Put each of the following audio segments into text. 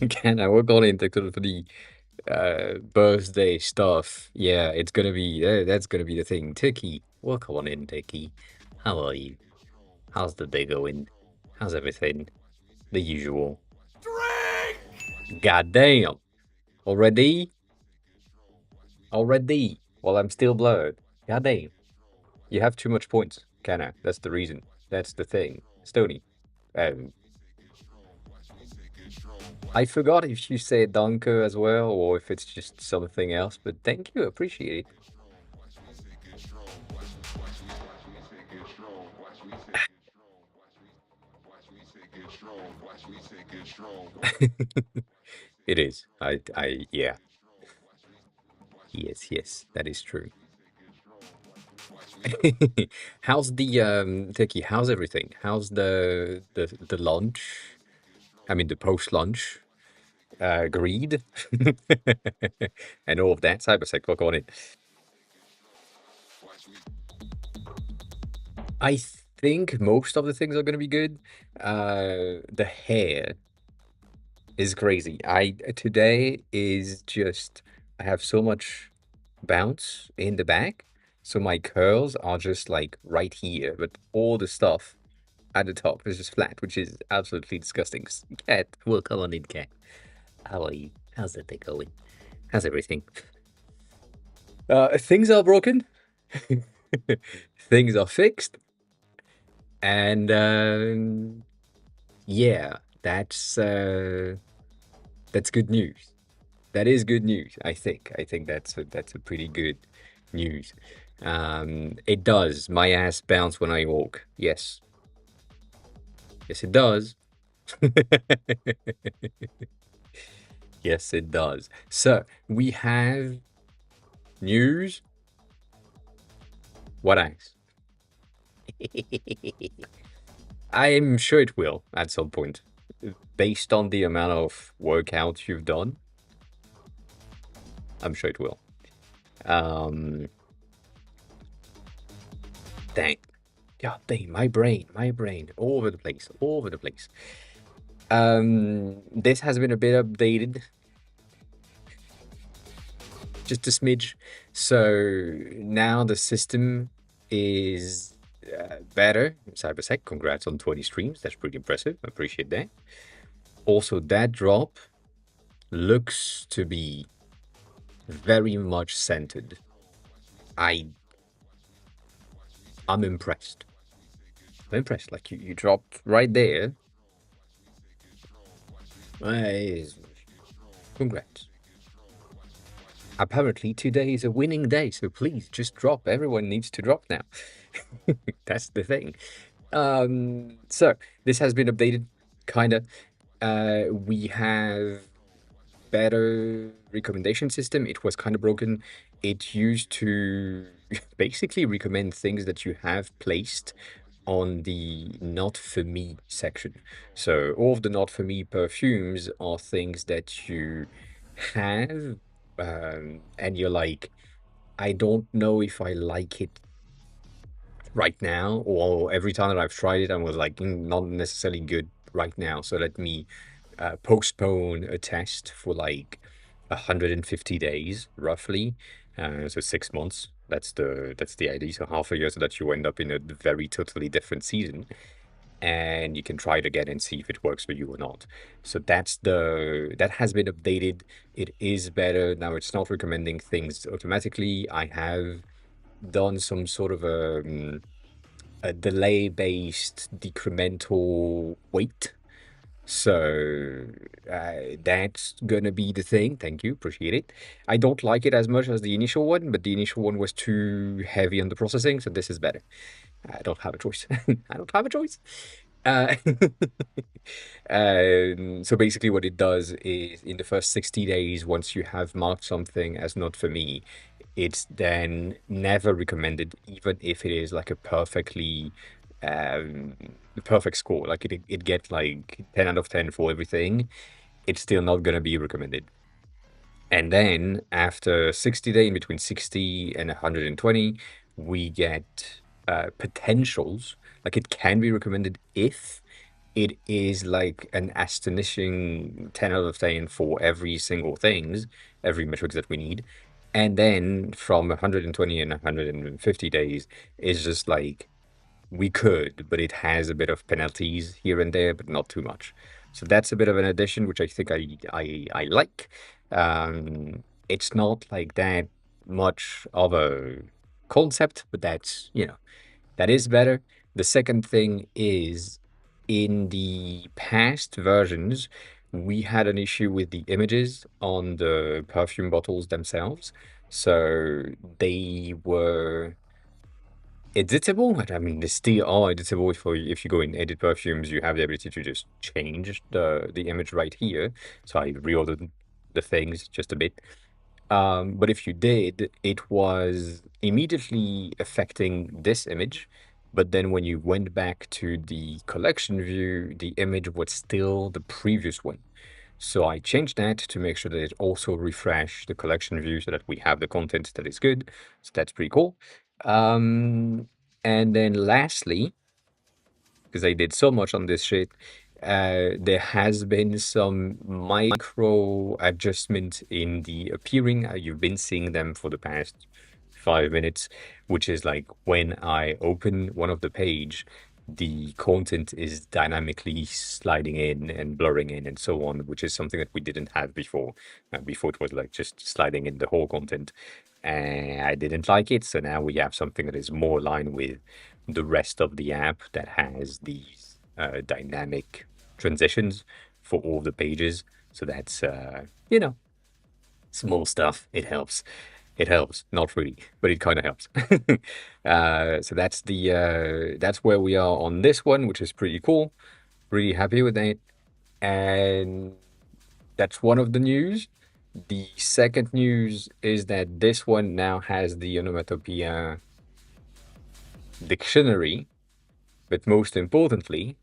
Can I work on it for the birthday stuff? Yeah, it's gonna be that's gonna be the thing. Tiki, work on it, Tiki. How are you? How's the day going? How's everything? The usual. God damn. Already? Already? Well, I'm still blurred. God damn. You have too much points, Kenna. That's the reason. That's the thing. Stony. Um, I forgot if you say Dunker as well, or if it's just something else, but thank you, appreciate it. It is. Yeah. Yes, yes, that is true. How's the Tiki? How's everything? How's the lunch? I mean, the post lunch greed and all of that cybersec. Look on it. I think most of the things are gonna be good. The hair is crazy. I Today is just I have so much bounce in the back, so my curls are just like right here, but all the stuff at the top is just flat, which is absolutely disgusting. Cat, well, come on in, cat. How are you? How's the day going? How's everything? Things are broken. Things are fixed, and yeah, that's good news. That is good news, I think. I think that's a pretty good news. It does. My ass bounce when I walk. Yes. Yes, it does. Yes, it does. So we have news. What else? I'm sure it will at some point. Based on the amount of workouts you've done, I'm sure it will. Um, dang. God dang, my brain, all over the place, all over the place. This has been a bit updated, just a smidge. So now the system is better. CyberSec, congrats on 20 streams. That's pretty impressive. I appreciate that. Also, that drop looks to be very much centered. I I'm impressed. I'm impressed. Like you dropped right there. I, congrats. Apparently today is a winning day, so please just drop. Everyone needs to drop now. That's the thing. So this has been updated, kinda. We have better recommendation system. It was kind of broken. It used to basically recommend things that you have placed on the not for me section. So all of the not for me perfumes are things that you have, and you're like, I don't know if I like it right now, or every time that I've tried it, I was like, not necessarily good right now. So let me postpone a test for like 150 days, roughly. So 6 months. That's the idea. So half a year, so that you end up in a very totally different season, and you can try it again and see if it works for you or not. So that has been updated. It is better now. It's not recommending things automatically. I have done some sort of a delay-based decremental weight. So that's gonna be the thing. Thank you, appreciate it. I don't like it as much as the initial one, but the initial one was too heavy on the processing, so this is better. I don't have a choice. I don't have a choice. Uh, so basically, what it does is in the first 60 days, once you have marked something as not for me, it's then never recommended, even if it is like a um, perfect score. Like it get like 10 out of 10 for everything. It's still not gonna be recommended. And then after 60 days, in between 60 and 120, we get potentials. Like it can be recommended if it is like an astonishing 10 out of 10 for every single things, every metrics that we need. And then from 120 and 150 days is just like we could, but it has a bit of penalties here and there, but not too much. So that's a bit of an addition, which I think I like. It's not like that much of a concept, but that's, that is better. The second thing is in the past versions, we had an issue with the images on the perfume bottles themselves. So they were editable, but I mean, they still are editable. If you go in edit perfumes, you have the ability to just change the image right here. So I reordered the things just a bit. But if you did, it was immediately affecting this image. But then when you went back to the collection view, the image was still the previous one. So I changed that to make sure that it also refreshed the collection view so that we have the content that is good. So that's pretty cool. Um, and then lastly, because I did so much on this shit, there has been some micro adjustment in the appearing. You've been seeing them for the past 5 minutes, which is like when I open one of the page, the content is dynamically sliding in and blurring in and so on, which is something that we didn't have before. Before it was like just sliding in the whole content. And I didn't like it, so now we have something that is more aligned with the rest of the app that has these dynamic transitions for all the pages. So that's, small stuff. It helps. It helps. Not really, but it kind of helps. So that's where we are on this one, which is pretty cool. Really happy with that. And that's one of the news. The second news is that this one now has the onomatopoeia dictionary, but most importantly,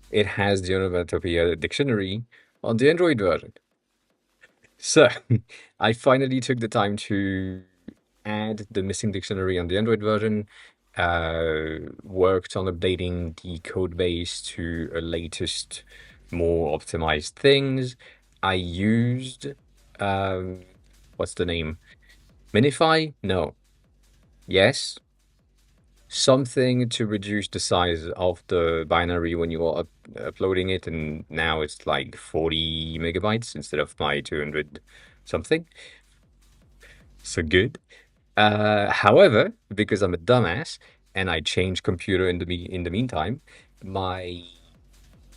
it has the onomatopoeia dictionary on the Android version. So I finally took the time to add the missing dictionary on the Android version, worked on updating the code base to a latest, more optimized things. I used, what's the name? Minify? No. Yes. Something to reduce the size of the binary when you are uploading it, and now it's like 40 megabytes instead of my 200 something. So good. However, because I'm a dumbass and I changed computer in the meantime, my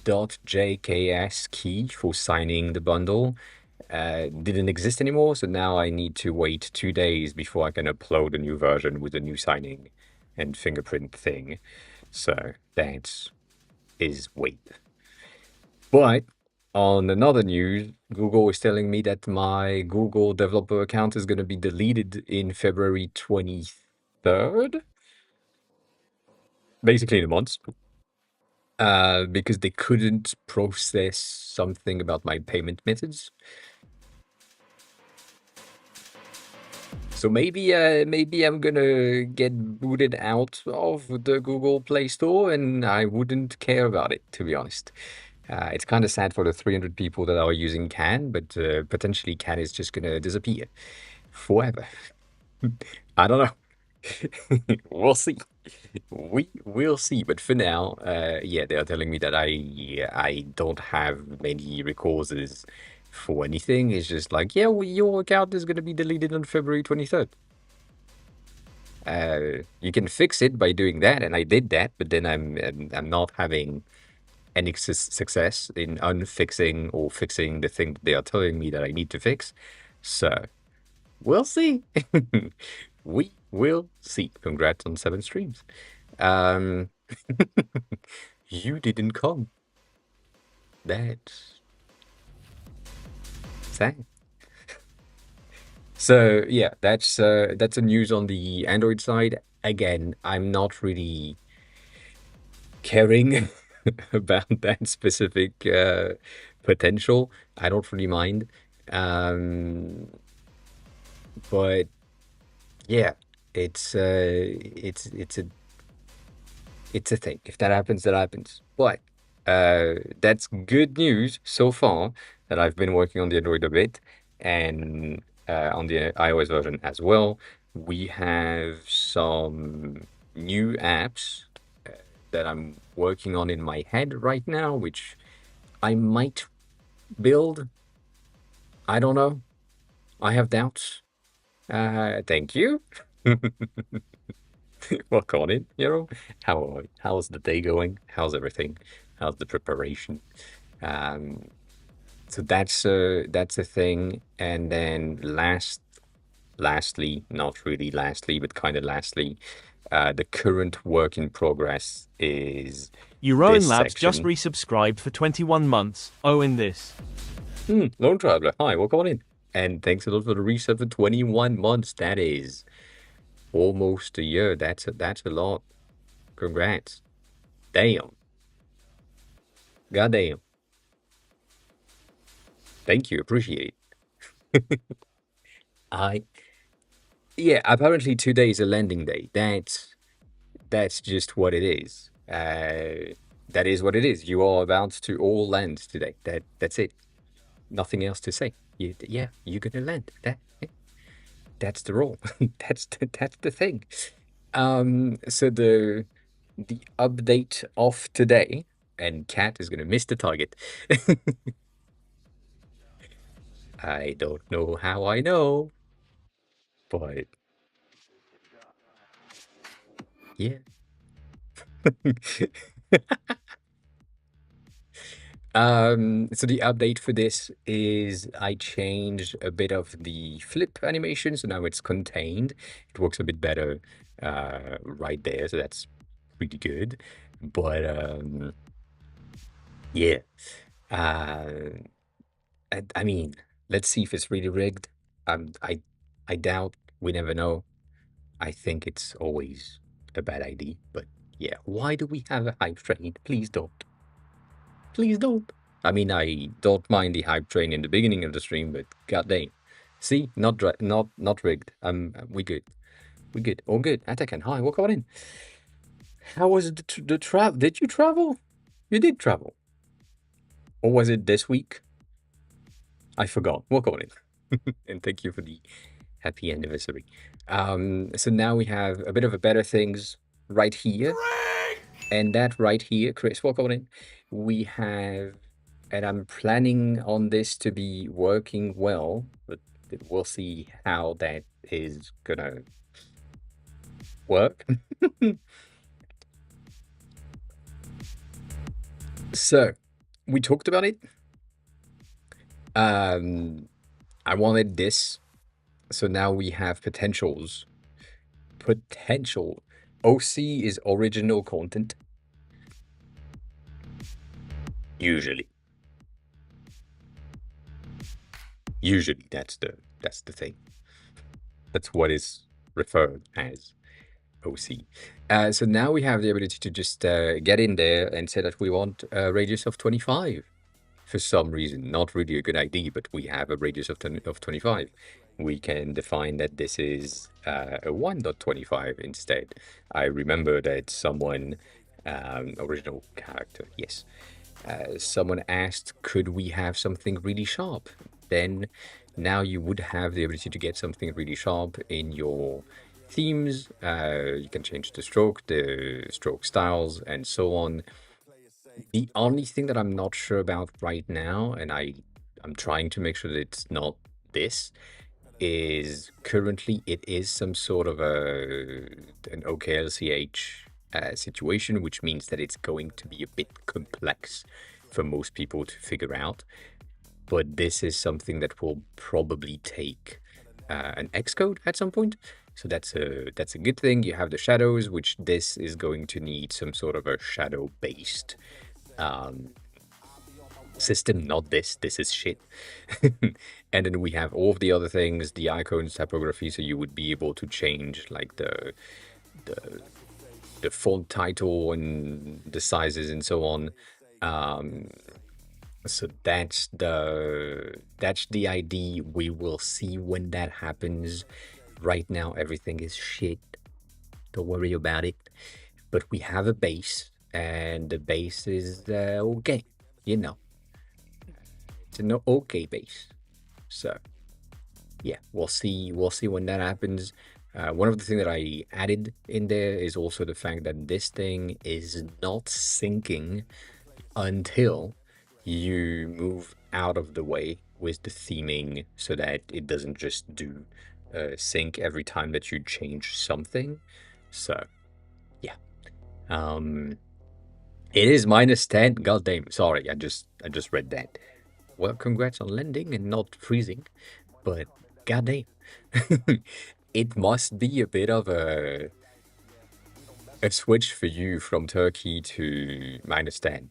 .jks key for signing the bundle didn't exist anymore. So now I need to wait 2 days before I can upload a new version with a new signing and fingerprint thing. So that is wait. But on another news, Google is telling me that my Google developer account is going to be deleted in February 23rd, basically in a month, because they couldn't process something about my payment methods. So maybe I'm gonna get booted out of the Google Play Store, and I wouldn't care about it, to be honest. It's kind of sad for the 300 people that are using Can, but potentially Can is just gonna disappear forever. I don't know. We'll see. We will see. But for now, yeah, they are telling me that I don't have many recourses for anything. It's just like, yeah, well, your account is gonna be deleted on February 23rd. You can fix it by doing that, and I did that, but then I'm not having any success in unfixing or fixing the thing that they are telling me that I need to fix. So we'll see. We will see. Congrats on 7 streams. Um, you didn't come. That's sad. So yeah, that's a news on the Android side. Again, I'm not really caring about that specific potential. I don't really mind. Um, but yeah, it's a thing. If that happens, that happens. But That's good news so far that I've been working on the Android a bit and on the iOS version as well. We have some new apps that I'm working on in my head right now, which I might build. I don't know. I have doubts. Thank you. Work on it, you know. How's the day going? How's everything? How's the preparation? Um, so that's a thing. And then lastly, not really lastly, but kind of lastly, the current work in progress is Your this own labs just section. resubscribed for 21 months. Oh, in this. Lone Traveler, hi, welcome on in. And thanks a lot for the reset for 21 months. That is almost a year. That's a lot. Congrats. Damn. Goddamn. Thank you. Appreciate it. I Yeah, apparently today is a landing day. That's just what it is. That is what it is. You are about to all land today. That's it. Nothing else to say. Yeah, you're gonna land. That's the rule. That's the thing. So the update of today, and Cat is gonna miss the target. I don't know how I know, but yeah. So the update for this is I changed a bit of the flip animation, so now it's contained. It works a bit better right there, so that's pretty good. But yeah, uh, I mean, let's see if it's really rigged. I doubt. We never know. I think it's always a bad idea, but yeah. Why do we have a hype train? Please don't. Please don't. I mean, I don't mind the hype train in the beginning of the stream, but goddamn. See, not rigged. We good. We good. All good. Atakan, hi, welcome on in. How was the travel? Did you travel? You did travel, or was it this week? I forgot. Welcome on in, and thank you for the happy anniversary. So now we have a bit of a better things right here. And that right here, Chris, welcome in. We have, and I'm planning on this to be working well, but we'll see how that is gonna work. So, we talked about it. I wanted this, so now we have potentials. Potential. OC is original content. Usually. Usually that's the thing. That's what is referred as OC. So now we have the ability to just get in there and say that we want a radius of 25 for some reason. Not really a good idea, but we have a radius of 25. We can define that this is a 1.25 instead. I remember that someone, original character, yes, someone asked, could we have something really sharp? Then now you would have the ability to get something really sharp in your themes. You can change the stroke styles, and so on. The only thing that I'm not sure about right now, and I'm trying to make sure that it's not this, is currently it is some sort of an OKLCH situation, which means that it's going to be a bit complex for most people to figure out. But this is something that will probably take an Xcode at some point. So that's a good thing. You have the shadows, which this is going to need some sort of a shadow-based system, not this. This is shit. And then we have all of the other things, the icons, typography, so you would be able to change like the font title and the sizes and so on. So that's the idea. We will see when that happens. Right now, everything is shit. Don't worry about it. But we have a base, and the base is okay. You know, it's an okay base. So yeah, we'll see. We'll see when that happens. One of the things that I added in there is also the fact that this thing is not syncing until you move out of the way with the theming so that it doesn't just do sync every time that you change something. So yeah. It is -10. God damn. Sorry, I just read that. Well, congrats on landing and not freezing, but goddamn. It must be a bit of a switch for you from Turkey to -10.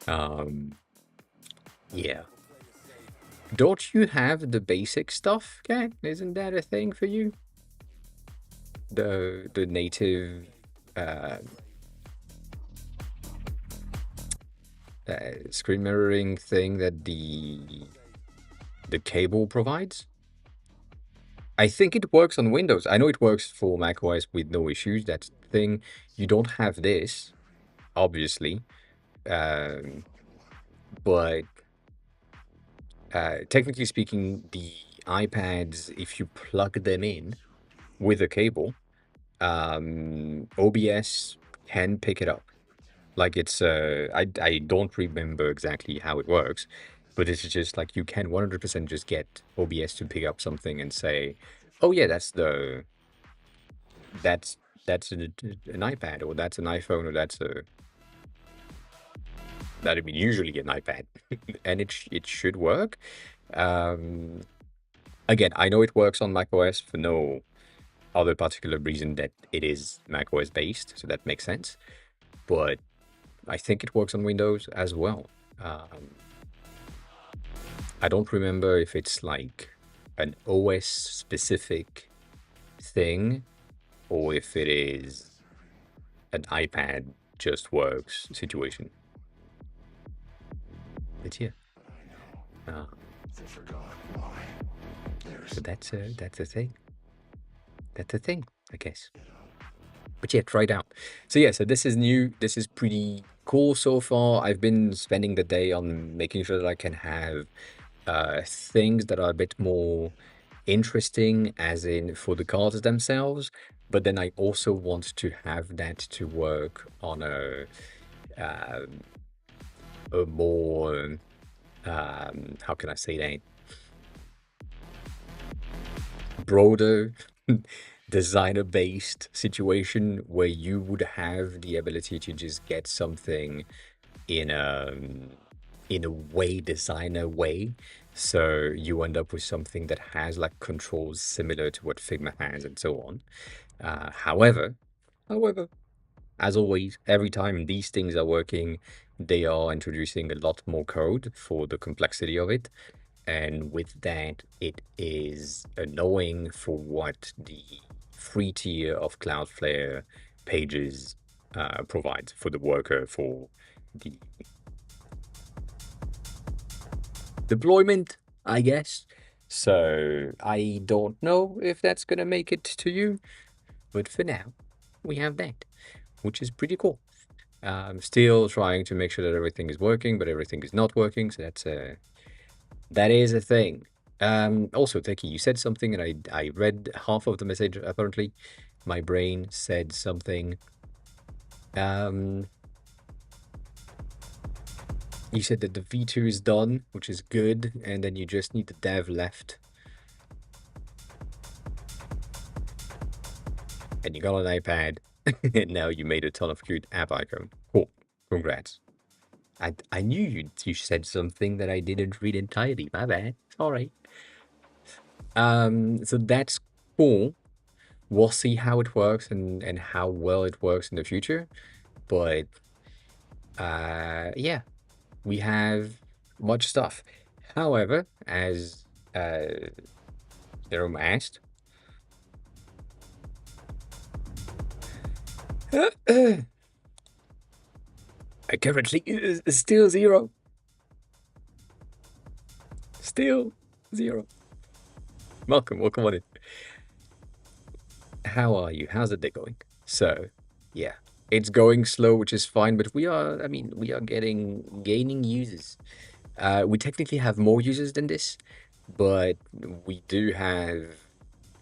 Um, yeah. Don't you have the basic stuff, Kat? Isn't that a thing for you? The native uh, screen mirroring thing that the cable provides? I think it works on Windows. I know it works for macOS with no issues. That's the thing. You don't have this, obviously, um, but technically speaking, the iPads, if you plug them in with a cable, OBS can pick it up. Like it's I don't remember exactly how it works, but it's just like you can 100% just get OBS to pick up something and say, "Oh yeah, that's an iPad, or that's an iPhone, or that'd be usually an iPad," and it should work. Um, Again, I know it works on macOS for no other particular reason that it is macOS based, so that makes sense. But I think it works on Windows as well. Um, I don't remember if it's like an OS specific thing or if it is an iPad just works situation. But yeah, uh, so that's a thing. That's a thing, I guess. But yeah, try it out. So yeah, so this is new. This is pretty cool so far. I've been spending the day on making sure that I can have things that are a bit more interesting, as in for the cards themselves. But then I also want to have that to work on um, a more how can I say that, broader designer-based situation where you would have the ability to just get something in a way designer way, so you end up with something that has like controls similar to what Figma has and so on. However, as always, every time these things are working, they are introducing a lot more code for the complexity of it. And with that, it is annoying for what the free tier of Cloudflare pages provides for the worker for the deployment, I guess. So I don't know if that's going to make it to you, but for now, we have that, which is pretty cool. I'm still trying to make sure that everything is working, but everything is not working. So that is a thing. Also, Teki, you said something, and I read half of the message. Apparently, my brain said something. Um, you said that the V2 is done, which is good, and then you just need the dev left, and you got an iPad, and now you made a ton of cute app icon. Cool, congrats. I knew you said something that I didn't read entirely. My bad. Sorry. So that's cool. We'll see how it works and how well it works in the future. But yeah, we have much stuff. However, as Jerome asked, I currently is still zero. Still zero. Welcome on in. How are you? How's the day going? So, yeah, it's going slow, which is fine, but I mean, we are gaining users. We technically have more users than this, but we do have,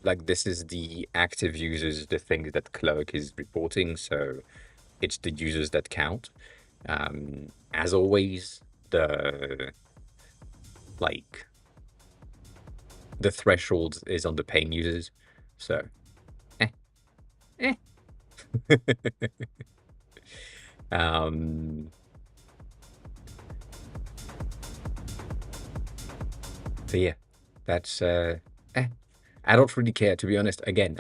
like, this is the active users, the things that Clerk is reporting, so it's the users that count. As always, the, like, the threshold is on the paying users, so, eh, eh. Um, so yeah, that's eh. I don't really care, to be honest. Again,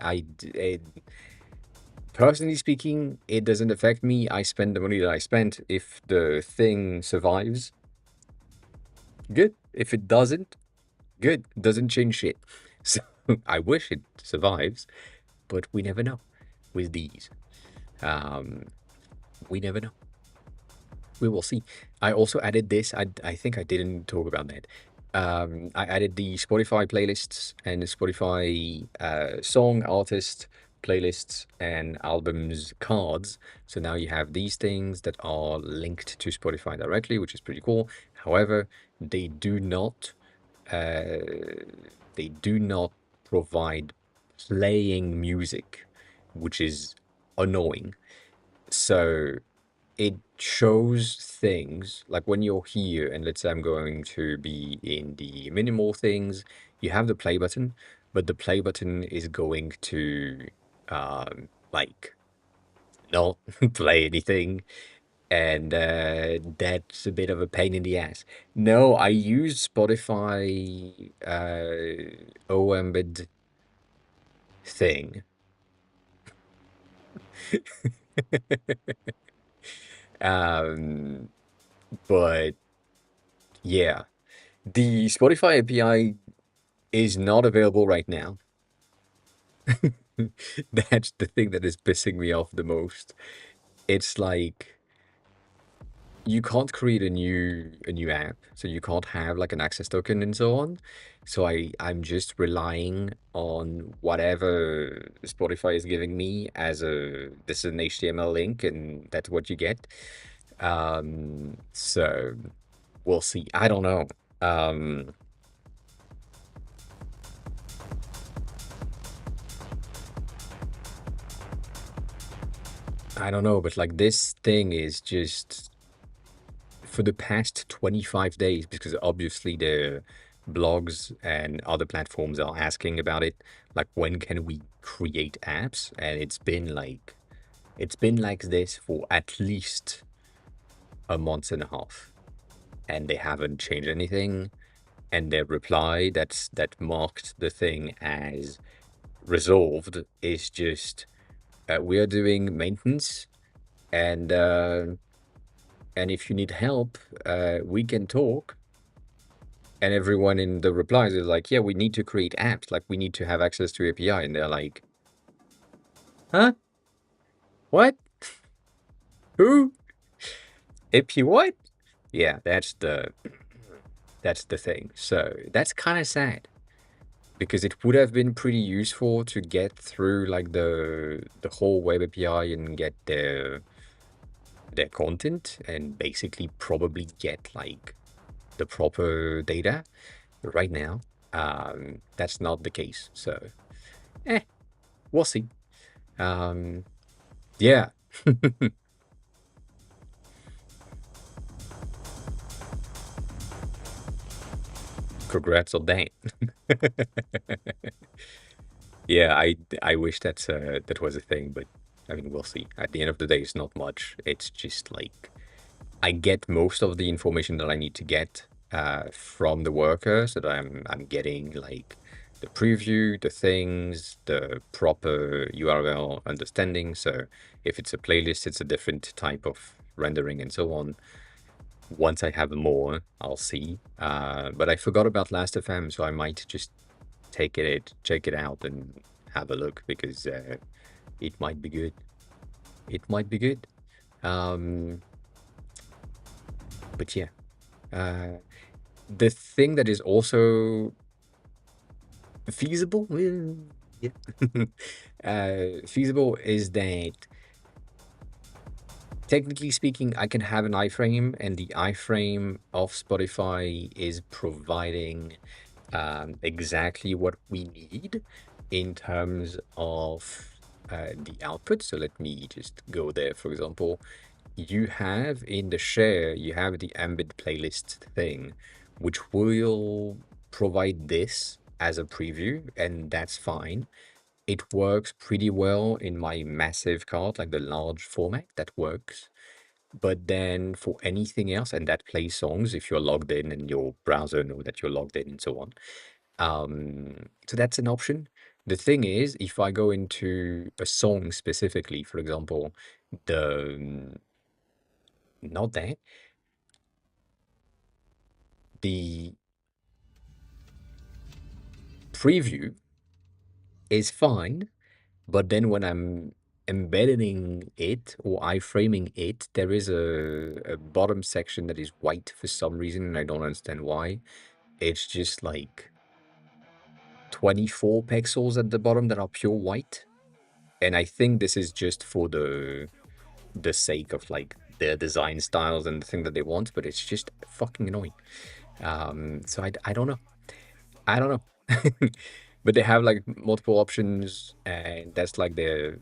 personally speaking, it doesn't affect me. I spend the money that I spent. If the thing survives, good. If it doesn't, good. Doesn't change shit. So I wish it survives, but we never know with these. Um, we never know. We will see. I also added this. I think I didn't talk about that. I added the Spotify playlists and the Spotify song artist playlists and albums cards. So now you have these things that are linked to Spotify directly, which is pretty cool. However, they do not uh, they do not provide playing music, which is annoying. So it shows things like when you're here, and let's say I'm going to be in the minimal things, you have the play button, but the play button is going to like not play anything, and that's a bit of a pain in the ass. No, I use Spotify OEmbed thing. um but yeah, the Spotify API is not available right now. That's the thing that is pissing me off the most. It's like you can't create a new app, so you can't have like an access token and so on. So I'm just relying on whatever Spotify is giving me as a this is an HTML link and that's what you get. So we'll see. I don't know. Um, I don't know, but like this thing is just for the past 25 days, because obviously the blogs and other platforms are asking about it, like when can we create apps? And it's been like this for at least a month and a half, and they haven't changed anything. And their reply that marked the thing as resolved is just we are doing maintenance, and if you need help, we can talk. And everyone in the replies is like, yeah, we need to create apps. Like, we need to have access to API. And they're like, huh? What? Who? API what? Yeah, that's the thing. So that's kind of sad because it would have been pretty useful to get through like the whole web API and get their content and basically probably get like the proper data. But right now, that's not the case. So, eh, we'll see. Um, yeah, congrats on that. Yeah, I wish that was a thing, but I mean, we'll see. At the end of the day, it's not much. It's just like I get most of the information that I need to get from the worker, so that I'm getting like the preview, the things, the proper URL understanding. So if it's a playlist, it's a different type of rendering and so on. Once I have more, I'll see. But I forgot about Last.fm, so I might just check it out and have a look because it might be good. It might be good. Um, but yeah, uh, the thing that is also feasible. Yeah. Feasible is that technically speaking, I can have an iframe, and the iframe of Spotify is providing exactly what we need in terms of the output. So let me just go there. For example, you have in the share, you have the embed playlist thing, which will provide this as a preview, and that's fine. It works pretty well in my massive card, like the large format, that works. But then for anything else, and that plays songs if you're logged in and your browser know that you're logged in and so on. So that's an option. The thing is, if I go into a song specifically, for example, the not that, the preview is fine, but then when I'm embedding it or iframing it, there is a bottom section that is white for some reason, and I don't understand why. It's just like 24 pixels at the bottom that are pure white. And I think this is just for the sake of like their design styles and the thing that they want, but it's just fucking annoying. So I don't know. I don't know. But they have like multiple options, and that's like their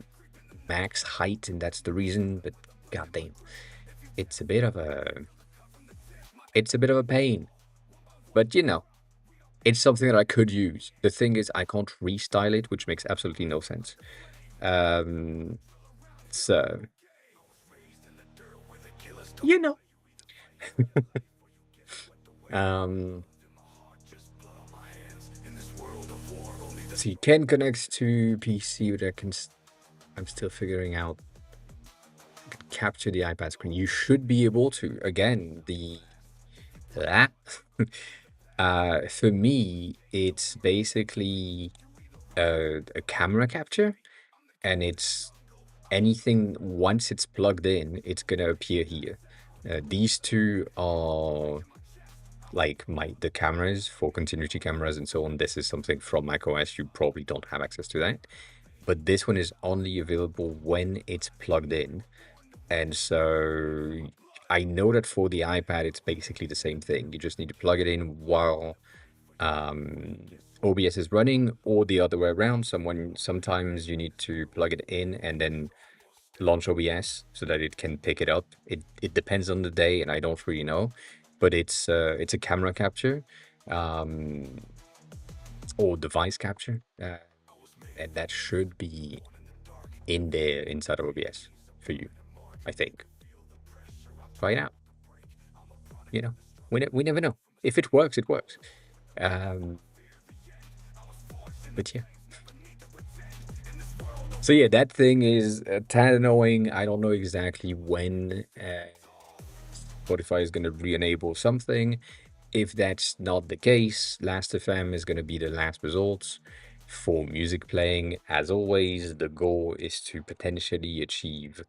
max height, and that's the reason. But goddamn, it's a bit of a it's a bit of a pain. But you know, it's something that I could use. The thing is, I can't restyle it, which makes absolutely no sense. Um, so you know, um, so you can connect to PC, but I'm still figuring out capture the iPad screen. You should be able to. Again, the that for me, it's basically a camera capture, and it's anything once it's plugged in, it's gonna appear here. These two are like the cameras for continuity cameras and so on. This is something from macOS. You probably don't have access to that, but this one is only available when it's plugged in. And so I know that for the iPad, it's basically the same thing. You just need to plug it in while um, OBS is running, or the other way around. Sometimes you need to plug it in and then launch OBS so that it can pick it up. It depends on the day, and I don't really know, but it's a camera capture, um, or device capture, and that should be in there inside of OBS for you, I think. Try it out. You know, we never know. If it works, it works. Um, but yeah. So yeah, that thing is a tad annoying. I don't know exactly when Spotify is going to re-enable something. If that's not the case, Last.fm is going to be the last resort for music playing. As always, the goal is to potentially achieve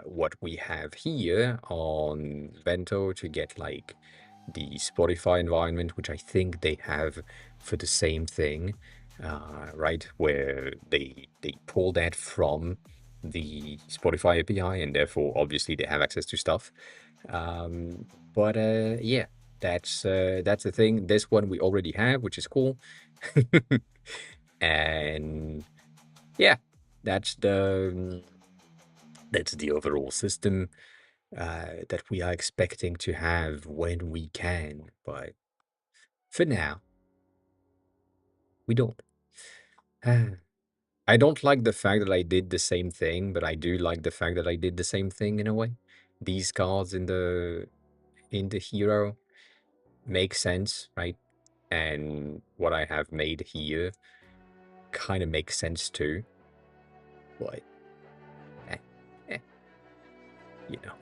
what we have here on Vento to get like the Spotify environment, which I think they have for the same thing, right? Where they pull that from the Spotify API, and therefore obviously they have access to stuff. But yeah, that's the thing. This one we already have, which is cool. And yeah, that's the overall system that we are expecting to have when we can. But for now, we don't. I don't like the fact that I did the same thing, but I do like the fact that I did the same thing in a way. These cards in the hero make sense, right? And what I have made here kind of makes sense too. But eh, eh, you know,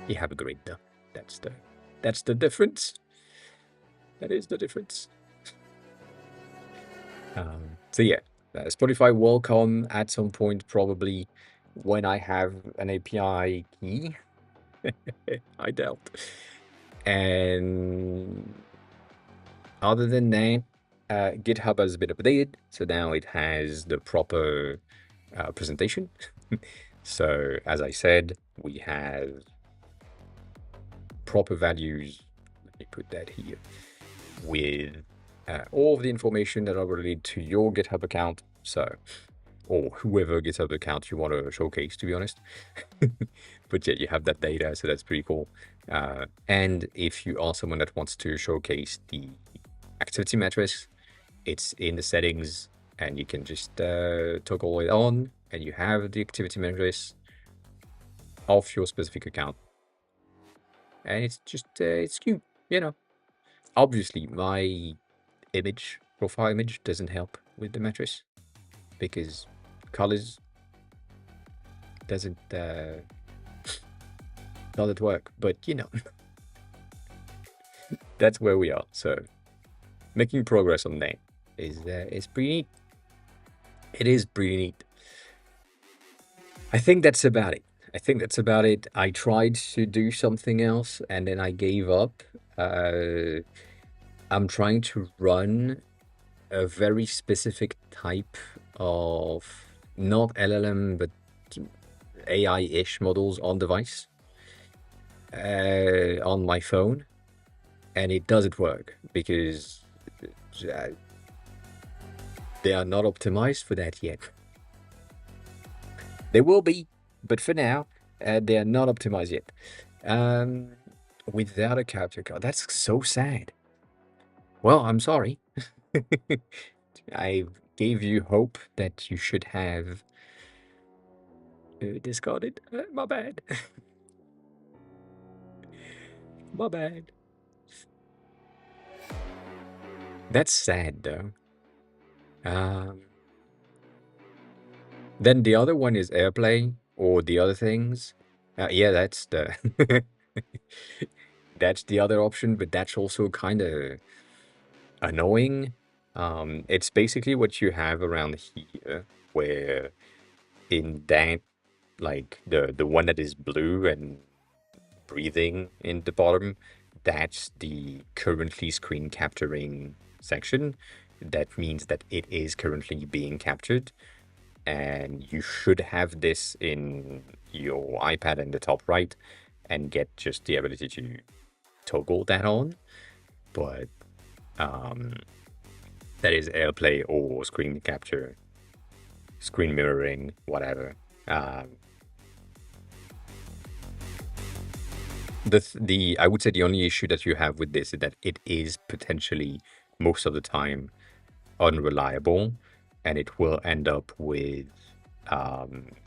you have a grade though. That's the difference. That is the difference. So yeah, Spotify will come at some point, probably when I have an API key. I doubt. And other than that, GitHub has been updated, so now it has the proper presentation. So, as I said, we have proper values. Let me put that here with all of the information that are related to your GitHub account. So, or whoever GitHub account you want to showcase, to be honest. But yeah, you have that data, so that's pretty cool. And if you are someone that wants to showcase the activity metrics, it's in the settings, and you can just toggle it on, and you have the activity metrics of your specific account. And it's just, it's cute, you know. Obviously, my profile image doesn't help with the metrics because colors doesn't work, but you know, that's where we are. So making progress on that is pretty neat. It is pretty neat. I think that's about it. I tried to do something else and then I gave up. I'm trying to run a very specific type of not LLM but AI-ish models on device on my phone, and it doesn't work because they are not optimized for that yet. They will be, but for now, they are not optimized yet. Without a capture card, that's so sad. Well, I'm sorry. I gave you hope that you should have discarded. My bad. My bad. That's sad, though. Then the other one is AirPlay or the other things. Yeah, that's the that's the other option, but that's also kind of annoying. It's basically what you have around here, where in that, like the one that is blue and breathing in the bottom, that's the currently screen capturing section. That means that it is currently being captured, and you should have this in your iPad in the top right and get just the ability to toggle that on. But that is AirPlay or screen capture, screen mirroring, whatever. I would say the only issue that you have with this is that it is potentially most of the time unreliable, and it will end up with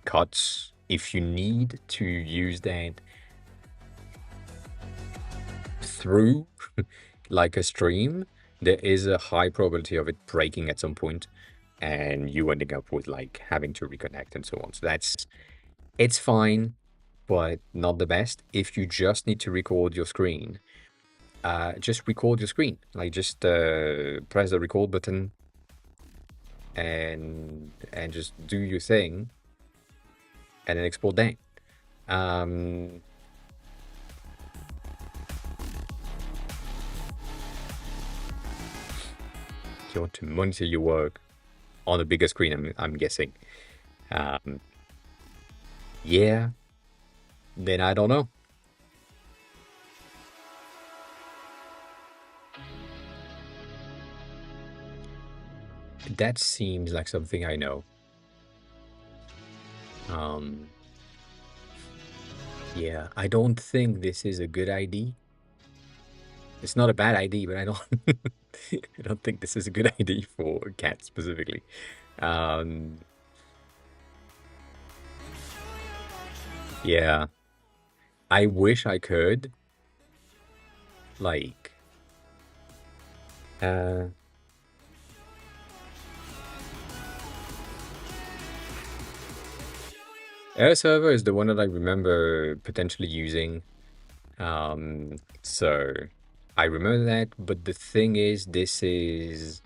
cuts. If you need to use that through like a stream, there is a high probability of it breaking at some point and you ending up with like having to reconnect and so on. So it's fine, but not the best. If you just need to record your screen, just record your screen. Like just press the record button and just do your thing and then export that. You want to monitor your work on a bigger screen, I'm guessing. Yeah, then I don't know. That seems like something I know. Yeah, I don't think this is a good ID. It's not a bad ID, but I don't I don't think this is a good ID for cats specifically. Yeah, I wish I could like Air server is the one that I remember potentially using. So I remember that, but the thing is, this is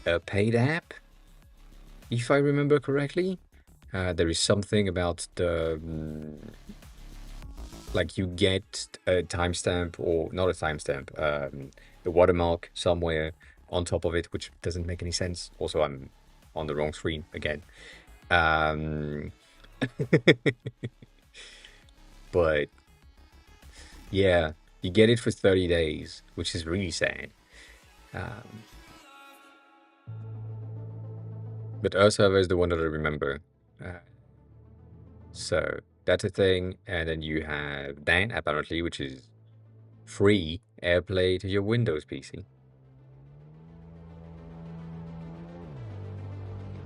a paid app, if I remember correctly. There is something about the like you get a timestamp, or not a timestamp, a watermark somewhere on top of it, which doesn't make any sense. Also, I'm on the wrong screen again. Um, but yeah, you get it for 30 days, which is really sad. Um, but our server is the one that I remember. Uh, so that's a thing. And then you have Dan, apparently, which is free AirPlay to your Windows PC.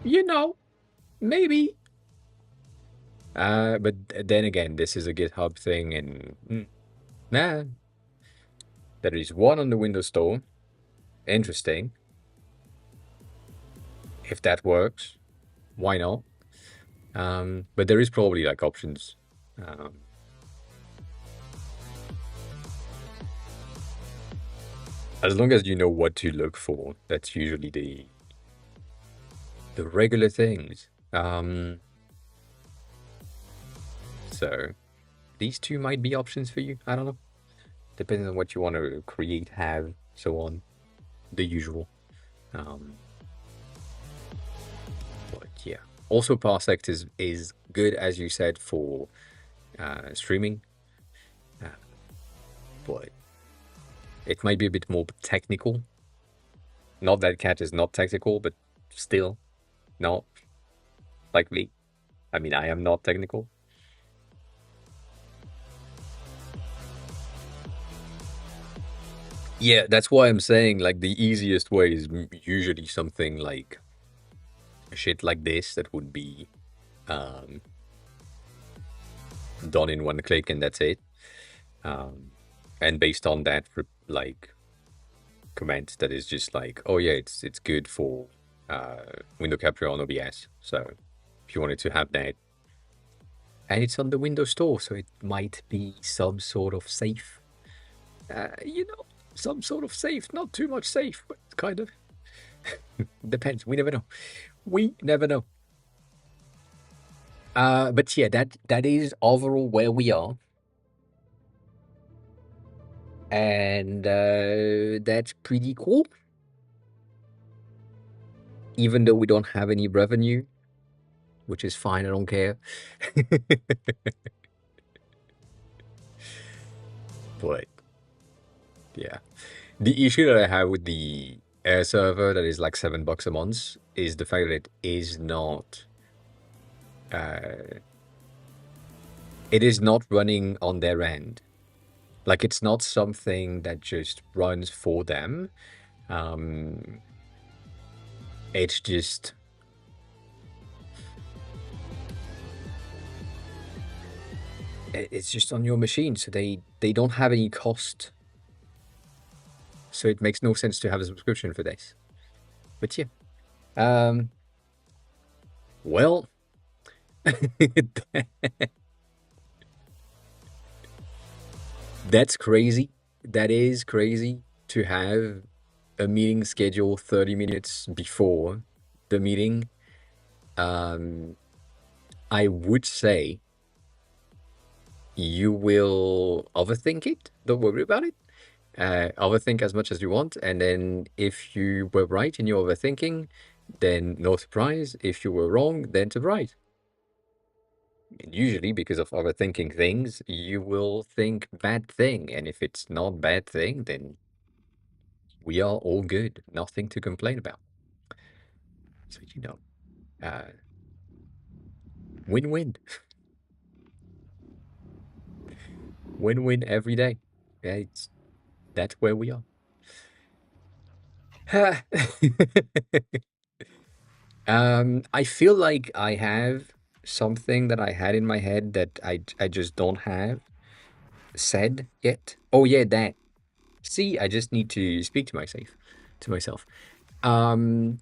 You know, maybe. But then again, this is a GitHub thing, and nah, there is one on the Windows Store. Interesting. If that works, why not? But there is probably like options. Um, as long as you know what to look for, that's usually the regular things. So these two might be options for you. I don't know. Depending on what you want to create, have, so on. The usual. Um, but yeah. Also, Parsec is good, as you said, for streaming. Uh, but it might be a bit more technical. Not that Cat is not technical, but still not like me. I mean, I am not technical. Yeah, that's why I'm saying like the easiest way is usually something like shit like this that would be um, done in one click and that's it. Um, and based on that, like comment that is just like, oh yeah, it's good for window capture on OBS. So if you wanted to have that, and it's on the Windows Store, so it might be some sort of safe. Some sort of safe, not too much safe, but kind of depends. We never know. We never know. But yeah, that is overall where we are, and that's pretty cool. Even though we don't have any revenue, which is fine. I don't care. But yeah, the issue that I have with the air server that is like $7 a month is the fact that uh, it is not running on their end. Like it's not something that just runs for them. Um, it's just it's just on your machine, so they don't have any cost. So it makes no sense to have a subscription for this. But yeah, well, that's crazy. That is crazy to have a meeting scheduled 30 minutes before the meeting. I would say you will overthink it. Don't worry about it. Overthink as much as you want. And then if you were right in your overthinking, then no surprise. If you were wrong, then surprise. And usually, because of overthinking things, you will think bad thing. And if it's not bad thing, then we are all good. Nothing to complain about. So, uh, win-win. Win-win every day. Yeah, that's where we are. I feel like I have something that I had in my head that I just don't have said yet. Oh yeah, that. See, I just need to speak to myself. Um,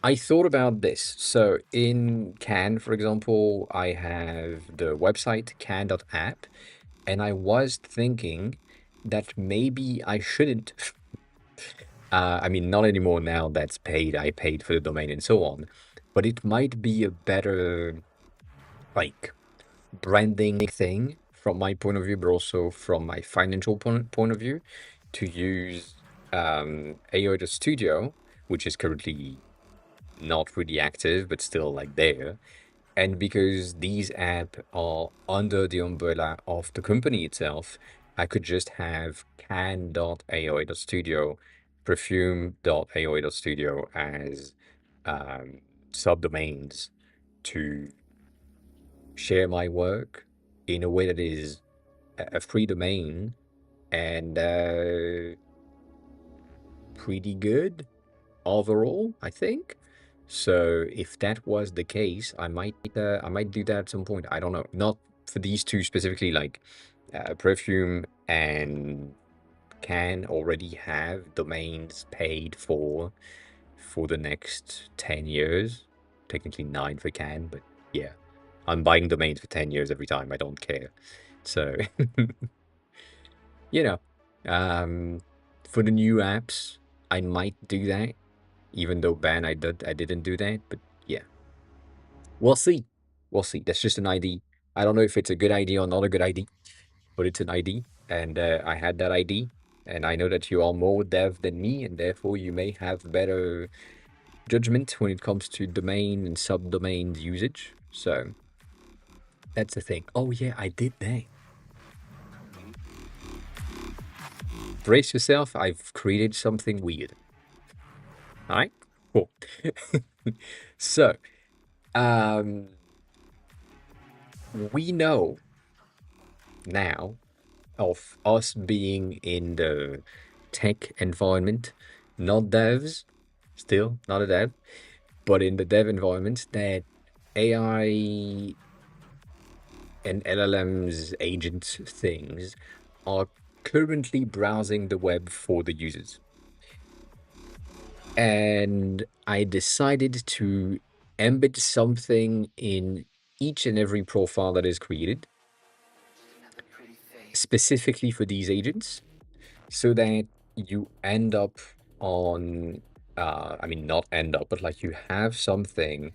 I thought about this. So in Can, for example, I have the website can.app, and I was thinking that maybe I shouldn't. I mean, not anymore now that's paid. I paid for the domain and so on. But it might be a better, like, branding thing from my point of view, but also from my financial point of view, to use ADHD Studio, which is currently not really active but still like there. And because these apps are under the umbrella of the company itself, I could just have can.aoi.studio, perfume.aoi.studio as subdomains to share my work in a way that is a free domain and pretty good overall, I think. So if that was the case, I might do that at some point. I don't know. Not for these two specifically, like Perfume and Can already have domains paid for the next 10 years. Technically 9 for Can, but yeah. I'm buying domains for 10 years every time. I don't care. So, you know, um, for the new apps, I might do that, even though I didn't do that, but yeah, we'll see. We'll see. That's just an ID. I don't know if it's a good idea or not a good ID, but it's an ID, and I had that ID, and I know that you are more dev than me, and therefore you may have better judgment when it comes to domain and subdomain usage. So that's the thing. Oh yeah, I did that. Brace yourself. I've created something weird. All right, cool. So, um, we know now of us being in the tech environment, not devs, still not a dev, but in the dev environment, that AI and LLMs, agents, things are currently browsing the web for the users. And I decided to embed something in each and every profile that is created specifically for these agents so that you end up on I mean not end up, but like you have something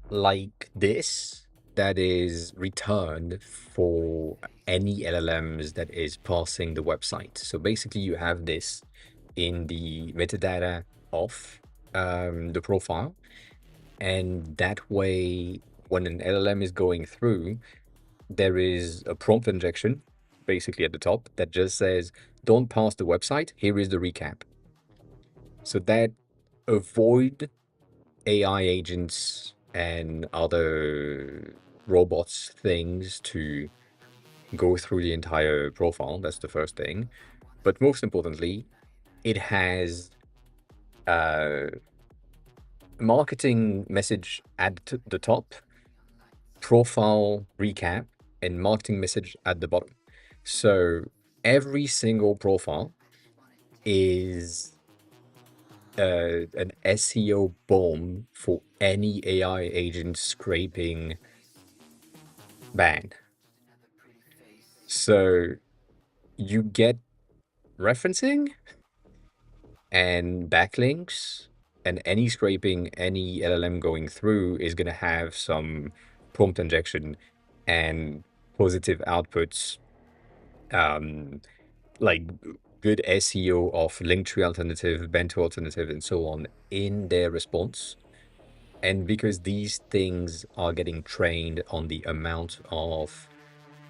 like this that is returned for any LLMs that is parsing the website. So basically you have this in the metadata of the profile, and that way when an LLM is going through, there is a prompt injection basically at the top that just says, don't pass the website, here is the recap. So that avoid AI agents and other robots things to go through the entire profile. That's the first thing. But most importantly, it has a marketing message at the top, profile recap, and marketing message at the bottom. So every single profile is an SEO bomb for any AI agent scraping banned. So you get referencing and backlinks, and any scraping, any LLM going through is going to have some prompt injection and positive outputs, like good SEO of Linktree alternative, Bento alternative, and so on in their response. And because these things are getting trained on the amount of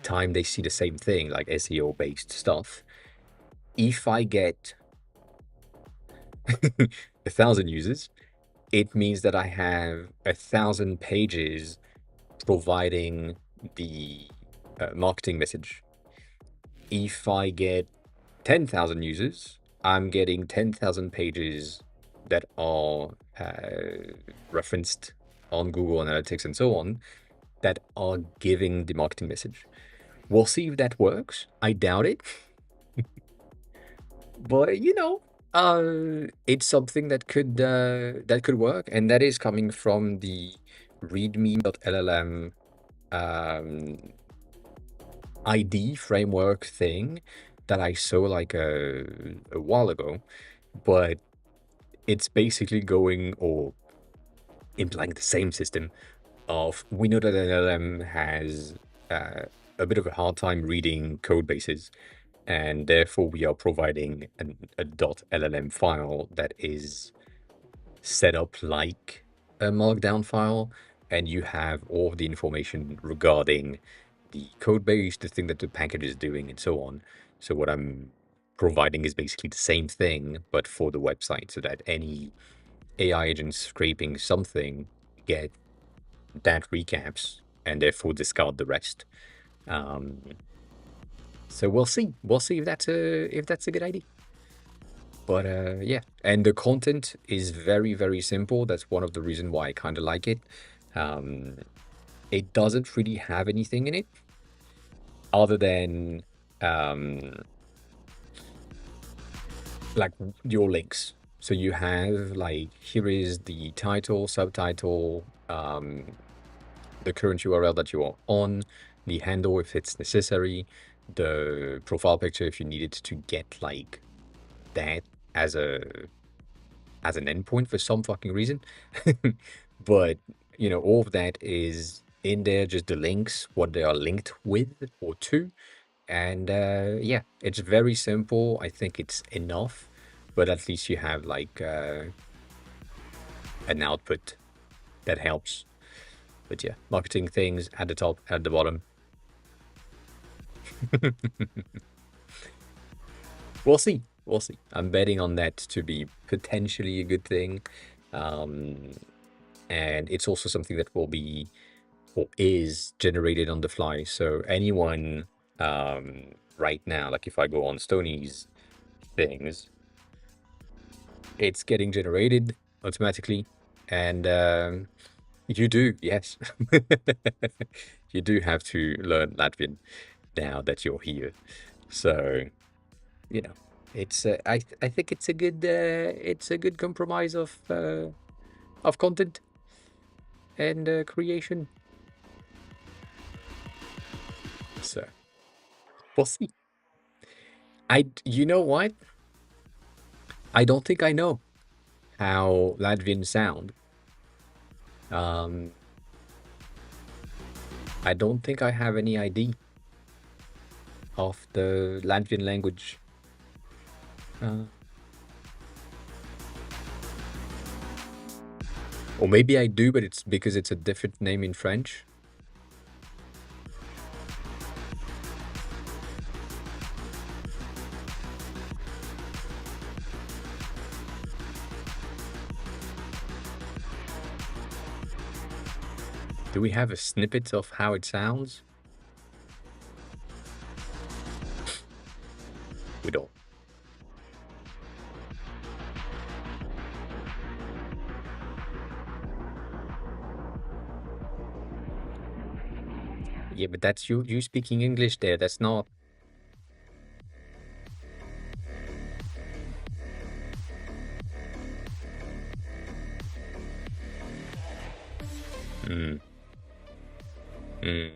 time they see the same thing, like SEO based stuff, if I get 1,000 users, it means that I have 1,000 pages providing the marketing message. If I get 10,000 users, I'm getting 10,000 pages that are referenced on Google Analytics and so on that are giving the marketing message. We'll see if that works. I doubt it. But it's something that could work, and that is coming from the readme.llm ID framework thing that I saw like a while ago. But it's basically going or implying the same system of, we know that an LLM has a bit of a hard time reading code bases. and therefore we are providing a .llm file that is set up like a markdown file, and you have all of the information regarding the code base, the thing that the package is doing, and so on. So what I'm providing is basically the same thing, but for the website, so that any AI agent scraping something get that recaps and therefore discard the rest. Um, so we'll see. We'll see if that's a good idea. But yeah, and the content is very, very simple. That's one of the reasons why I kind of like it. Um, it doesn't really have anything in it other than um, like your links. So you have like, here is the title, subtitle, the current URL that you are on, the handle if it's necessary, the profile picture if you needed to get like that as a as an endpoint for some fucking reason. But you know, all of that is in there, just the links, what they are linked with or to. And yeah, it's very simple. I think it's enough, but at least you have like an output that helps. But yeah, marketing things at the top, at the bottom. We'll see. We'll see. I'm betting on that to be potentially a good thing. Um, and it's also something that will be or is generated on the fly. So anyone right now, like if I go on Stony's things, it's getting generated automatically. And you do, yes. You do have to learn Latvian now that you're here. So, you know, it's I think it's a good compromise of content and creation. So we'll see. You know what? I don't think I know how Latvian sound. Um, I don't think I have any idea of the Latvian language. Uh, or maybe I do, but it's because it's a different name in French. Do we have a snippet of how it sounds? We don't. Yeah, but that's you speaking English there. That's not. Mm, mm,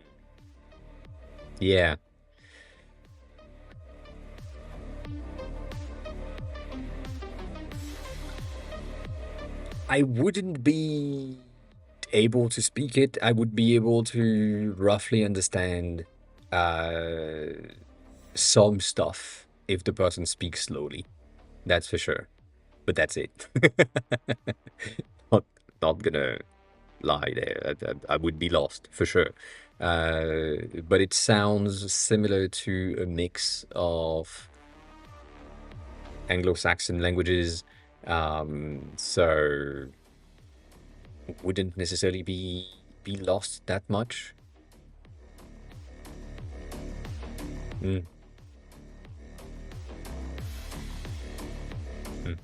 yeah. I wouldn't be able to speak it. I would be able to roughly understand uh, some stuff if the person speaks slowly. That's for sure. But that's it. not, not gonna lie there. I would be lost for sure. But it sounds similar to a mix of Anglo-Saxon languages. So wouldn't necessarily be lost that much. Mm, mm.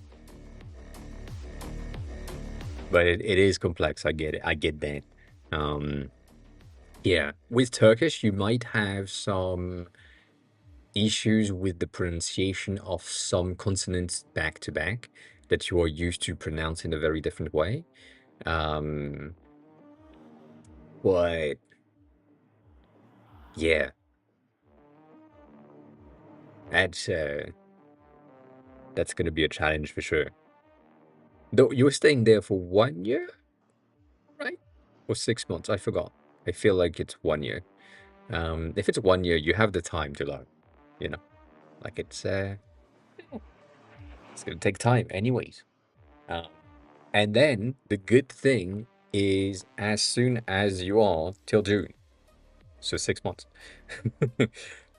But it is complex. I get it. I get that. Um, yeah, with Turkish, you might have some issues with the pronunciation of some consonants back to back that you are used to pronounce in a very different way. Um, but yeah, that's uh, that's gonna be a challenge for sure. Though you were staying there for 1 year, right? Or 6 months? I forgot. I feel like it's 1 year. If it's 1 year, you have the time to learn, you know. Like it's gonna take time anyways. Um, and then the good thing is as soon as you are till June, so 6 months.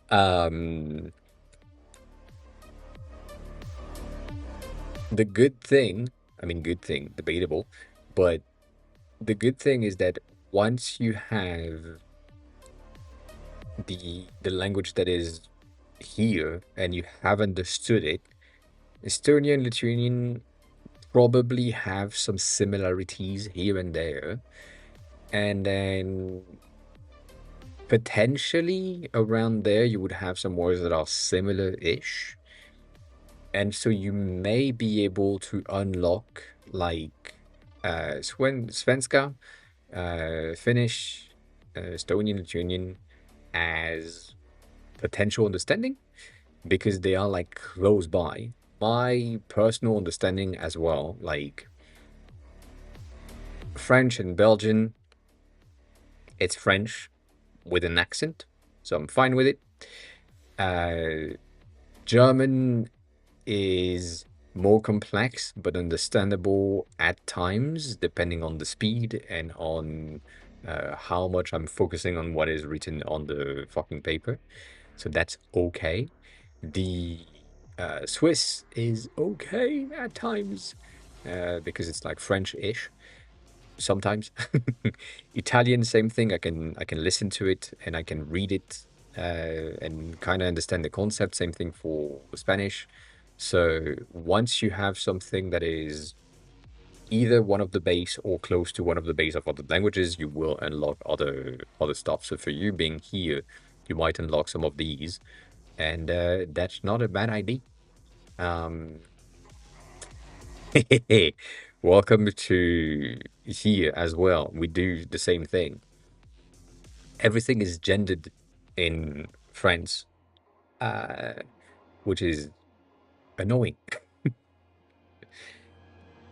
um, the good thing, I mean, good thing, debatable, but the good thing is that once you have the language that is here and you have understood it, Estonian and Lithuanian probably have some similarities here and there. And then potentially around there, you would have some words that are similar-ish. And so you may be able to unlock like Svenska, Finnish, Estonian, Lithuanian as potential understanding because they are like close by. My personal understanding as well, like French and Belgian, it's French with an accent, so I'm fine with it. Uh, German is more complex but understandable at times, depending on the speed and on how much I'm focusing on what is written on the fucking paper. So that's okay. The Swiss is okay at times because it's like French-ish sometimes. Italian, same thing. I can listen to it and I can read it and kind of understand the concept. Same thing for Spanish. So once you have something that is either one of the base or close to one of the base of other languages, you will unlock other stuff. So for you being here, you might unlock some of these, and that's not a bad idea. Um, welcome to here as well. We do the same thing. Everything is gendered in France, uh, which is annoying.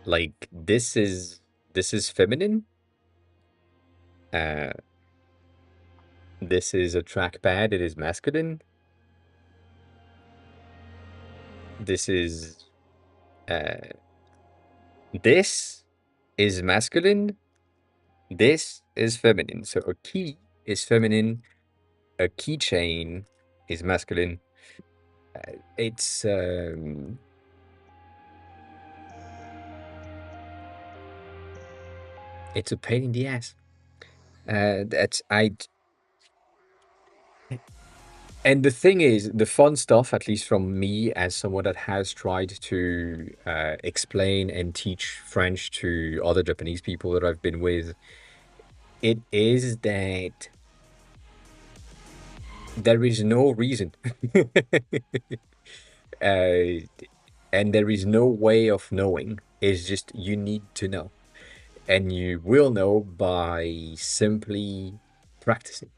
Like this is feminine. Uh, this is a trackpad. It is masculine. This is uh, this is masculine. This is feminine. So a key is feminine. A keychain is masculine. It's it's a pain in the ass. That's I And the thing is, the fun stuff, at least from me as someone that has tried to explain and teach French to other Japanese people that I've been with, it is that there is no reason. uh, and there is no way of knowing. It's just you need to know. And you will know by simply practicing.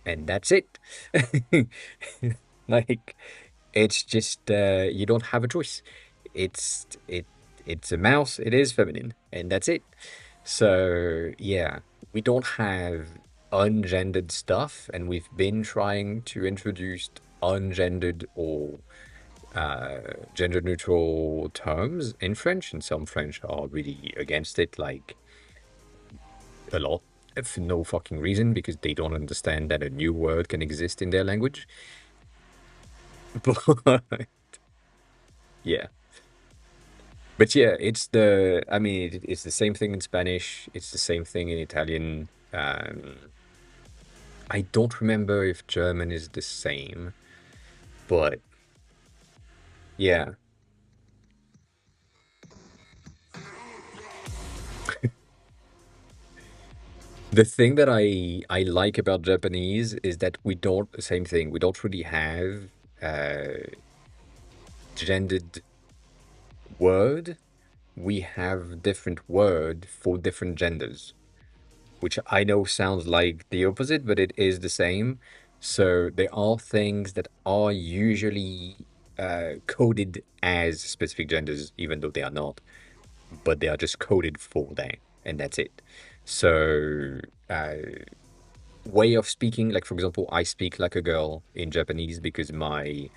And that's it. Like, it's just you don't have a choice. It's it it's a mouse, it is feminine, and that's it. So yeah, we don't have ungendered stuff, and we've been trying to introduce ungendered or gender neutral terms in French, and some French are really against it, like a lot, for no fucking reason, because they don't understand that a new word can exist in their language. But yeah. But yeah, I mean, it's the same thing in Spanish. It's the same thing in Italian. I don't remember if German is the same, but yeah. The thing that I like about Japanese is that we don't, same thing, we don't really have gendered word. We have different word for different genders, which I know sounds like the opposite, but it is the same. So there are things that are usually coded as specific genders, even though they are not, but they are just coded for that, and that's it. So, uh, way of speaking, like for example, I speak like a girl in Japanese because my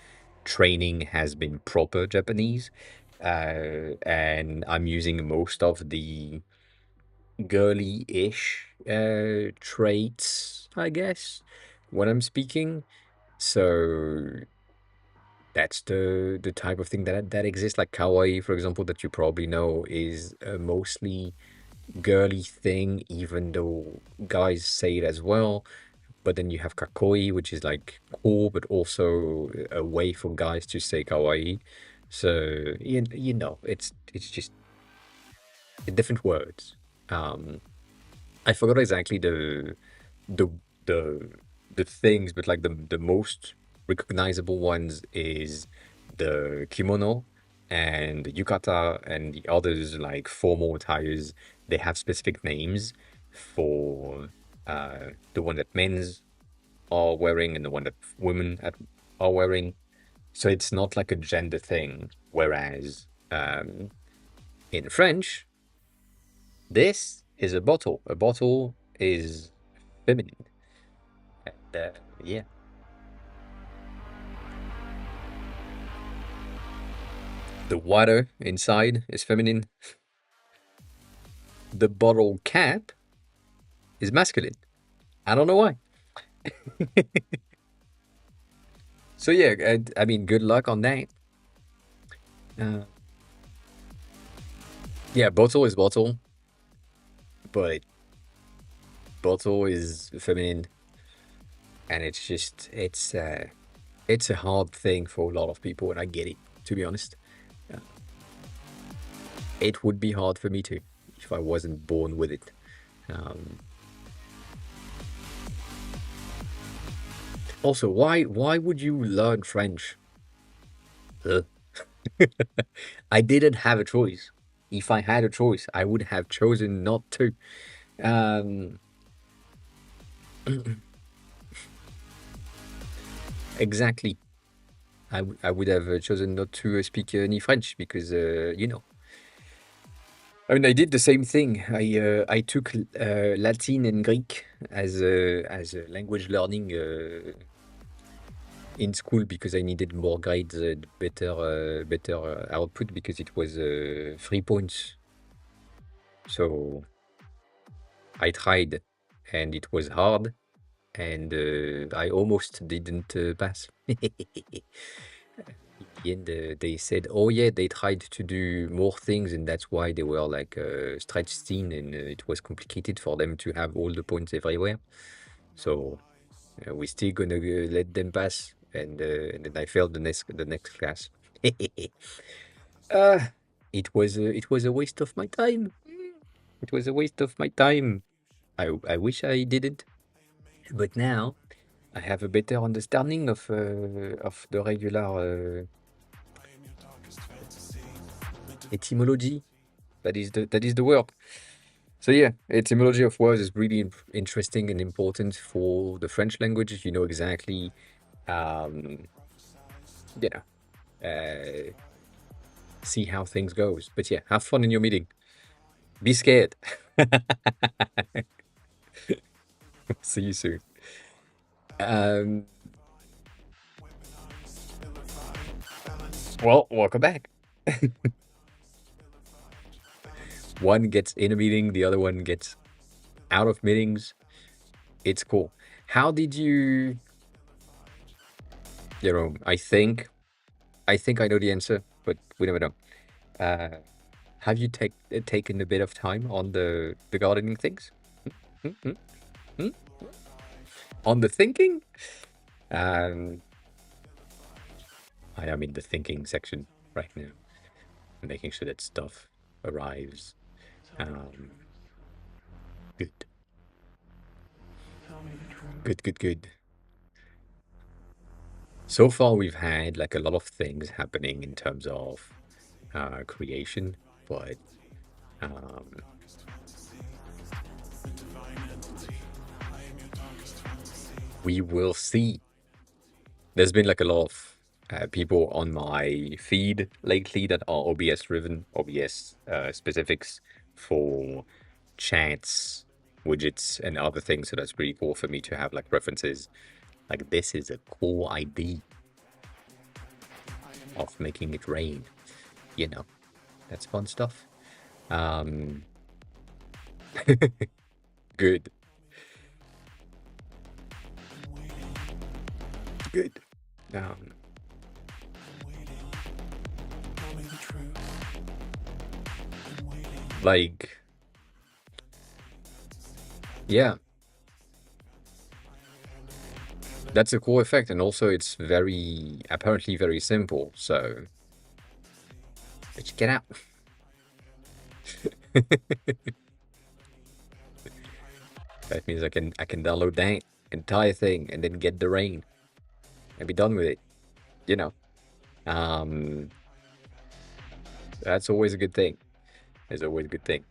training has been proper Japanese, and I'm using most of the girly-ish traits, I guess, when I'm speaking. So that's the type of thing that exists. Like kawaii, for example, that you probably know is a mostly girly thing, even though guys say it as well. But then you have kakoi, which is like cool, but also a way for guys to say kawaii. So you know, it's just different words. Um, I forgot exactly the the the things, but like the most recognizable ones is the kimono and the yukata, and the others like formal attires. They have specific names for the one that men's are wearing and the one that are wearing. So it's not like a gender thing. Whereas in French, this is a bottle. A bottle is feminine. And, yeah. The water inside is feminine. The bottle cap is masculine. I don't know why. So yeah, I mean, good luck on that. Uh, yeah, bottle is bottle, but bottle is feminine, and it's a hard thing for a lot of people, and I get it. To be honest, uh, it would be hard for me too if I wasn't born with it. Um, Also, why would you learn French? Ugh. I didn't have a choice. If I had a choice, I would have chosen not to. Um, exactly. I would have chosen not to speak any French because you know. I mean, I did the same thing. I took Latin and Greek as a language learning in school because I needed more grades, better output because it was 3 points. So I tried, and it was hard, and I almost didn't pass. In the end, they said, "Oh yeah, they tried to do more things, and that's why they were like stretched thin, and it was complicated for them to have all the points everywhere. So we're still gonna let them pass." And then I failed the next class. uh, it was a waste of my time. It was a waste of my time. I wish I didn't, but now I have a better understanding of the regular etymology. That is the word. So yeah, etymology of words is really interesting and important for the French language. You know exactly, um, you know, see how things goes. But yeah, have fun in your meeting. Be scared. See you soon. Um, well, welcome back. One gets in a meeting, the other one gets out of meetings. It's cool. How did you, Jerome? I think I know the answer, but we never know. Uh, have you taken a bit of time on the gardening things? Hmm? Hmm? Hmm? On the thinking? Um, I am in the thinking section right now, making sure that stuff arrives. Um, good, good, good, good. So far, we've had like a lot of things happening in terms of creation, but um, we will see. There's been like a lot of people on my feed lately that are OBS driven, OBS specifics for chats, widgets, and other things. So that's pretty cool for me to have like references. Like, this is a cool idea. of making it rain. You know, that's fun stuff. Um, good, good. Um, like, yeah, that's a cool effect, and also it's very apparently very simple. So let's get out. That means I can download that entire thing and then get the rain and be done with it. You know, um, that's always a good thing. It's always a good thing.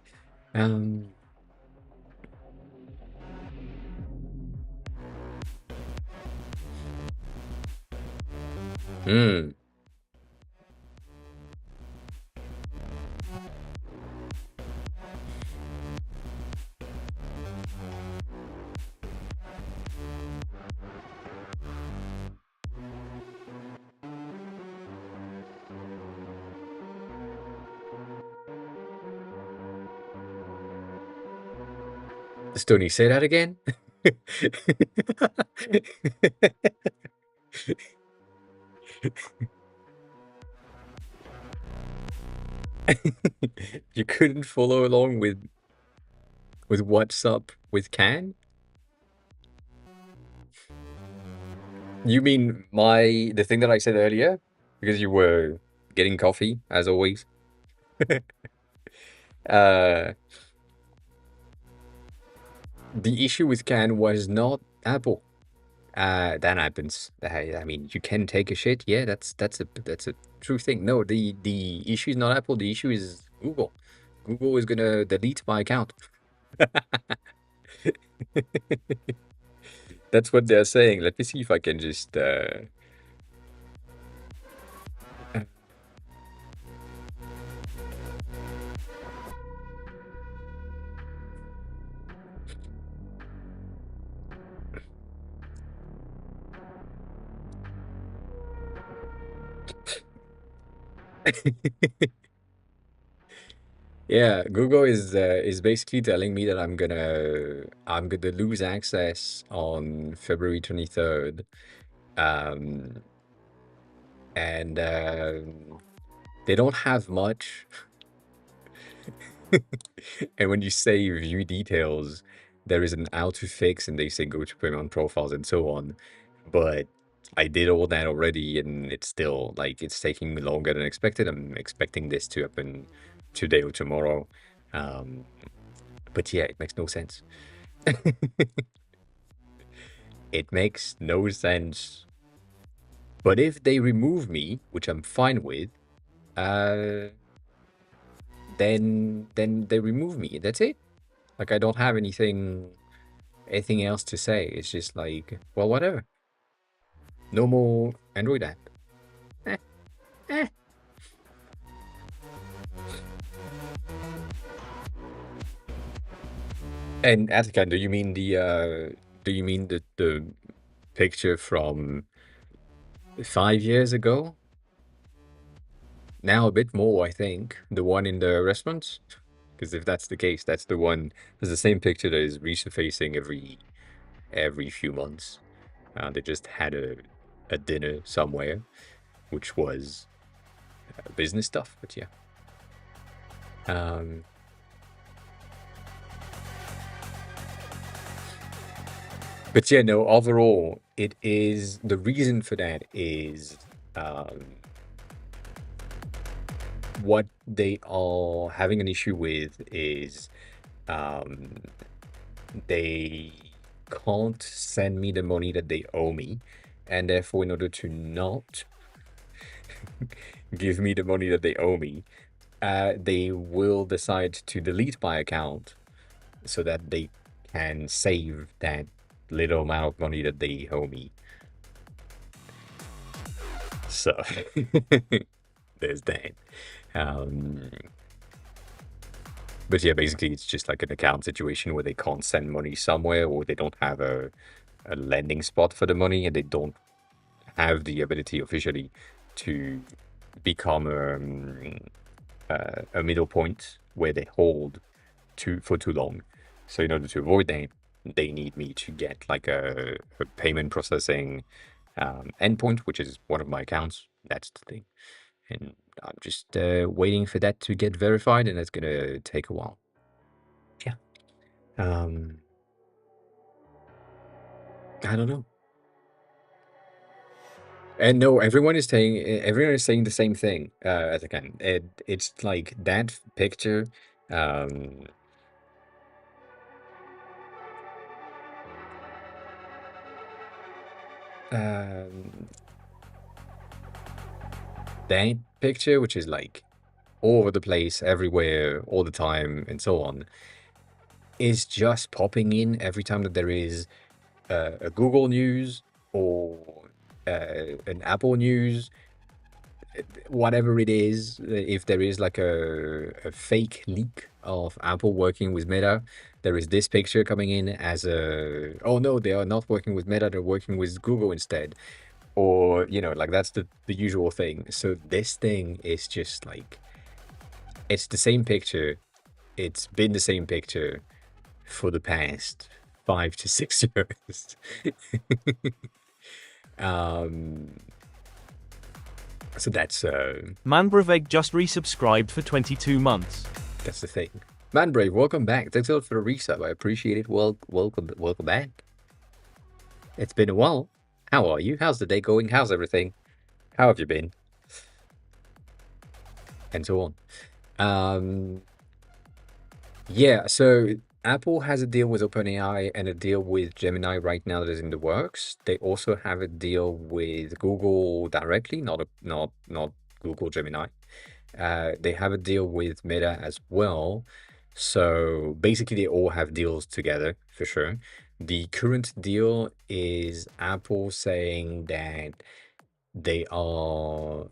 Um, hmm. Stoney, say that again. You couldn't follow along with what's up with Can? You mean the thing that I said earlier? Because you were getting coffee, as always. Uh, the issue with Can was not Apple. That happens. I mean, you can take a shit. Yeah, that's a true thing. No, the issue is not Apple. The issue is Google. Google is gonna delete my account. That's what they're saying. Let me see if I can just Yeah, Google is basically telling me that I'm gonna lose access on February 23rd. Um, and they don't have much. And when you say view details, there is an how to fix, and they say go to premium profiles and so on. But I did all that already, and it's still like it's taking me longer than expected. I'm expecting this to happen today or tomorrow. Um, but yeah, it makes no sense. It makes no sense. But if they remove me, which I'm fine with, uh, then they remove me. That's it. Like I don't have anything else to say. It's just like, well, whatever. No more Android app. Eh, eh. And Attica, do you mean the picture from 5 years ago? Now a bit more, I think. The one in the restaurant? Because if that's the case, that's the one. There's the same picture that is resurfacing every few months. They just had a dinner somewhere, which was business stuff. But yeah. Um, but yeah, no. Overall, it is the reason for that is um, what they are having an issue with is um, they can't send me the money that they owe me, and therefore, in order to not give me the money that they owe me, they will decide to delete my account so that they can save that little amount of money that they owe me. So there's that. Um, but yeah, basically, it's just like an account situation where they can't send money somewhere, or they don't have a landing spot for the money, and they don't have the ability officially to become a middle point where they hold for too long. So in order to avoid that, they need me to get like a payment processing endpoint, which is one of my accounts. That's the thing. And I'm just waiting for that to get verified, and that's gonna take a while. Yeah. Um, I don't know. And no, everyone is saying the same thing as I can. It's like that picture. Um, um, that picture, which is like all over the place, everywhere, all the time, and so on, is just popping in every time that there is a Google News or an Apple News, whatever it is. If there is like a fake leak of Apple working with Meta, there is this picture coming in as oh no, they are not working with Meta, they're working with Google instead. Or, like that's the usual thing. So this thing is just like, it's the same picture. It's been the same picture for the past 5 to 6 years. um, so Manbreveg just resubscribed for 22 months. that's the thing. Manbrave, welcome back. Thanks a lot for the resub. I appreciate it. Welcome back. It's been a while. How are you? How's the day going? How's everything? How have you been? And so on. Um, Yeah, so Apple has a deal with OpenAI and a deal with Gemini right now that is in the works. They also have a deal with Google directly, not Google Gemini. They have a deal with Meta as well. So basically, they all have deals together for sure. The current deal is Apple saying that they are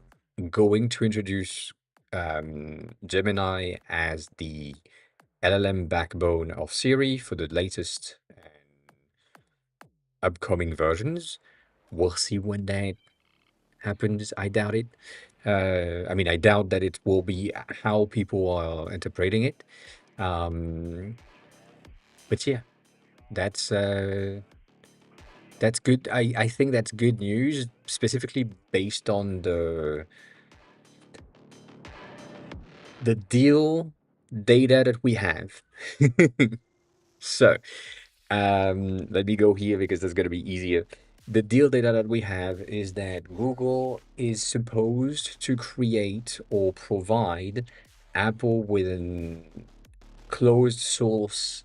going to introduce Gemini as the LLM backbone of Siri for the latest upcoming versions. We'll see when that happens. I doubt it. I mean, I doubt that it will be how people are interpreting it. Um, but yeah, that's uh, that's good. I think that's good news, specifically based on the deal data that we have. So, let me go here because that's going to be easier. The deal data that we have is that Google is supposed to create or provide Apple with an closed source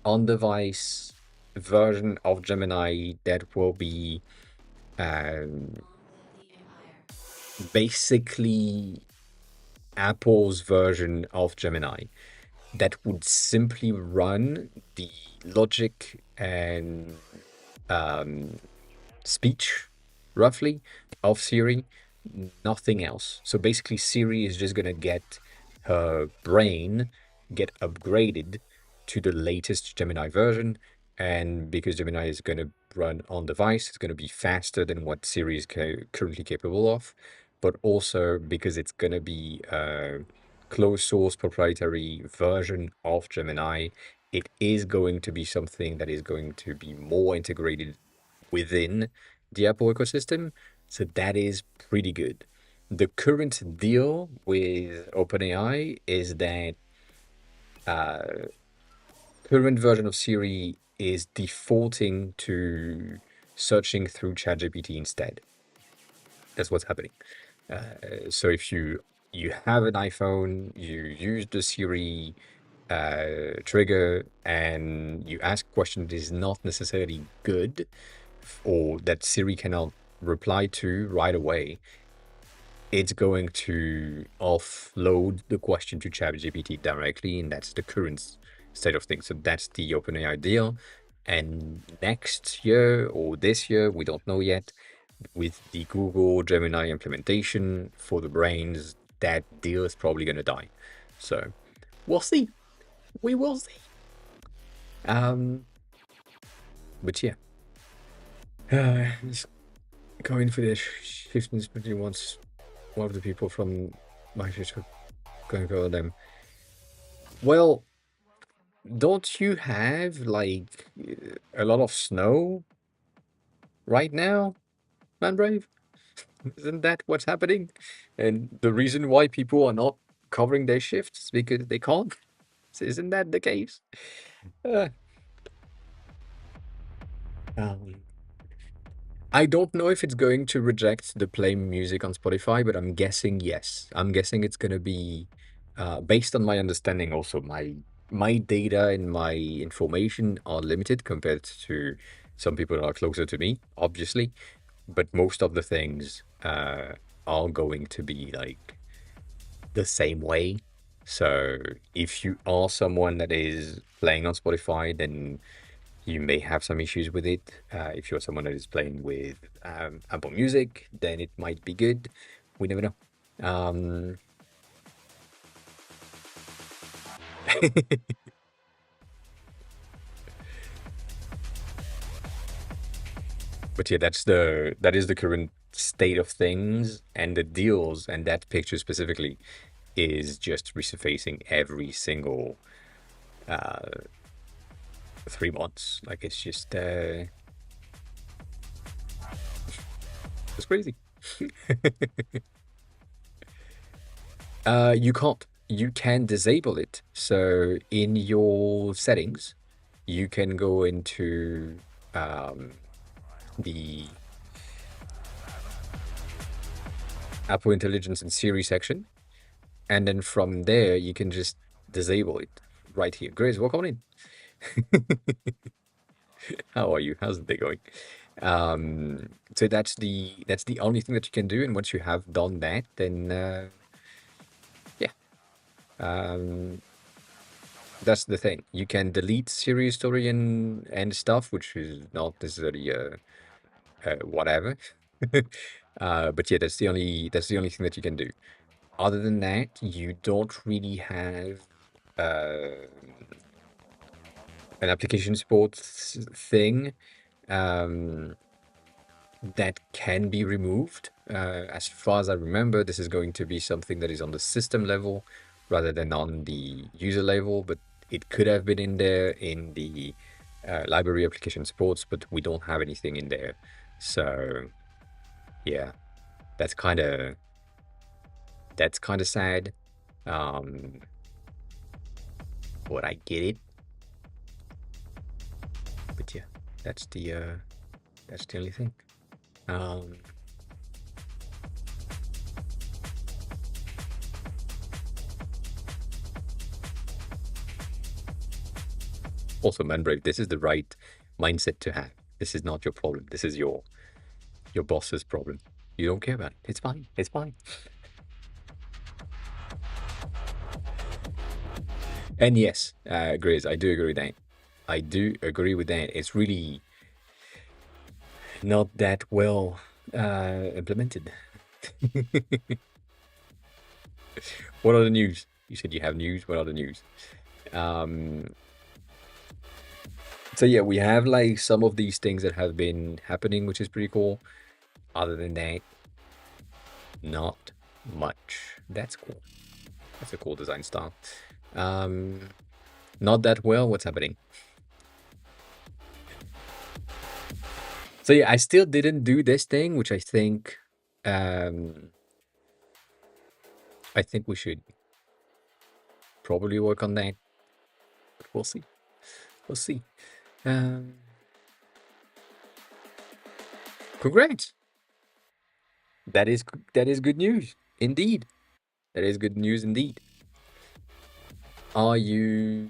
on-device version of Gemini that will be um, basically Apple's version of Gemini that would simply run the logic and speech, roughly, of Siri, nothing else. So basically, Siri is just gonna get her brain get upgraded to the latest Gemini version, and because Gemini is gonna run on device, it's gonna be faster than what Siri is currently capable of, but also because it's gonna be a closed source proprietary version of Gemini, it is going to be something that is going to be more integrated within the Apple ecosystem. So that is pretty good. The current deal with OpenAI is that current version of Siri is defaulting to searching through ChatGPT instead. That's what's happening. So if you have an iPhone, you use the Siri trigger, and you ask a question that is not necessarily good, or that Siri cannot reply to right away, it's going to offload the question to ChatGPT directly, and that's the current state of things. So that's the OpenAI deal. And next year or this year, we don't know yet, with the Google Gemini implementation for the brains, that deal is probably going to die. So we'll see. We will see. Um, but yeah, just going for the 15 once. one of the people from my church going to go them. Well, don't you have like a lot of snow right now, Manbrave? Isn't that what's happening? And the reason why people are not covering their shifts is because they can't. Isn't that the case? Uh, um, I don't know if it's going to reject the play music on Spotify, but I'm guessing yes. I'm guessing it's going to be based on my understanding. Also, my data and my information are limited compared to some people that are closer to me, obviously. But most of the things are going to be like the same way. So if you are someone that is playing on Spotify, then you may have some issues with it. If you're someone that is playing with Apple Music, then it might be good. We never know. Um, but yeah, that is the current state of things, and the deals, and that picture specifically is just resurfacing every single 3 months. Like it's just it's crazy. You can't. You can disable it. So in your settings, you can go into um, the Apple Intelligence and Siri section, and then from there you can just disable it right here. Grace, welcome in. How are you? How's the day going? So that's the only thing that you can do, and once you have done that, then yeah, um, that's the thing. You can delete Siri story and stuff, which is not necessarily whatever. But yeah, that's the only thing that you can do. Other than that, you don't really have uh, an application support thing um, that can be removed. As far as I remember, this is going to be something that is on the system level rather than on the user level, but it could have been in there in the library application supports, but we don't have anything in there. So yeah, that's kind of sad. Um, but I get it. But yeah, that's the only thing. Um, Also, Manbrave, this is the right mindset to have. This is not your problem. This is your boss's problem. You don't care about it. It's fine. It's fine. And yes, Grizz, I do agree with that. I do agree with that. It's really not that well implemented. What are the news? You said you have news. What are the news? Um, so yeah, we have like some of these things that have been happening, which is pretty cool. Other than that, not much. That's cool. That's a cool design style. Um, Not that well. What's happening? So yeah, I still didn't do this thing, which um, I think we should probably work on that. But we'll see. We'll see. Um, Congrats. That is good news indeed. That is good news indeed. Are you?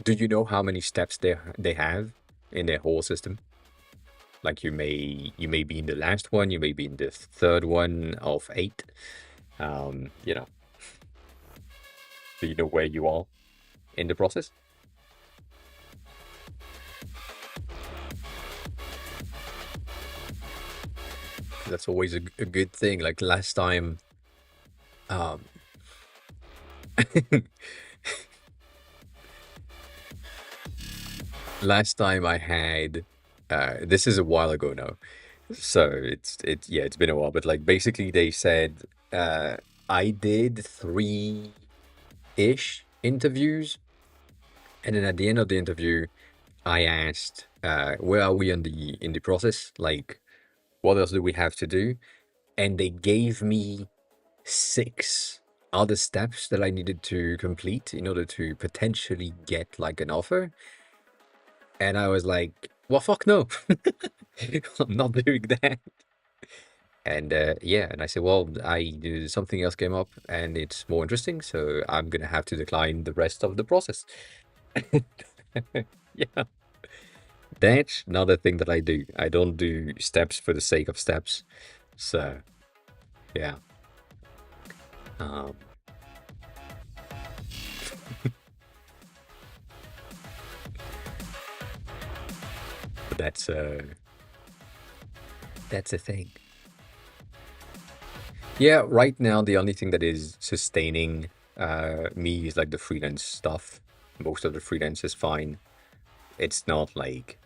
Do you know how many steps they have in their whole system? Like you may be in the last one, you may be in the third one of 8. You know, do you know where you are in the process? That's always a good thing. Like last time, um, last time I had, this is a while ago now. So yeah, it's been a while, but like basically they said uh I did three-ish interviews, and then at the end of the interview I asked where are we in the process? Like what else do we have to do? And they gave me six other steps that I needed to complete in order to potentially get like an offer. And I was like, well, fuck no. I'm not doing that. And yeah, and I said, well, something else came up and it's more interesting, so I'm gonna have to decline the rest of the process. Yeah, that's another thing that I do. I don't do steps for the sake of steps. So yeah, um, but that's a thing. Yeah, right now the only thing that is sustaining me is like the freelance stuff. Most of the freelance is fine. It's not like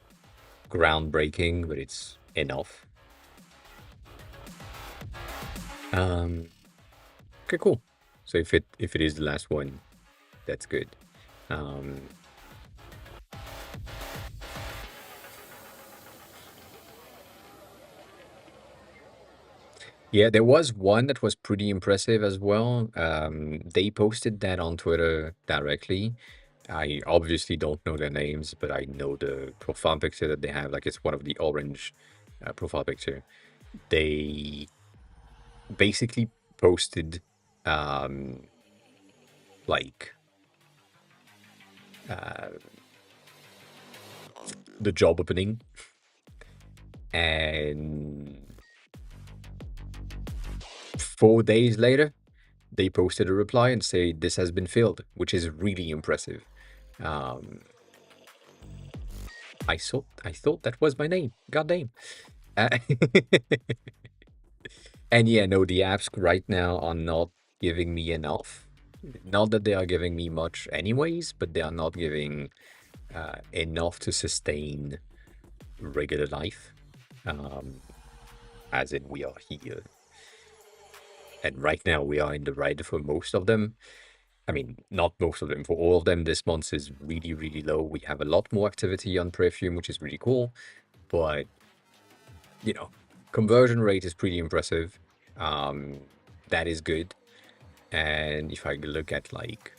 groundbreaking, but it's enough. Um, okay, cool. So if it is the last one, that's good. Um, yeah, there was one that was pretty impressive as well. They posted that on Twitter directly. I obviously don't know their names, but I know the profile picture that they have. Like it's one of the orange profile picture. They basically posted um, like uh, the job opening, and 4 days later, they posted a reply and say this has been filled, which is really impressive. Um, I thought that was my name. God damn. Uh, and yeah, no, the apps right now are not giving me enough. Not that they are giving me much, anyways, but they are not giving enough to sustain regular life. Um, as in, we are here, and right now we are in the red for most of them. I mean, not most of them, for all of them, this month is really, really low. We have a lot more activity on Perfume, which is really cool, but you know, conversion rate is pretty impressive. Um, that is good. And if I look at like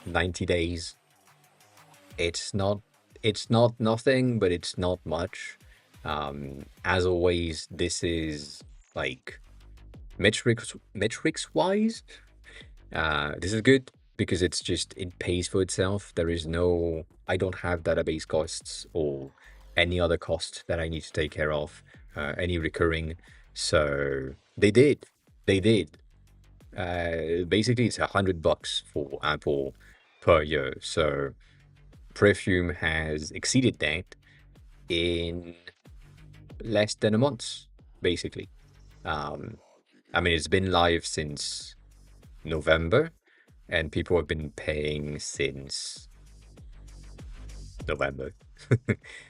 90 days, it's not it's not nothing, but it's not much. As always, this is like metrics wise. This is good because it pays for itself. There is no, I don't have database costs or any other cost that I need to take care of, any recurring. So they did. Basically, it's $100 for Apple per year. So Perfume has exceeded that in less than a month, basically. Um, I mean, it's been live since November, and people have been paying since November.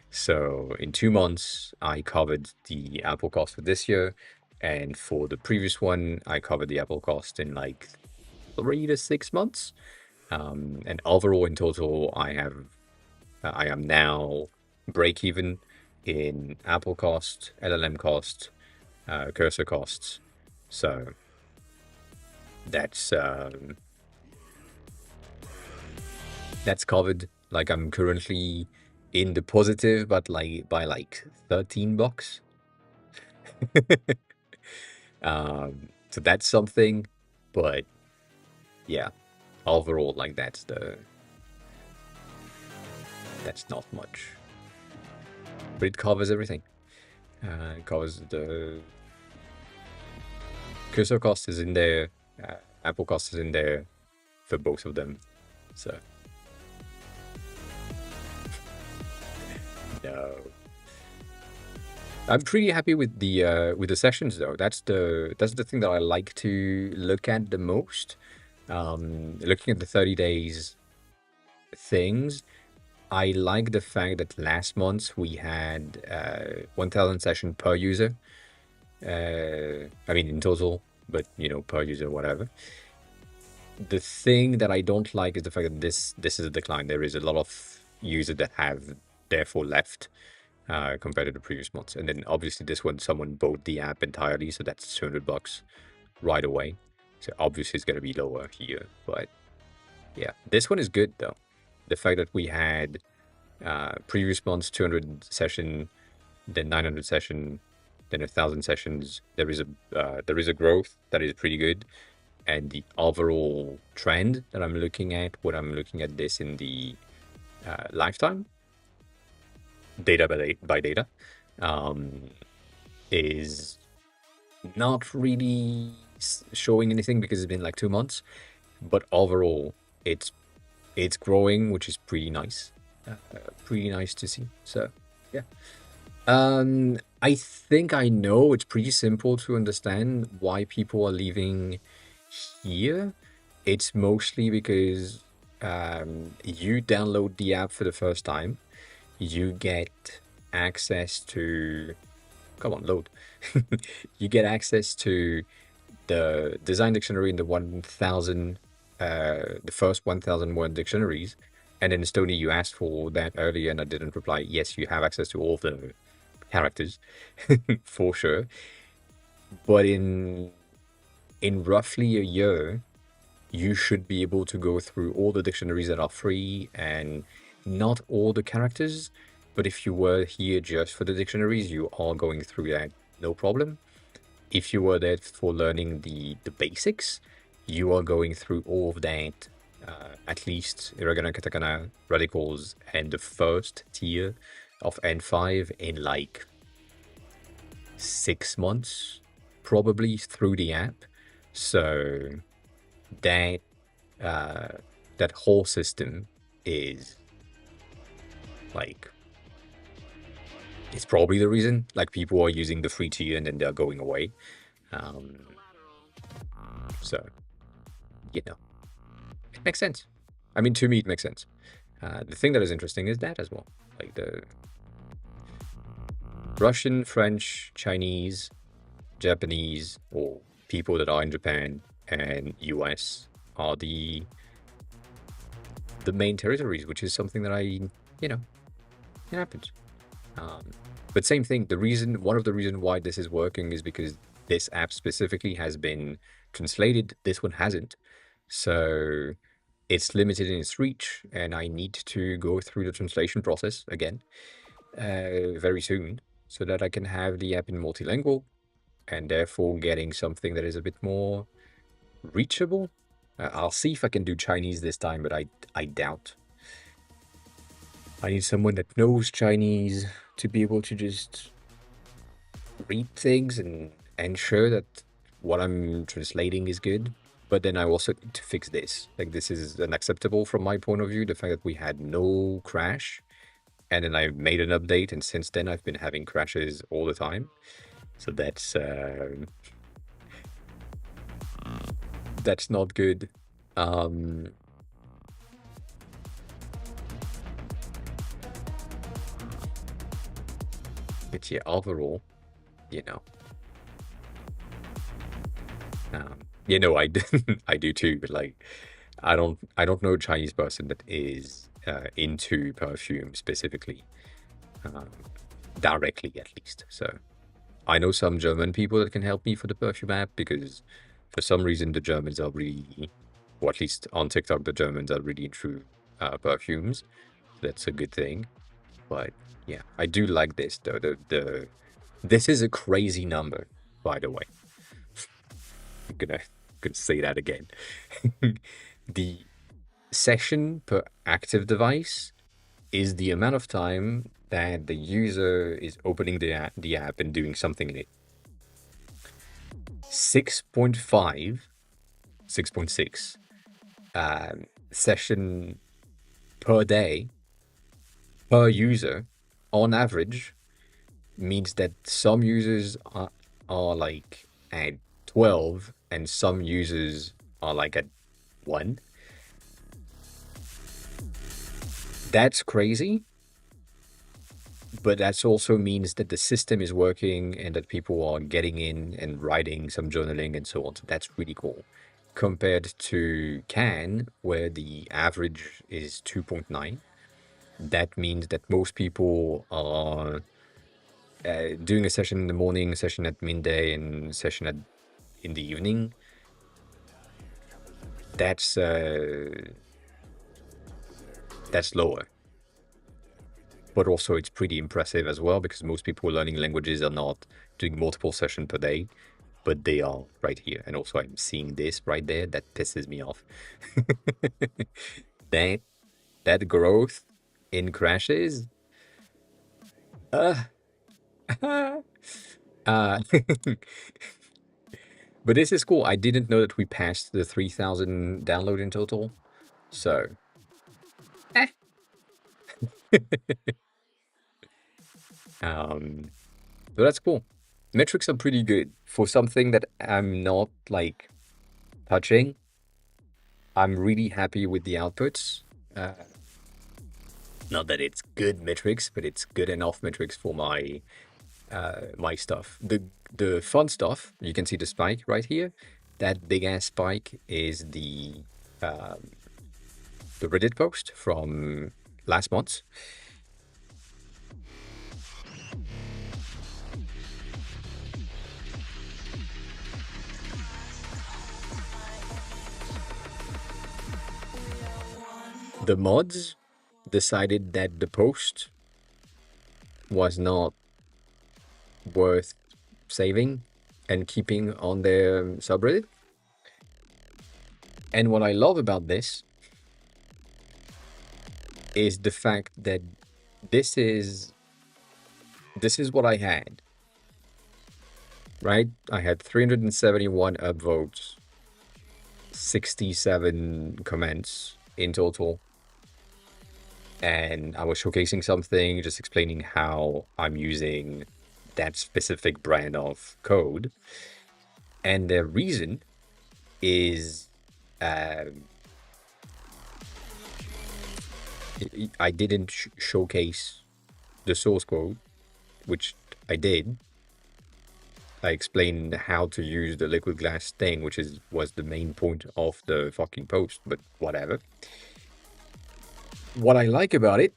So in 2 months, I covered the Apple cost for this year, and for the previous one, I covered the Apple cost in like 3 to 6 months. And overall, in total, I am now break even in Apple cost, LLM cost, cursor costs. So that's that's covered. Like I'm currently in the positive, but like by like $13. So that's something. But yeah, overall, like that's not much, but it covers everything. It covers the cursor cost is in there, Apple cost is in there for both of them. So no, I'm pretty happy with the sessions though. That's the thing that I like to look at the most. Looking at the 30 days things, I like the fact that last month we had 1,000 session per user. I mean, in total, but per user, whatever. The thing that I don't like is the fact that this is a decline. There is a lot of users that have therefore left compared to the previous months. And then obviously this one, someone bought the app entirely, so that's $200 right away. So obviously it's going to be lower here, but yeah, this one is good though. The fact that we had previous months 200 session, then 900 session, then 1,000 sessions. There is a growth that is pretty good, and the overall trend that I'm looking at, when I'm looking at this in the lifetime data by data, is not really showing anything because it's been like 2 months. But overall, it's growing, which is pretty nice. Pretty nice to see. So yeah. I think I know it's pretty simple to understand why people are leaving here. It's mostly because you download the app for the first time, you get access to, come on, load. You get access to the design dictionary in the first 1,000 word dictionaries. And in Estonia, you asked for that earlier, and I didn't reply. Yes, you have access to all the characters for sure. But in roughly a year, you should be able to go through all the dictionaries that are free and not all the characters. But if you were here just for the dictionaries, you are going through that no problem. If you were there for learning the basics, you are going through all of that, at least irregular katakana, radicals, and the first tier of N5 in like 6 months, probably through the app. So that that whole system is like, it's probably the reason like people are using the free tier and then they're going away. Um, so you know, it makes sense. I mean, to me, it makes sense. The thing that is interesting is that as well, like the Russian, French, Chinese, Japanese, or people that are in Japan and US are the main territories, which is something that it happens. But same thing, one of the reasons why this is working is because this app specifically has been translated. This one hasn't. So it's limited in its reach, and I need to go through the translation process again very soon so that I can have the app in multilingual and therefore getting something that is a bit more reachable. I'll see if I can do Chinese this time, but I doubt. I need someone that knows Chinese to be able to just read things and ensure that what I'm translating is good. But then I also need to fix this. Like, this is unacceptable from my point of view, the fact that we had no crash. And then I made an update, and since then I've been having crashes all the time. So that's not good. But yeah, overall, you know, I I do too. But like, I don't know a Chinese person that is into perfume specifically, um, directly at least. So I know some German people that can help me for the perfume app because for some reason the Germans are really, or at least on TikTok, the Germans are really into perfumes. That's a good thing. But yeah, I do like this though. This is a crazy number, by the way. I'm gonna say that again. The session per active device is the amount of time that the user is opening the app and doing something in it. 6.5, 6.6 session per day per user on average means that some users are like at 12 and some users are like at 1. That's crazy, but that also means that the system is working and that people are getting in and writing some journaling and so on. So that's really cool. Compared to Can, where the average is 2.9, that means that most people are doing a session in the morning, a session at midday, and a session in the evening. That's that's lower, but also it's pretty impressive as well because most people learning languages are not doing multiple sessions per day, but they are right here. And also, I'm seeing this right there. That pisses me off. that that growth in crashes. Uh, uh, but this is cool. I didn't know that we passed the 3,000 download in total. So, eh. um, so that's cool. Metrics are pretty good for something that I'm not like touching. I'm really happy with the outputs. Uh, Not that it's good metrics, but it's good enough metrics for my stuff. The fun stuff, you can see the spike right here. That big ass spike is um, the Reddit post from last month. The mods decided that the post was not worth saving and keeping on their subreddit. And what I love about this is the fact that this is this is what I had, right? I had 371 upvotes, 67 comments in total. And I was showcasing something, just explaining how I'm using that specific brand of code. And the reason is um, I didn't showcase the source code, which I did. I explained how to use the liquid glass thing, which was the main point of the fucking post, but whatever. What I like about it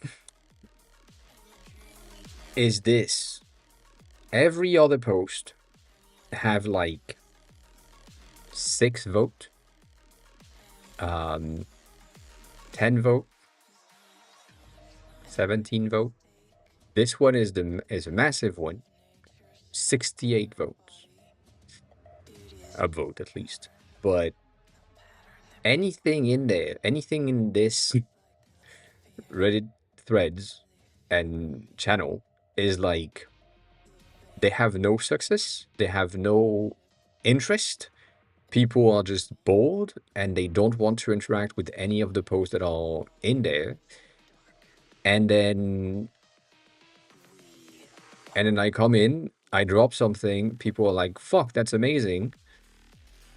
is this. Every other post have like 6 vote, um, 10 vote, 17 vote. This one is a massive one, 68 votes, a vote at least. But anything in there, anything in this Reddit threads and channel is like they have no success, they have no interest. People are just bored and they don't want to interact with any of the posts that are in there. And then I come in, I drop something, people are like, fuck, that's amazing.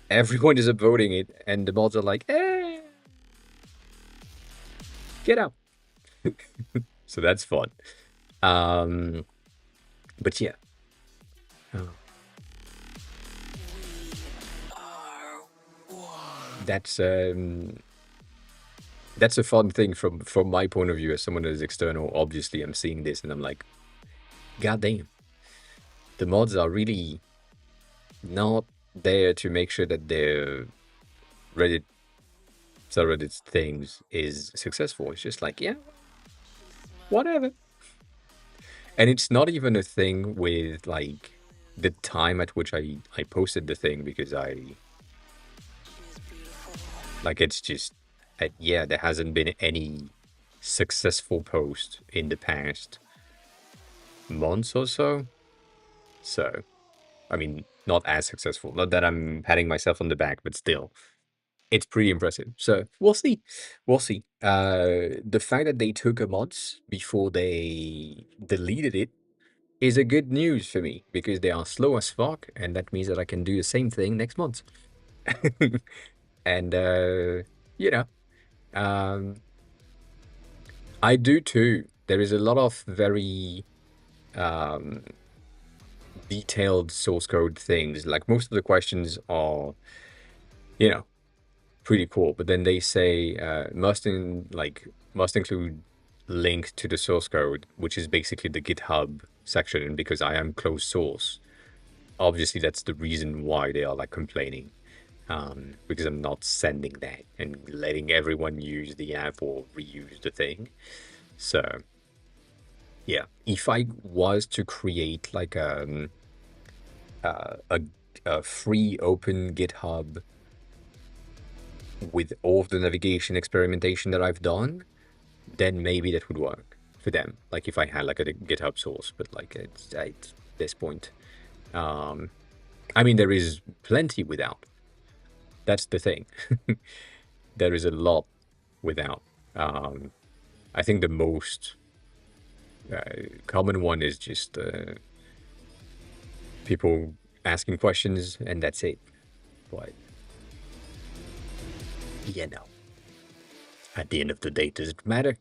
Everyone is upvoting it, and the mods are like, get out. So that's fun. Um, but yeah. Oh. That's that's a fun thing from my point of view as someone that is external. Obviously, I'm seeing this and I'm like, God damn, the mods are really not there to make sure that their Reddit subreddit things is successful. It's just like, yeah, whatever. And it's not even a thing with like the time at which I posted the thing because I like it's just yeah, there hasn't been any successful post in the past months or so. So, I mean, not as successful. Not that I'm patting myself on the back, but still, it's pretty impressive. So we'll see. We'll see. The fact that they took a month before they deleted it is a good news for me because they are slow as fuck, and that means that I can do the same thing next month. and you know, um, I do too. There is a lot of very um, detailed source code things. Like most of the questions are, you know, pretty cool. But then they say must include link to the source code, which is basically the GitHub section. And because I am closed source, obviously that's the reason why they are like complaining. Because I'm not sending that and letting everyone use the app or reuse the thing. So yeah, if I was to create like a, a free open GitHub with all of the navigation experimentation that I've done, then maybe that would work for them. Like if I had like a GitHub source, but like it's at this point, um, I mean there is plenty without. That's the thing. There is a lot without. Um, I think the most common one is just people asking questions, and that's it. But you know, at the end of the day, does it matter?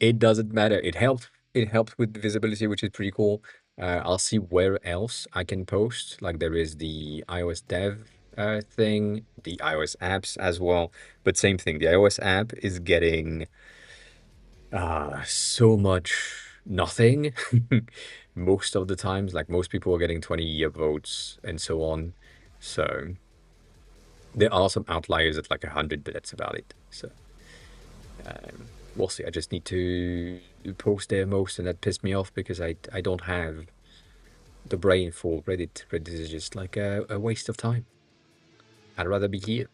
It doesn't matter. It helped. It helped with visibility, which is pretty cool. I'll see where else I can post. Like there is the iOS dev thing, the iOS apps as well. But same thing. The iOS app is getting so much nothing most of the times. Like most people are getting 20 votes and so on. So there are some outliers at like 100, but that's about it. So we'll see. I just need to post there most, and that pissed me off because I don't have the brain for Reddit. Reddit is just like a waste of time. I'd rather be here.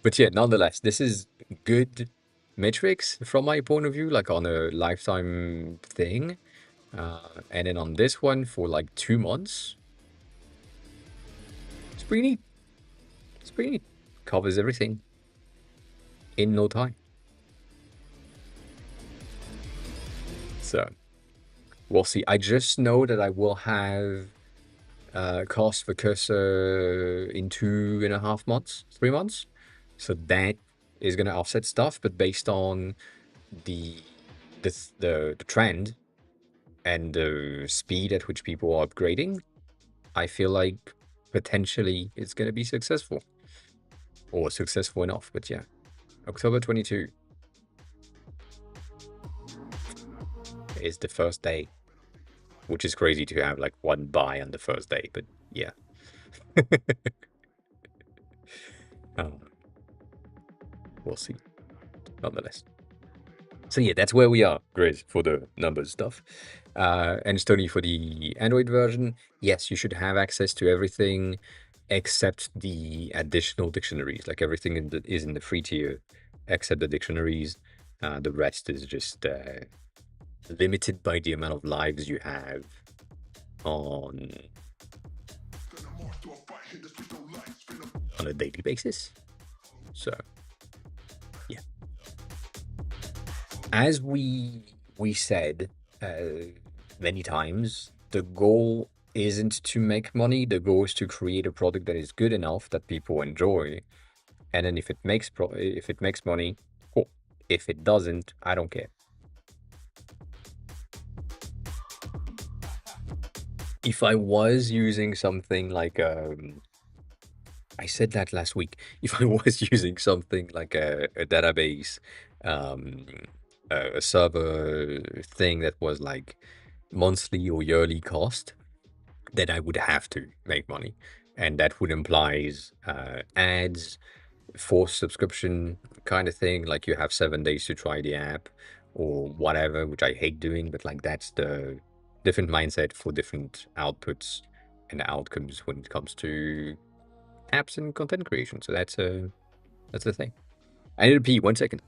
But yeah, nonetheless, this is good metrics from my point of view, like on a lifetime thing. And then on this one for like 2 months, it's pretty neat. It's pretty neat. Covers everything in no time. So we'll see. I just know that I will have cost for cursor in 2.5 months, 3 months. So that is going to offset stuff, but based on the the trend and the speed at which people are upgrading, I feel like potentially it's going to be successful or successful enough. But yeah, October 22 is the first day, which is crazy to have like one buy on the first day. But yeah, um, we'll see nonetheless. So yeah, that's where we are, Grizz, for the numbers stuff. And Stony, for the Android version, yes, you should have access to everything except the additional dictionaries. Like everything is in the free tier except the dictionaries. The rest is just limited by the amount of lives you have on a daily basis. So yeah, as we said many times, the goal isn't to make money. The goal is to create a product that is good enough that people enjoy, and then if it makes money, cool. If it doesn't, I don't care. If I was using something like I said that last week. If I was using something like a database, um, a server thing that was like monthly or yearly cost, then I would have to make money, and that would implies ads, forced subscription kind of thing. Like you have 7 days to try the app or whatever, which I hate doing, but like that's the different mindset for different outputs and outcomes when it comes to apps and content creation. So that's the thing. I need to pee 1 second.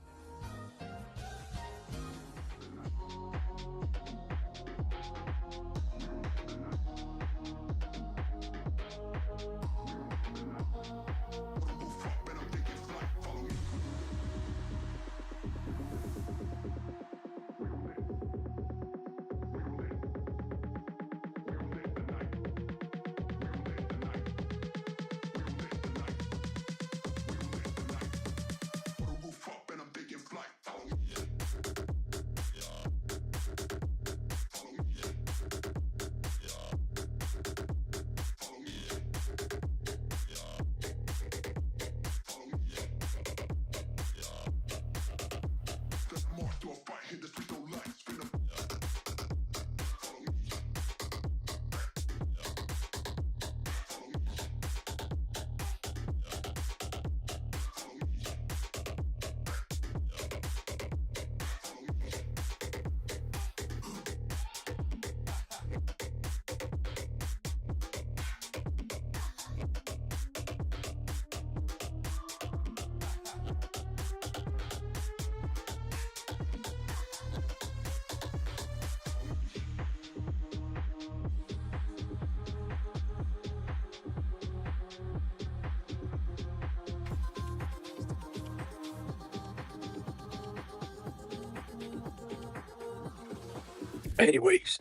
Anyways,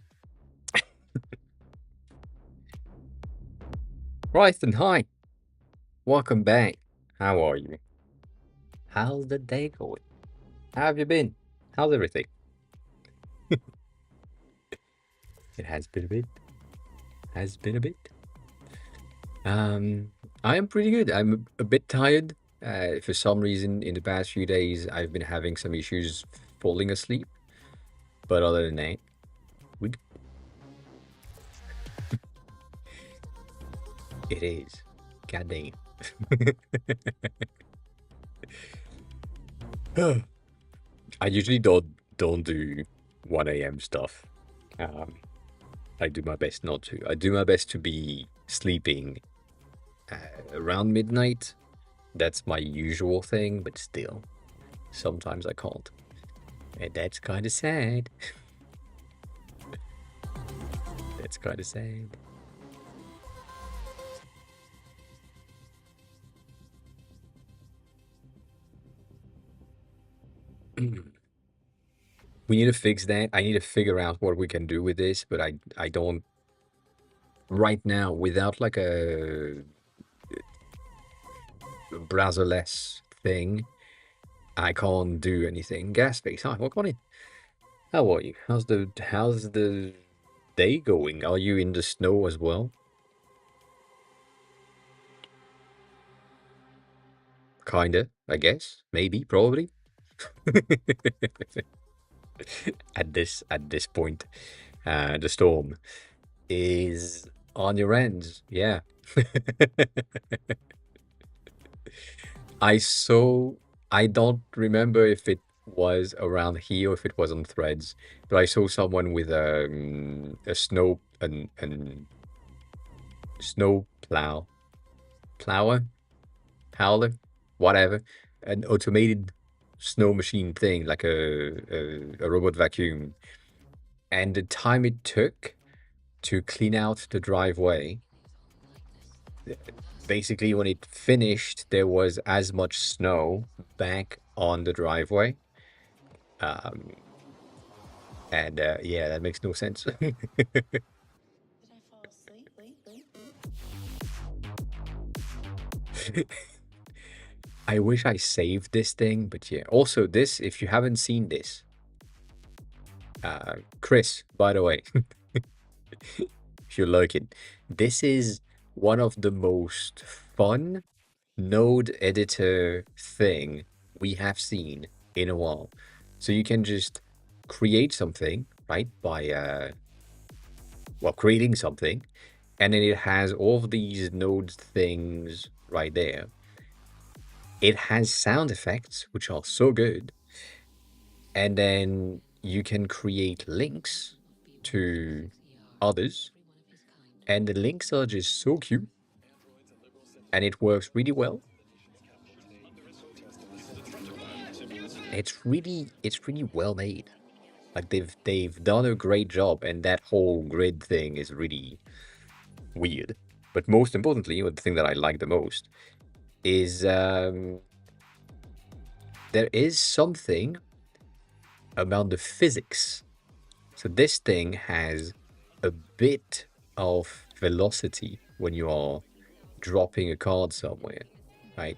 right then, hi, welcome back. How are you? How's the day going? How have you been? How's everything? It has been a bit. Has been a bit. Um, I am pretty good. I'm a bit tired. For some reason, in the past few days, I've been having some issues falling asleep. But other than that, we it is. Goddamn. I usually don't do 1 a.m. stuff. Um, I do my best not to. I do my best to be sleeping around midnight. That's my usual thing, but still, sometimes I can't. And that's kind of sad. That's kind of sad. We need to fix that. I need to figure out what we can do with this, but I don't right now without like a browserless thing. I can't do anything. Gas space. Hi, welcome on in. How are you? How's the day going? Are you in the snow as well? Kinda, I guess. Maybe, probably. At this point, the storm is on your ends. Yeah. I saw. I don't remember if it was around here or if it was on Threads, but I saw someone with a snow plower, howler, whatever, an automated snow machine thing, like a robot vacuum. And the time it took to clean out the driveway, basically when it finished, there was as much snow back on the driveway. Um, and yeah, that makes no sense. I wish I saved this thing, but yeah. Also, this, if you haven't seen this, Chris, by the way, if you're looking, this is one of the most fun node editor thing we have seen in a while. So you can just create something, right, by well, creating something, and then it has all of these node things right there. It has sound effects, which are so good, and then you can create links to others, and the links are just so cute, and it works really well. It's really well made. Like they've done a great job, and that whole grid thing is really weird. But most importantly, or the thing that I like the most is there is something about the physics. So this thing has a bit of velocity when you are dropping a card somewhere, right?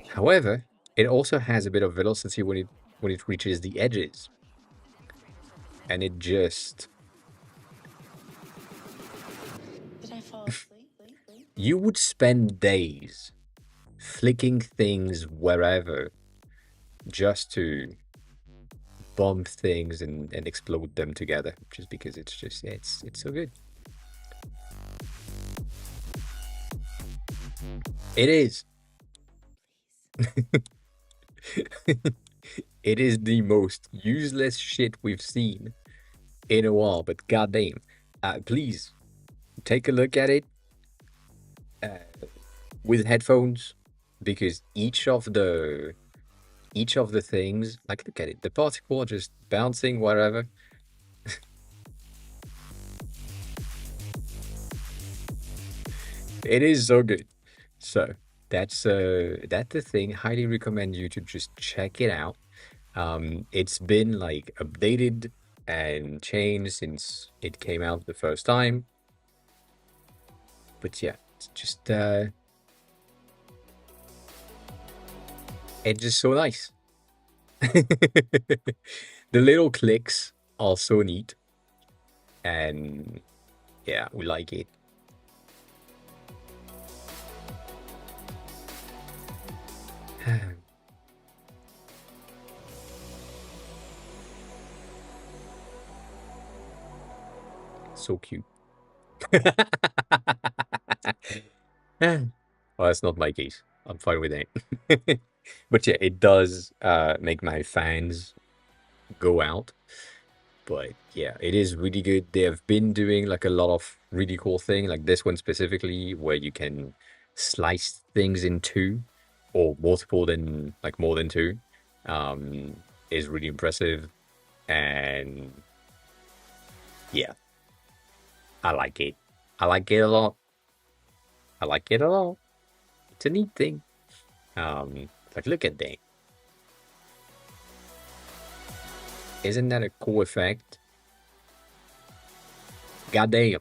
However, it also has a bit of velocity when it reaches the edges. And it just you would spend days flicking things wherever just to bomb things and explode them together, just because it's just it's so good. It is. It is the most useless shit we've seen in a while, but goddamn, please take a look at it with headphones, because each of the things, like look at it, the particle just bouncing wherever. It is so good. So that's the thing. Highly recommend you to just check it out. It's been like updated and changed since it came out the first time. But yeah, it's just so nice. The little clicks are so neat, and yeah, we like it. So cute. Well, that's not my case. I'm fine with that. But yeah, it does make my fans go out. But yeah, it is really good. They have been doing like a lot of really cool thing, like this one specifically, where you can slice things in two or multiple than like more than two. Um, is really impressive. And yeah, I like it. I like it a lot. I like it a lot. It's a neat thing. Like look at that. Isn't that a cool effect? Goddamn.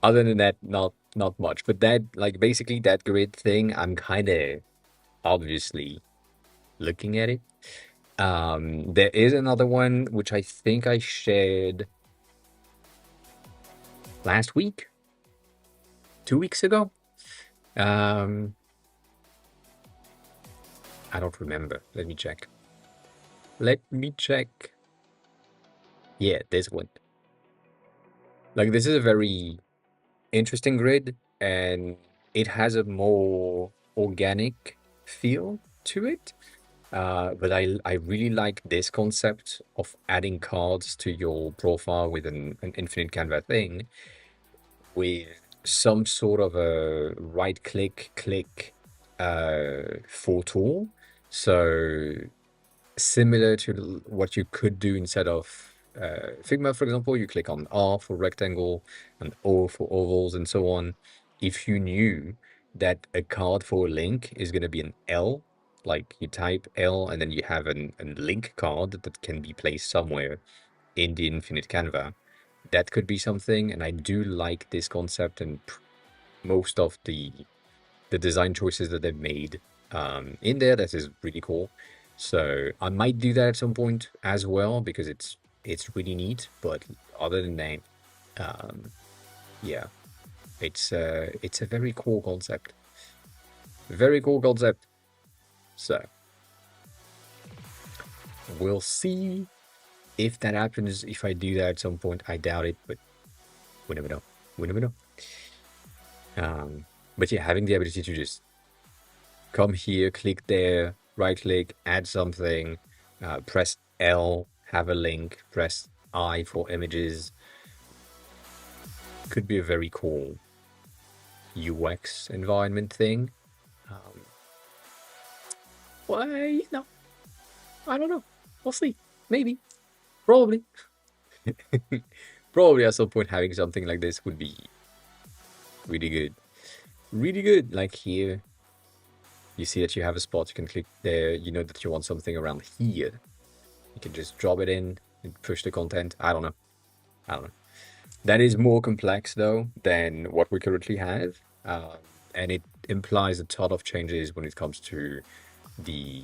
Other than that, not much. But that like basically that grid thing, I'm kind of obviously looking at it. There is another one which I think I shared last week, 2 weeks ago. Um, I don't remember. Let me check. Let me check. Yeah, this one. Like this is a very interesting grid, and it has a more organic feel to it. But I really like this concept of adding cards to your profile with an infinite Canva thing with some sort of a right click photo. So similar to what you could do instead of Figma, for example, you click on R for rectangle and O for ovals and so on. If you knew that a card for a link is going to be an L, like you type L and then you have a link card that can be placed somewhere in the infinite Canva, that could be something. And I do like this concept and most of the design choices that they've made in there. That is really cool. So I might do that at some point as well because it's really neat. But other than that, um, yeah, it's a very cool concept. Very cool concept. So we'll see if that happens. If I do that at some point, I doubt it, but we never know. We never know. But yeah, having the ability to just come here, click there, right click, add something, press L, have a link, press I for images. Could be a very cool UX environment thing. Um, well, I don't know. We'll see. Maybe. Probably. Probably at some point having something like this would be really good. Really good. Like here, you see that you have a spot, you can click there, you know that you want something around here. You can just drop it in and push the content. I don't know. I don't know. That is more complex though than what we currently have, and it implies a ton of changes when it comes to the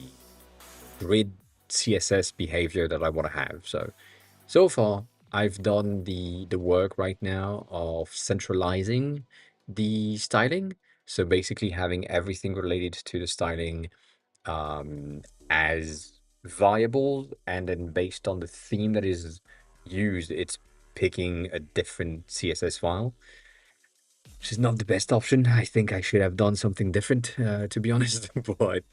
grid CSS behavior that I want to have. So far, I've done the work right now of centralizing the styling. So basically having everything related to the styling as viable, and then based on the theme that is used, it's picking a different CSS file, which is not the best option. I think I should have done something different, to be honest. But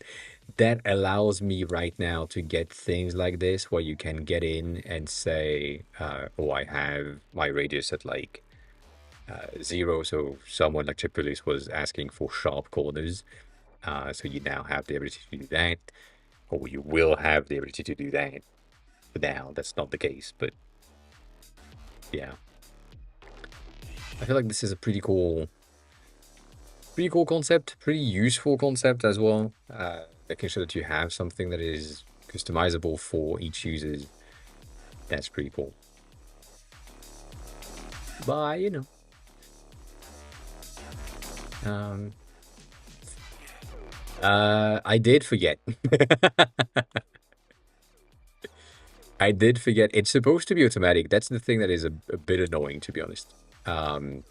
that allows me right now to get things like this where you can get in and say, oh, I have my radius at like 0. So someone like Chipolis was asking for sharp corners. So you now have the ability to do that, or you will have the ability to do that. But now that's not the case. But yeah, I feel like this is a pretty cool concept, pretty useful concept as well. Making sure that you have something that is customizable for each user. That's pretty cool. But um, I did forget. I did forget. It's supposed to be automatic. That's the thing that is a bit annoying, to be honest. Um,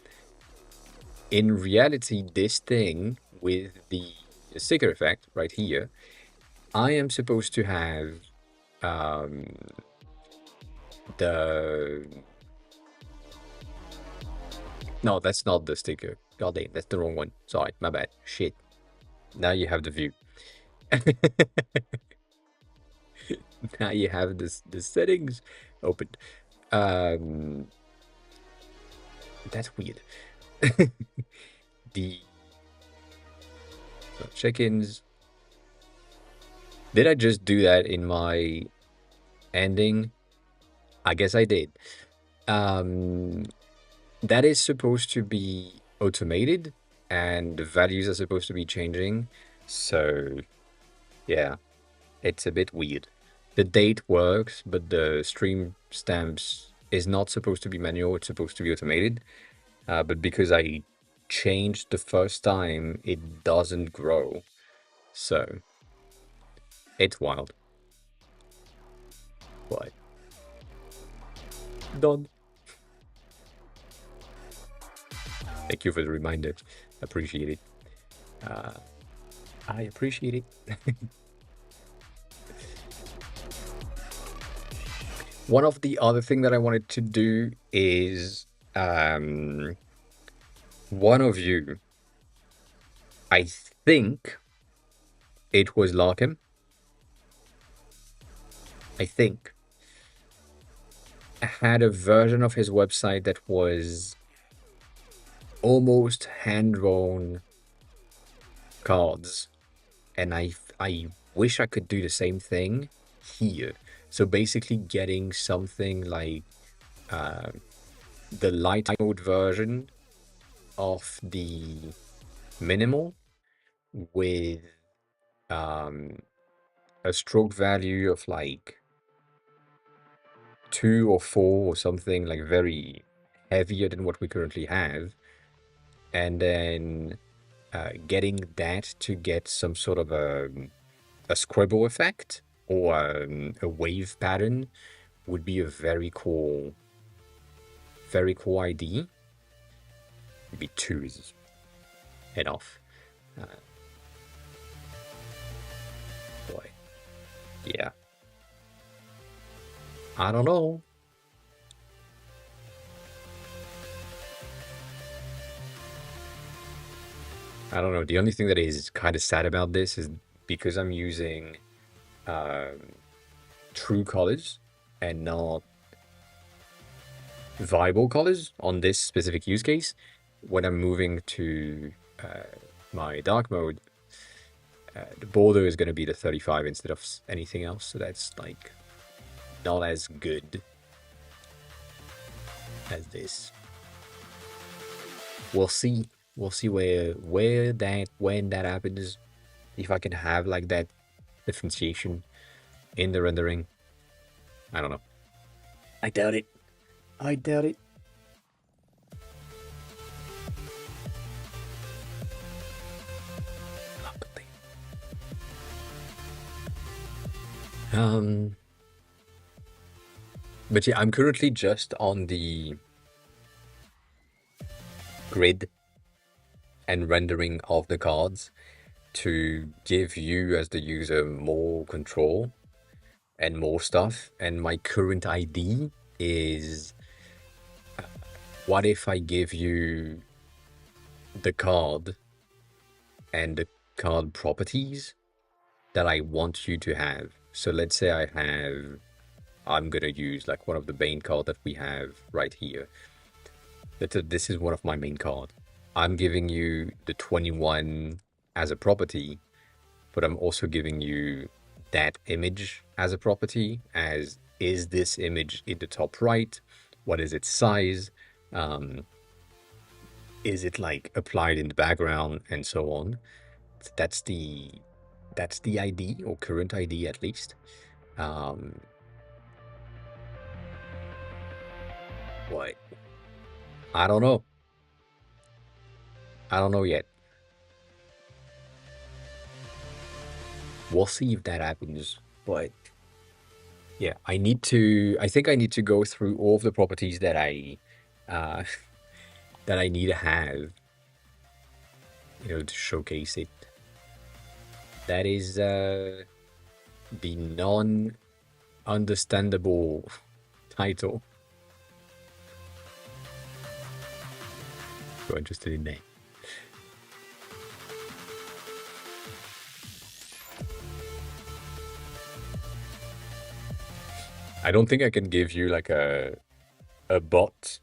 in reality, this thing with the sticker effect right here, I am supposed to have um, the... No, that's not the sticker. God damn, that's the wrong one. Sorry, my bad. Shit. Now you have the view. Now you have the settings opened. Um, that's weird. The check-ins. Did I just do that in my ending? I guess I did. Um, that is supposed to be automated, and the values are supposed to be changing. So, yeah, it's a bit weird. The date works, but the stream stamps is not supposed to be manual, it's supposed to be automated. But because I changed the first time, it doesn't grow. So, it's wild. But, done. Thank you for the reminder. Appreciate it. I appreciate it. One of the other thing that I wanted to do is one of you, I think it was Larkham. I think had a version of his website that was almost hand-drawn cards, and I wish I could do the same thing here. So basically getting something like the light mode version of the minimal with a stroke value of like 2 or 4 or something, like very heavier than what we currently have, and then getting that to get some sort of a scribble effect or a wave pattern would be a very cool idea. Maybe 2 is enough. Boy, yeah. I don't know. I don't know. The only thing that is kind of sad about this is because I'm using true colors and not viable colors on this specific use case. When I'm moving to my dark mode, the border is going to be the 35 instead of anything else. So that's like not as good as this. We'll see. We'll see when that happens. If I can have like that differentiation in the rendering. I don't know. I doubt it. I doubt it. But yeah, I'm currently just on the grid and rendering of the cards to give you as the user more control and more stuff. And my current idea is, what if I give you the card and the card properties that I want you to have? So let's say I'm gonna use like one of the main card that we have right here. This is one of my main card. I'm giving you the 21 as a property, but I'm also giving you that image as a property. As is this image in the top right? What is its size? Is it like applied in the background and so on? That's the ID, or current ID at least. Um, what? I don't know. I don't know yet. We'll see if that happens. But yeah, I think I need to go through all of the properties that uh, that I need to have, to showcase it. That is the non-understandable title. If you're interested in that. I don't think I can give you like a bot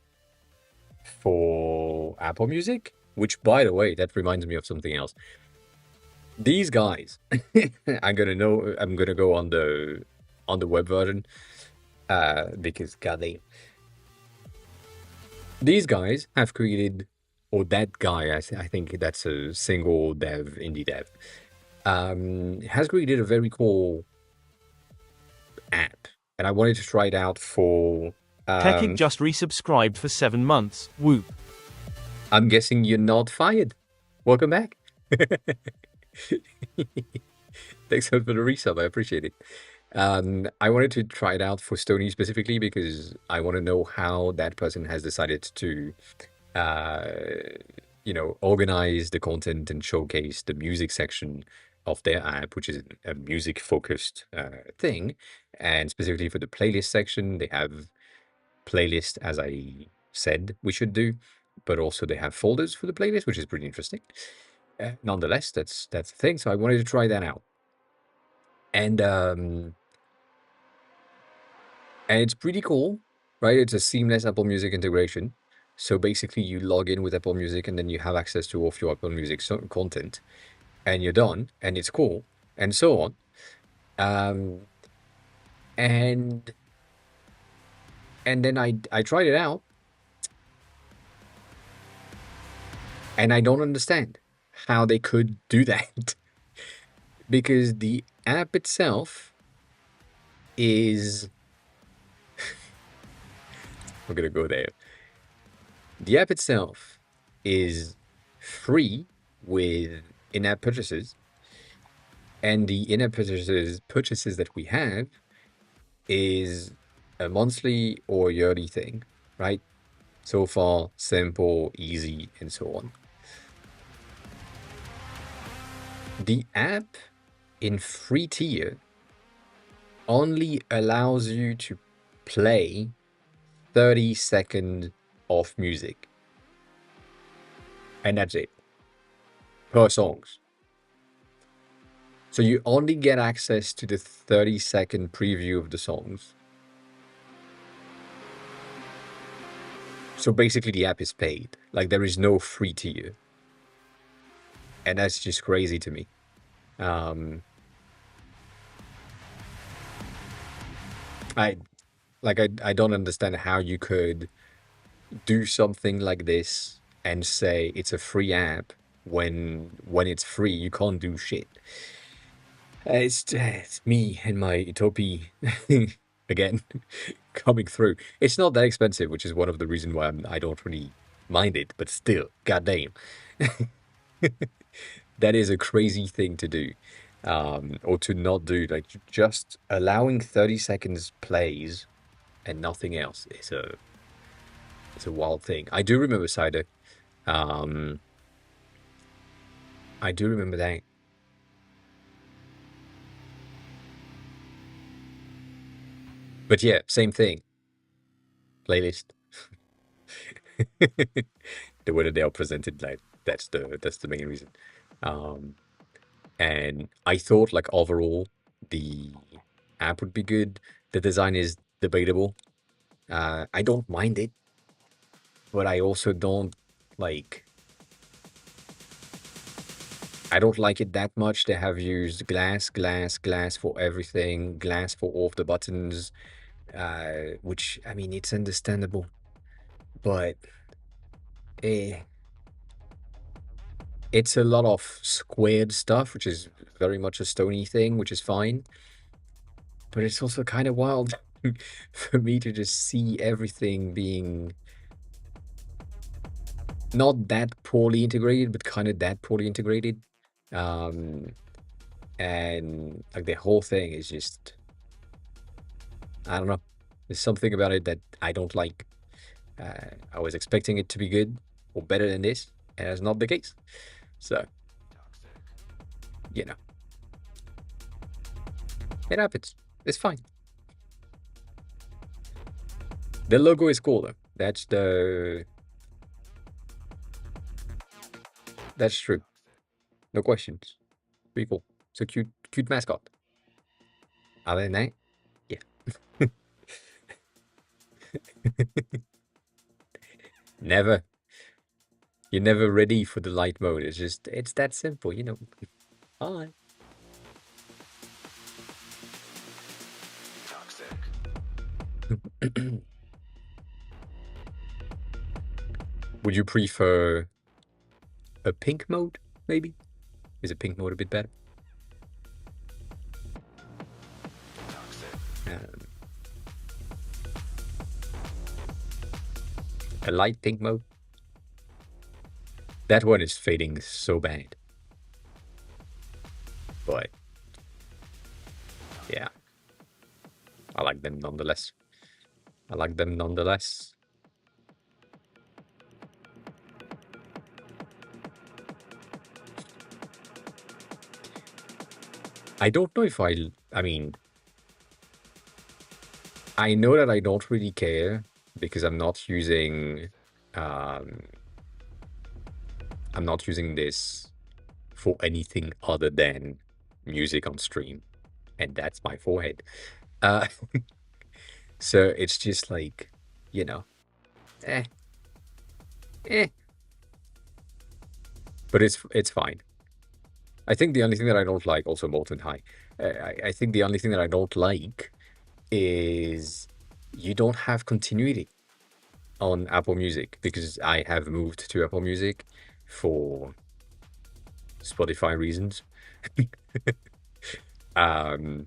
for Apple Music, which by the way, that reminds me of something else. These guys, I'm gonna go on the web version, because god they these guys have created, or that guy, I think that's a single dev, indie dev, has created a very cool app, and I wanted to try it out for. Tekig just resubscribed for 7 months. Whoop. I'm guessing you're not fired. Welcome back. Thanks for the resub. I appreciate it. I wanted to try it out for Stony specifically because I want to know how that person has decided to, uh, organize the content and showcase the music section of their app, which is a music-focused thing. And specifically for the playlist section, they have playlist, as I said we should do, but also they have folders for the playlist, which is pretty interesting. Nonetheless, that's the thing. So I wanted to try that out, and it's pretty cool, right? It's a seamless Apple Music integration. So basically, you log in with Apple Music, and then you have access to all of your Apple Music content, and you're done, and it's cool, and so on. Um, and and then I tried it out, and I don't understand how they could do that because the app itself is we're gonna go there. The app itself is free with in-app purchases, and the in-app purchases that we have is a monthly or yearly thing, right? So far, simple, easy, and so on. The app in free tier only allows you to play 30 seconds of music. And that's it. Per songs. So you only get access to the 30-second preview of the songs. So basically the app is paid. Like there is no free tier. And that's just crazy to me. I don't understand how you could do something like this and say it's a free app when it's free you can't do shit. It's me and my utopia again coming through. It's not that expensive, which is one of the reasons why I don't really mind it, but still, goddamn, that is a crazy thing to do, or to not do. Like just allowing 30 seconds plays and nothing else is it's a wild thing. I do remember Cider. Um, I do remember that. But yeah, same thing. Playlist. The way that they are presented, like that's the main reason. Um, and I thought like overall the app would be good. The design is debatable. I don't mind it, but I also don't like. I don't like it that much. They have used glass, glass, glass for everything, glass for all of the buttons, which I mean it's understandable, but eh, it's a lot of squared stuff, which is very much a Stony thing, which is fine. but it's also kind of wild for me to just see everything being not that poorly integrated, but kind of that poorly integrated. Um, and like the whole thing is just, I don't know. There's something about it that I don't like. I was expecting it to be good or better than this, and it's not the case. So, you know, it happens. It's fine. The logo is cool though. That's true. No questions. Pretty cool. It's a cute mascot. Other than that, yeah. Never. You're never ready for the light mode. It's that simple, you know. Hi. Would you prefer a pink mode, maybe? Is a pink mode a bit better? Um, a light pink mode? That one is fading so bad. But yeah, I like them nonetheless. I like them nonetheless. I don't know if I mean, I know that I don't really care because um, I'm not using this for anything other than music on stream, and that's my forehead. Uh, so it's just like, you know, eh, eh. But it's fine. I think the only thing that I don't like, also molten high. I think the only thing that I don't like is you don't have continuity on Apple Music because I have moved to Apple Music for Spotify reasons. um,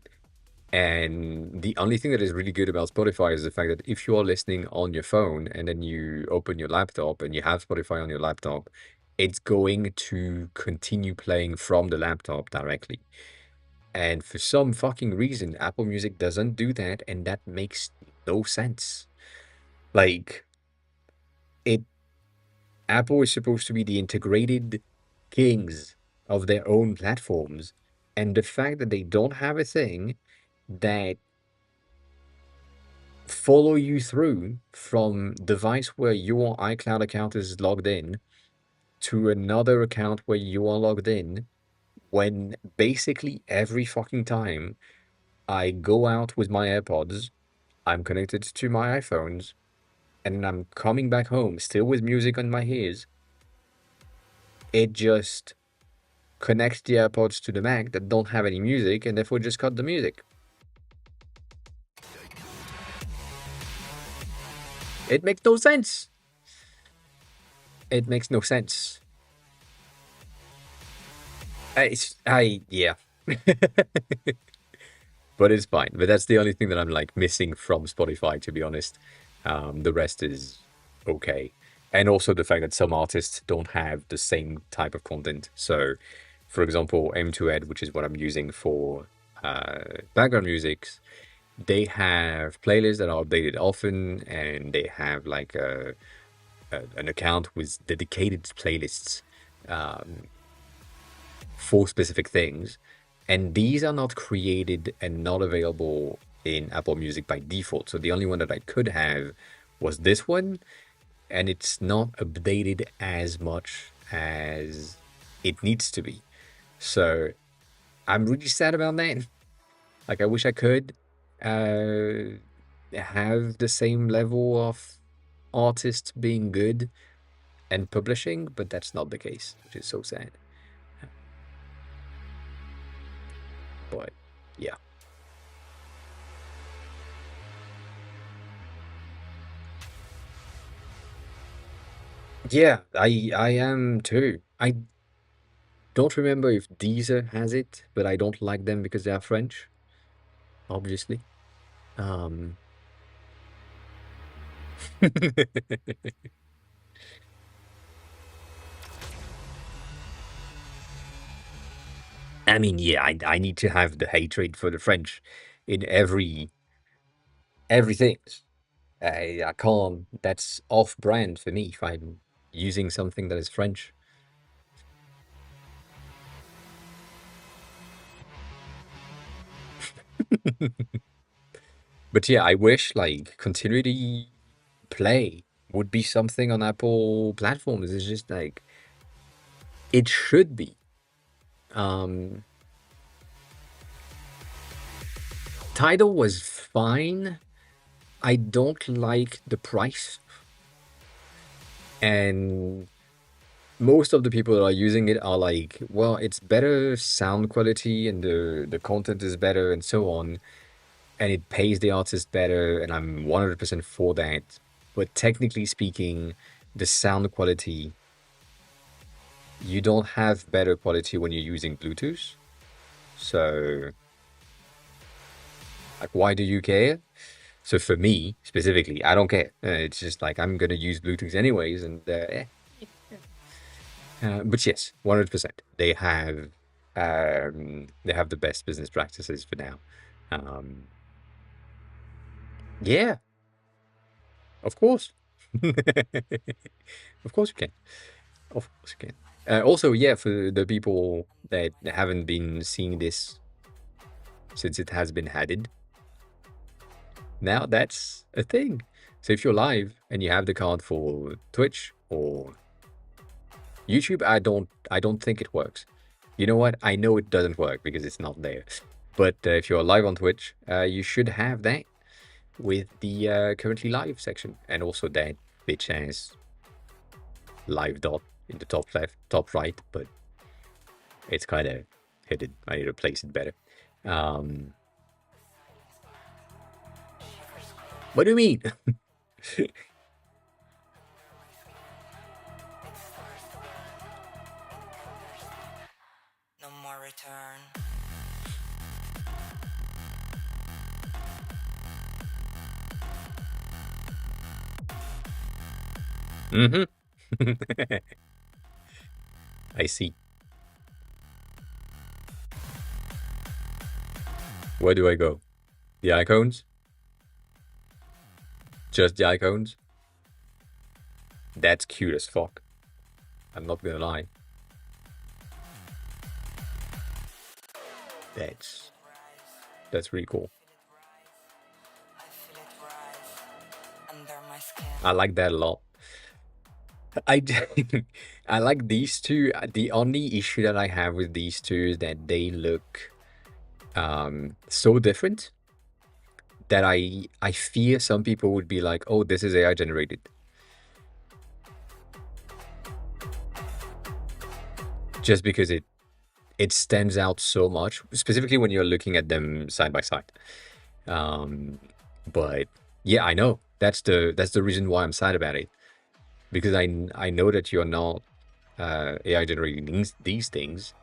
and the only thing that is really good about Spotify is the fact that if you are listening on your phone and then you open your laptop and you have Spotify on your laptop, it's going to continue playing from the laptop directly. And for some fucking reason, Apple Music doesn't do that, and that makes no sense. Like, it Apple is supposed to be the integrated kings of their own platforms, and the fact that they don't have a thing that follow you through from device where your iCloud account is logged in to another account where you are logged in, when basically every fucking time I go out with my AirPods, I'm connected to my iPhones, and I'm coming back home still with music on my ears, it just connects the AirPods to the Mac that don't have any music and therefore just cut the music. It makes no sense. It makes no sense. Yeah. But it's fine. But that's the only thing that I'm like missing from Spotify, to be honest. The rest is okay. And also the fact that some artists don't have the same type of content. So, for example, M2Ed, which is what I'm using for background music, they have playlists that are updated often, and they have like an account with dedicated playlists for specific things. And these are not created and not available in Apple Music by default. So the only one that I could have was this one, and it's not updated as much as it needs to be. So I'm really sad about that. Like, I wish I could have the same level of artists being good and publishing, but that's not the case, which is so sad. But yeah. Yeah, I am too. I don't remember if Deezer has it, but I don't like them because they are French. obviously. Um, I mean, yeah, I need to have the hatred for the French in everything. I can't. That's off brand for me if I'm using something that is French. But yeah, I wish like continuity play would be something on Apple platforms. It's just like it should be. Um, Tidal was fine. I don't like the price, and most of the people that are using it are like, well, it's better sound quality and the content is better and so on, and it pays the artist better, and I'm 100% for that. But technically speaking, the sound quality, you don't have better quality when you're using Bluetooth. So, like, why do you care? So for me specifically, I don't care. It's just like I'm gonna use Bluetooth anyways, and but yes, 100%. They have the best business practices for now. Um, yeah, of course. Of course you can. Of course you can. Also, yeah, for the people that haven't been seeing this since it has been added, now that's a thing. So if you're live and you have the card for Twitch or YouTube, I don't think it works. You know what? I know it doesn't work because it's not there. But if you're live on Twitch, you should have that with the currently live section, and also that bitch ass live dot in the top left, top right. But it's kind of hidden. I need to place it better. Um, what do you mean? No more return. Mm-hmm. I see. Where do I go? The icons? Just the icons? That's cute as fuck. I'm not gonna lie. That's that's really cool. I feel it rise under my skin. I like that a lot. I I like these two. The only issue that I have with these two is that they look so different that I fear some people would be like, "Oh, this is AI generated," just because it stands out so much, specifically when you're looking at them side by side. Um, but yeah, I know that's the reason why I'm sad about it, because I know that you're not AI generating these things,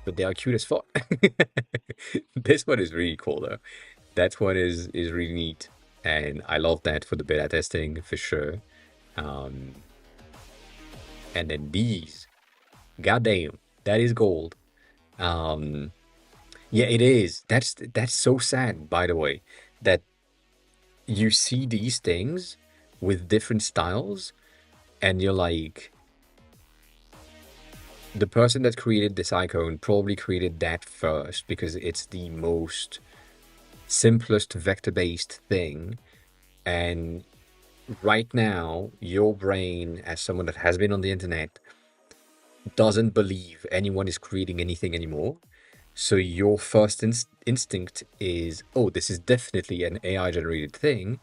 but they are cute as fuck. This one is really cool though. That one is really neat, and I love that for the beta testing for sure. Um, and then these, goddamn, that is gold. Um, yeah, it is. That's so sad, by the way, that you see these things with different styles, and you're like, the person that created this icon probably created that first because it's the most simplest vector-based thing. And right now, your brain, as someone that has been on the internet, doesn't believe anyone is creating anything anymore. So your first instinct is, oh, this is definitely an AI generated thing,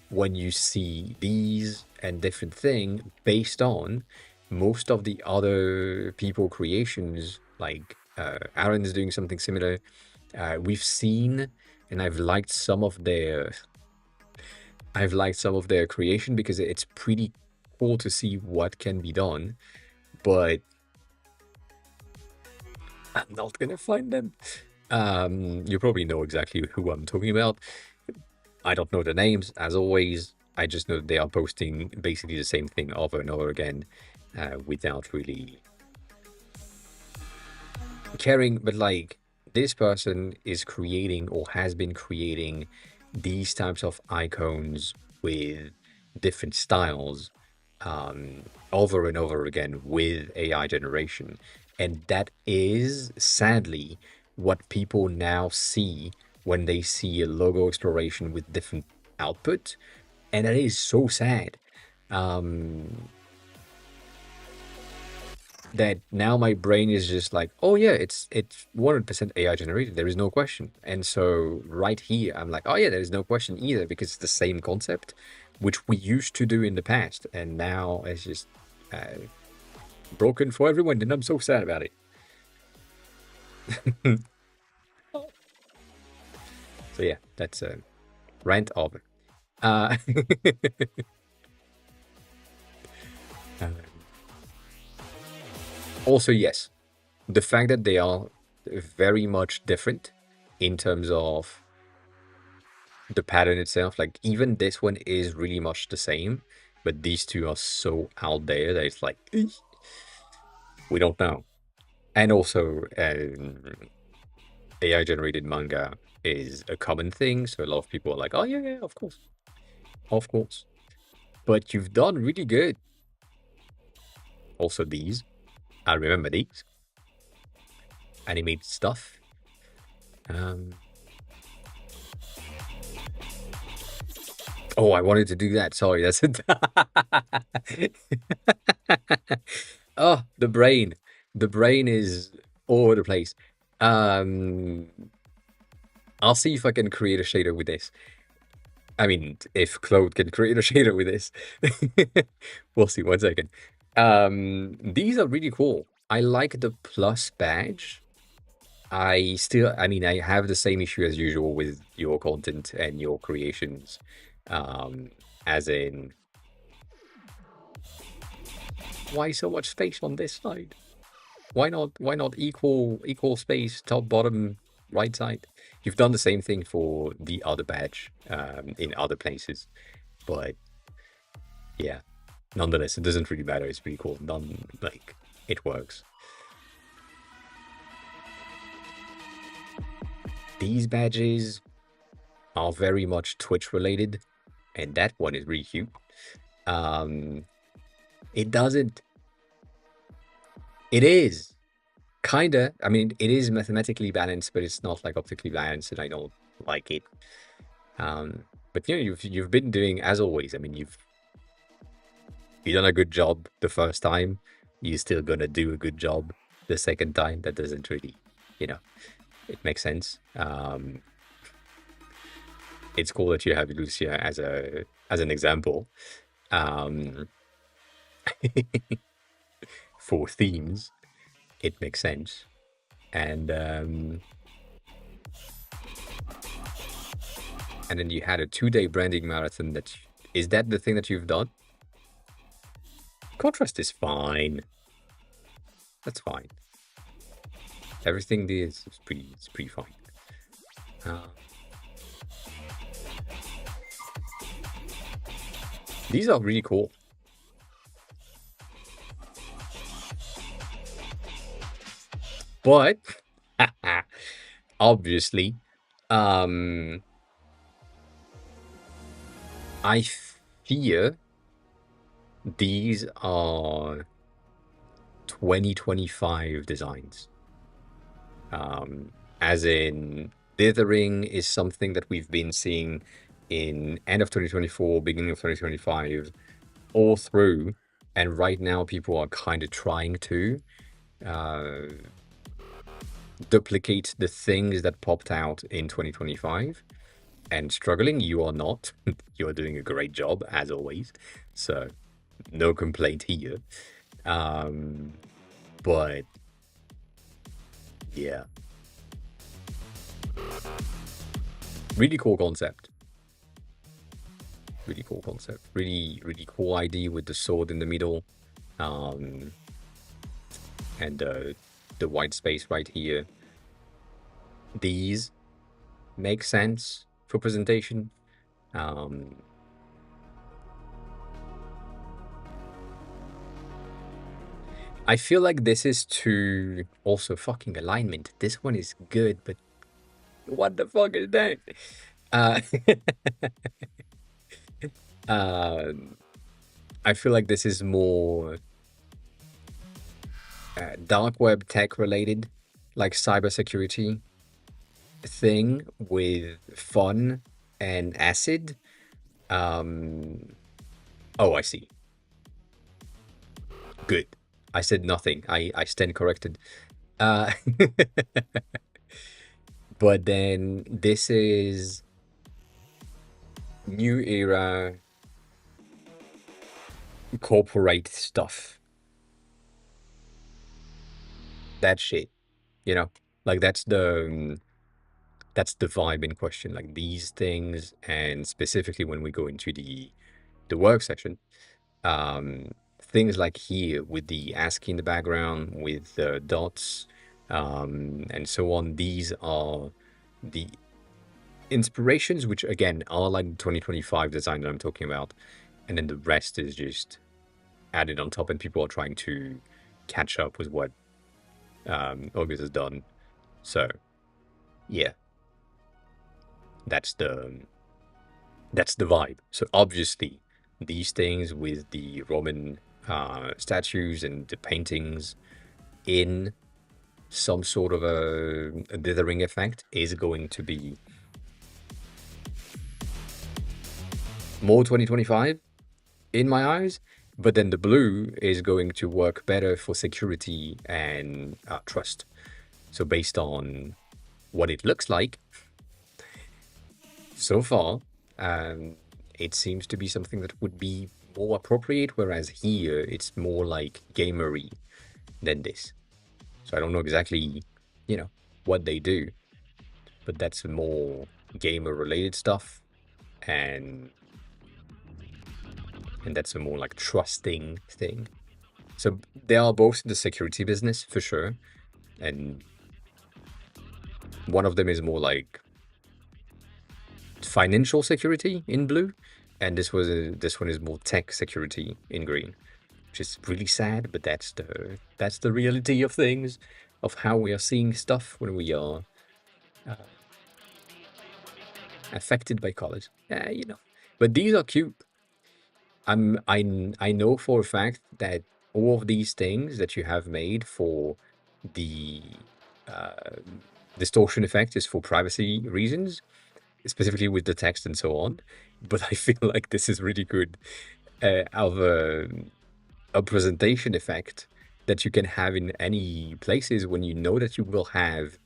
when you see these and different thing based on most of the other people creations, like Aaron is doing something similar. We've seen, and I've liked some of their creation because it's pretty cool to see what can be done. But I'm not gonna find them. You probably know exactly who I'm talking about. I don't know the names, as always. I just know they are posting basically the same thing over and over again, without really caring. But like, this person is creating or has been creating these types of icons with different styles, over and over again with AI generation. And that is sadly what people now see when they see a logo exploration with different output. And that is so sad. Um, that now my brain is just like, oh yeah, it's 100% AI generated. There is no question. And so right here, I'm like, oh yeah, there is no question either because it's the same concept, which we used to do in the past, and now it's just broken for everyone, and I'm so sad about it. So yeah, that's a rant over. Uh, um, Also, yes, the fact that they are very much different in terms of the pattern itself, like even this one is really much the same, but these two are so out there that it's like, we don't know. And also, AI generated manga is a common thing, so a lot of people are like, oh yeah, yeah, of course, of course. But you've done really good. Also, these, I remember these animated stuff. Um, oh, I wanted to do that. Sorry, that's it. Oh, the brain. The brain is all over the place. Um, I'll see if I can create a shader with this. I mean, if Claude can create a shader with this. We'll see. 1 second. These are really cool. I like the plus badge. I mean, I have the same issue as usual with your content and your creations. As in, why so much space on this side? Why not equal space, top, bottom, right side? You've done the same thing for the other badge, in other places, but yeah, nonetheless, it doesn't really matter. It's pretty cool. Like, it works. These badges are very much Twitch related, and that one is really cute. Um, it doesn't. It is kinda. I mean, it is mathematically balanced, but it's not like optically balanced, and I don't like it. But you know, you've been doing as always. I mean, you've done a good job the first time. You're still gonna do a good job the second time. That doesn't really, you know, it makes sense. It's cool that you have Lucia as an example, um, for themes. It makes sense, and then you had a 2-day branding marathon. Is that the thing that you've done? Contrast is fine. That's fine. Everything is pretty fine. Uh, these are really cool. But obviously, I fear these are 2025 designs. As in, dithering is something that we've been seeing in end of 2024, beginning of 2025, all through. And right now, people are kind of trying to uh, duplicate the things that popped out in 2025 and struggling. You are not. You're doing a great job, as always. So, no complaint here. But yeah, really cool concept. Really cool concept. Really, really cool idea with the sword in the middle, and the white space right here. these make sense for presentation. Um, I feel like this is too also fucking alignment. This one is good, but what the fuck is that? Uh, um, I feel like this is more dark web tech related, like cybersecurity thing with fun and acid. Um, oh, I see. Good. I said nothing. I stand corrected. Uh, but then this is new era corporate stuff. That shit, you know, like that's the vibe in question. Like these things, and specifically when we go into the work section, things like here with the ASCII in the background, with the dots, and so on. These are the inspirations, which again are like 2025 design that I'm talking about, and then the rest is just added on top, and people are trying to catch up with what August has done. So yeah, that's the vibe. So obviously, these things with the Roman statues and the paintings in some sort of a dithering effect is going to be more 2025 in my eyes. But then the blue is going to work better for security and trust. So based on what it looks like so far, it seems to be something that would be more appropriate. Whereas here, it's more like gamery than this. So I don't know exactly, what they do, but that's more gamer related stuff, and that's a more like trusting thing. So they are both in the security business for sure, and one of them is more like financial security in blue, and this one is more tech security in green, which is really sad, but that's the reality of things, of how we are seeing stuff when we are affected by college. But these are cute. I know for a fact that all of these things that you have made for the uh, distortion effect is for privacy reasons, specifically with the text and so on. But I feel like this is really good of a presentation effect that you can have in any places when you know that you will have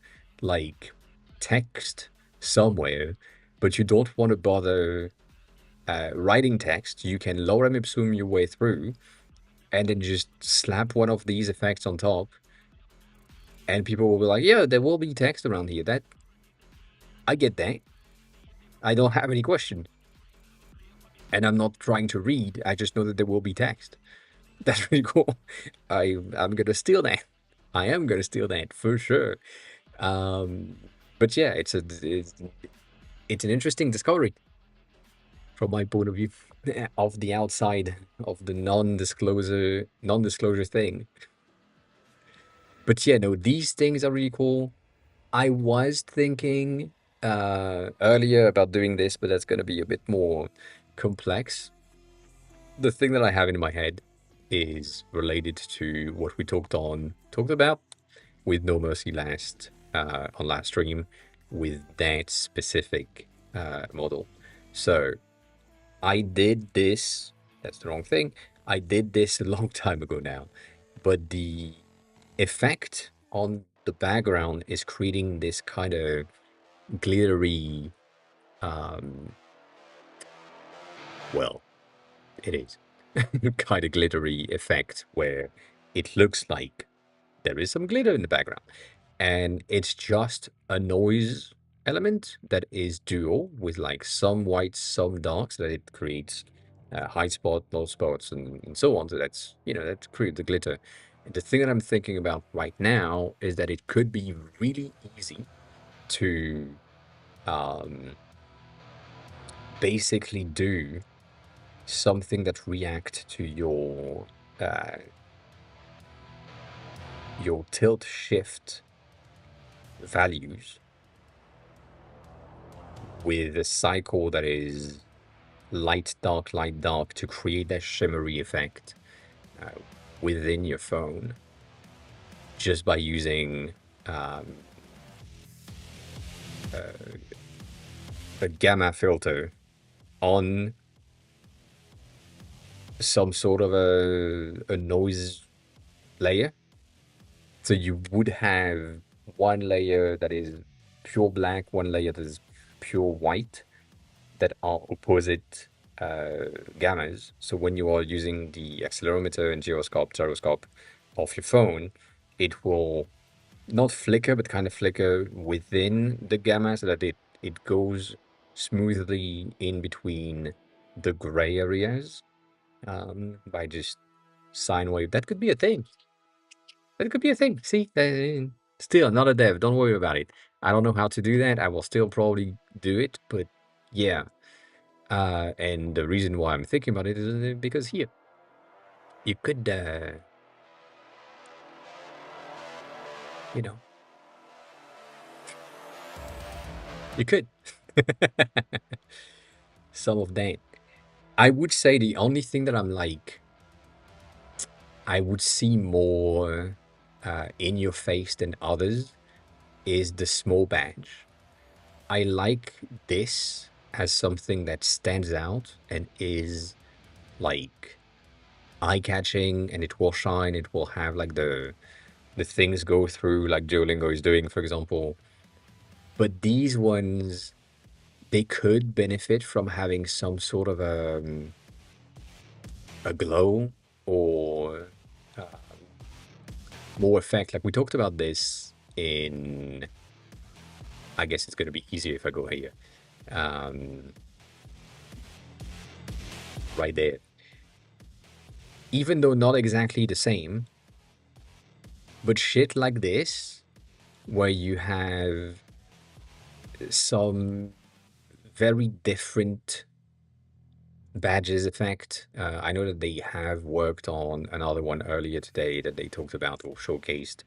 like text somewhere, but you don't want to bother writing text. You can lorem ipsum your way through and then just slap one of these effects on top, and people will be like, yeah, there will be text around here. That I get that. I don't have any question. And I'm not trying to read. I just know that there will be text. That's really cool. I'm gonna steal that. I am gonna steal that for sure. Um, but yeah, it's an interesting discovery from my point of view of the outside of the non-disclosure thing. But yeah, no, these things are really cool. I was thinking earlier about doing this, but that's gonna be a bit more complex. The thing that I have in my head is related to what we talked about with No Mercy on last stream with that specific model. So I did this. That's the wrong thing. I did this a long time ago now, but the effect on the background is creating this kind of glittery. Well, it is kind of glittery effect where it looks like there is some glitter in the background, and it's just a noise element that is dual with like some whites, some darks, that it creates high spot, low spots, and so on. So that creates the glitter. And the thing that I'm thinking about right now is that it could be really easy to basically do something that react to your tilt shift values with a cycle that is light, dark to create that shimmery effect within your phone just by using a gamma filter on some sort of a noise layer. So you would have one layer that is pure black, one layer that is pure white, that are opposite gammas. So when you are using the accelerometer and gyroscope of your phone, it will not flicker, but kind of flicker within the gamma so that it goes smoothly in between the gray areas by just sine wave. That could be a thing. That could be a thing. See, still not a dev. Don't worry about it. I don't know how to do that. I will still probably do it, but yeah. And the reason why I'm thinking about it is because here, you could, you know, you could. Some of that. I would say the only thing that I'm like, I would see more in your face than others is the small badge. I like this as something that stands out and is like eye-catching, and it will shine. It will have like the things go through like Duolingo is doing, for example. But these ones, they could benefit from having some sort of a glow or more effect. Like we talked about this in, I guess it's going to be easier if I go here. Right there. Even though not exactly the same, but shit like this, where you have some very different badges effect. I know that they have worked on another one earlier today that they talked about or showcased.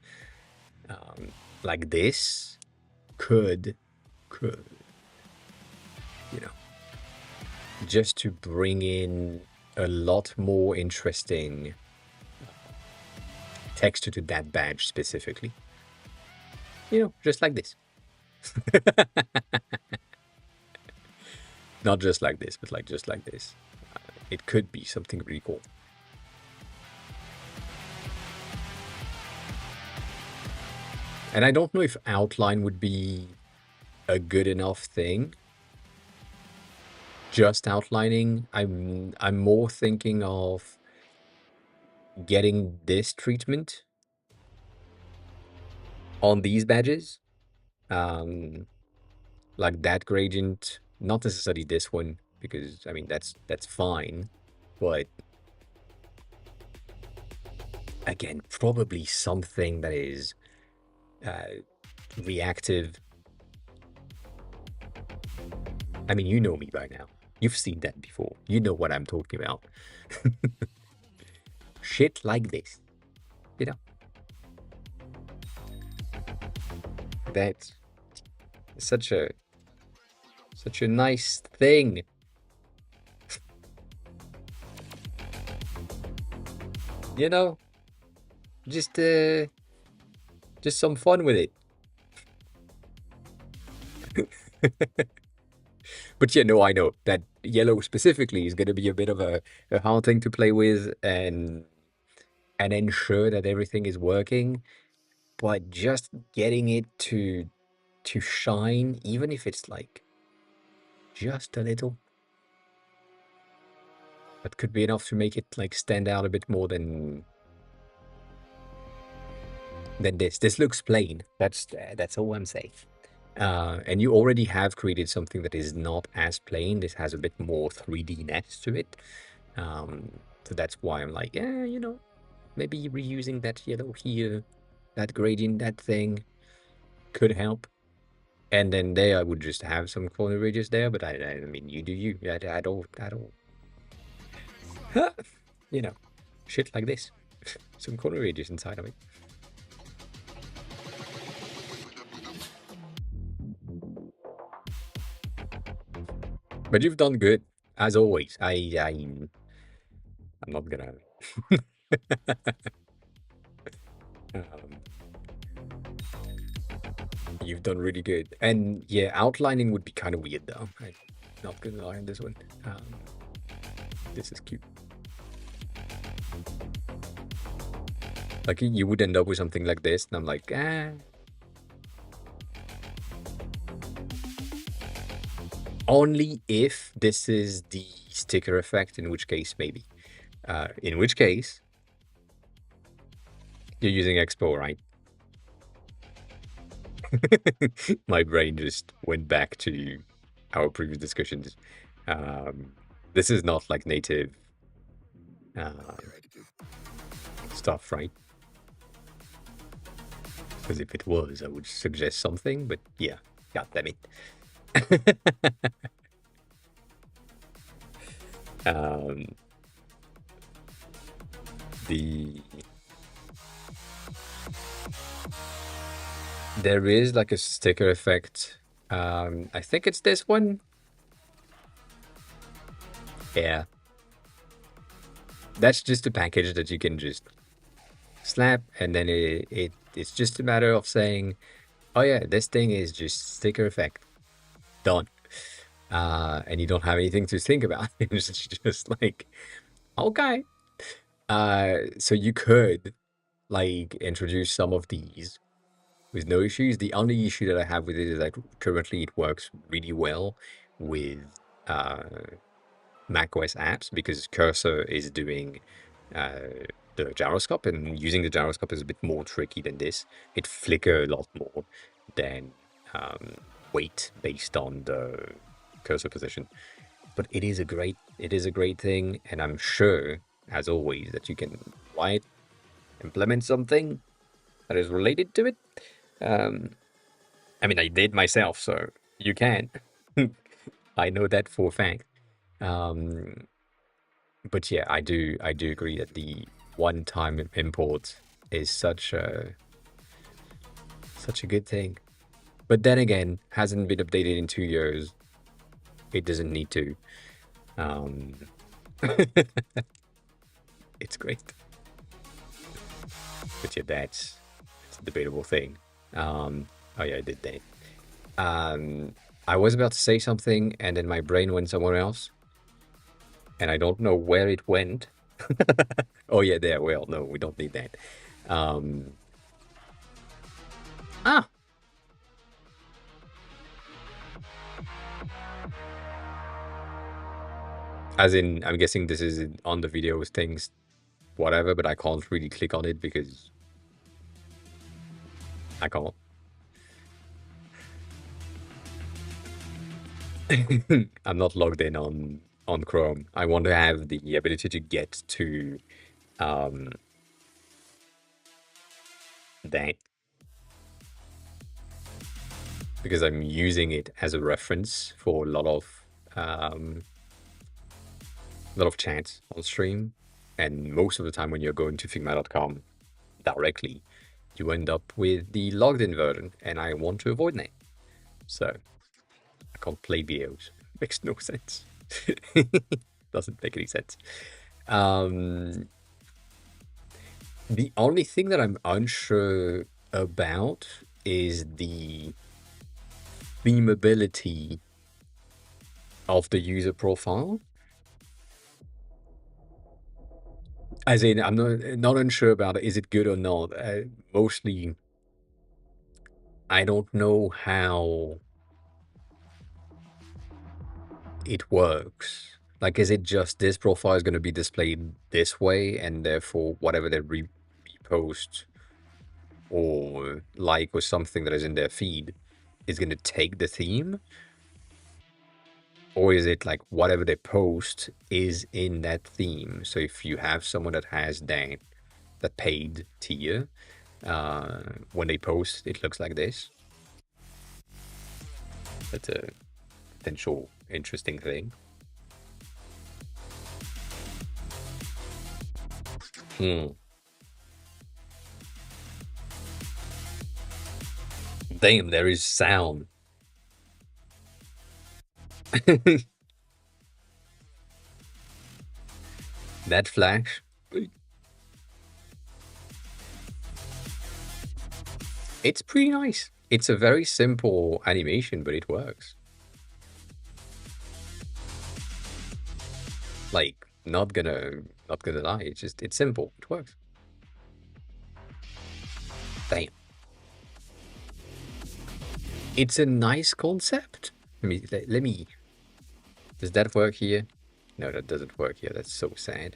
Like this could, you know, just to bring in a lot more interesting texture to that badge specifically. You know, just like this. Not just like this, but like just like this. It could be something really cool. And I don't know if outline would be a good enough thing. Just outlining. I'm more thinking of getting this treatment on these badges. Like that gradient, not necessarily this one, because I mean that's fine, but again, probably something that is reactive. I mean, you know me by now. You've seen that before. You know what I'm talking about. Shit like this, you know. That's such a nice thing. You know, just some fun with it. But yeah, no, I know that yellow specifically is going to be a bit of a hard thing to play with and ensure that everything is working. But just getting it to shine, even if it's like just a little, that could be enough to make it like stand out a bit more than this. This looks plain. That's all I'm saying. And you already have created something that is not as plain. This has a bit more 3D-ness to it. So that's why I'm like, yeah, you know, maybe reusing that yellow here, that gradient, that thing could help. And then there I would just have some corner ridges there, but I mean, you do you. I don't, you know, shit like this. Some corner ridges inside of it. But you've done good, as always. I'm not gonna. um, you've done really good, and yeah, outlining would be kind of weird though. I'm not gonna lie on this one. This is cute. Like you would end up with something like this, and I'm like, ah. Only if this is the sticker effect, in which case maybe. In which case, you're using Expo, right? My brain just went back to our previous discussions. This is not like native uh, stuff, right? Because if it was, I would suggest something, but yeah, god damn it. The There is like a sticker effect. I think it's this one. Yeah. That's just a package that you can just slap, and then it's just a matter of saying, oh yeah, this thing is just sticker effect. Done. And you don't have anything to think about. It's just like, okay. So you could like introduce some of these with no issues. The only issue that I have with it is that currently it works really well with macOS apps because Cursor is doing the gyroscope, and using the gyroscope is a bit more tricky than this. It flickers a lot more than weight based on the cursor position. But it is a great thing, and I'm sure, as always, that you can write, implement something that is related to it. I mean, I did myself, so you can. I know that for a fact. Um, but yeah, I do agree that the one-time import is such a good thing. But then again, hasn't been updated in 2 years. It doesn't need to. Um, it's great. But yeah, that's a debatable thing. Oh yeah, I did that. I was about to say something, and then my brain went somewhere else, and I don't know where it went. Oh yeah, there. Well, no, we don't need that. Um, ah, as in, I'm guessing this is on the video things, whatever, but I can't really click on it because I can't. I'm not logged in on Chrome. I want to have the ability to get to um, that because I'm using it as a reference for a lot of chats on stream, and most of the time when you're going to Figma.com directly, you end up with the logged in version, and I want to avoid that. So I can't play videos. Makes no sense. Doesn't make any sense. Um, the only thing that I'm unsure about is the themability of the user profile. As in, I'm not unsure about it. Is it good or not? Mostly, I don't know how it works. Like, is it just this profile is going to be displayed this way, and therefore whatever they repost or like or something that is in their feed is going to take the theme? Or is it like whatever they post is in that theme? So if you have someone that has that paid tier, when they post, it looks like this. That's a potential interesting thing. Hmm. Damn, there is sound. That flash. It's pretty nice. It's a very simple animation, but it works. Like, not gonna lie, it's simple. It works. Damn. It's a nice concept. Let me. Does that work here? No, that doesn't work here. That's so sad.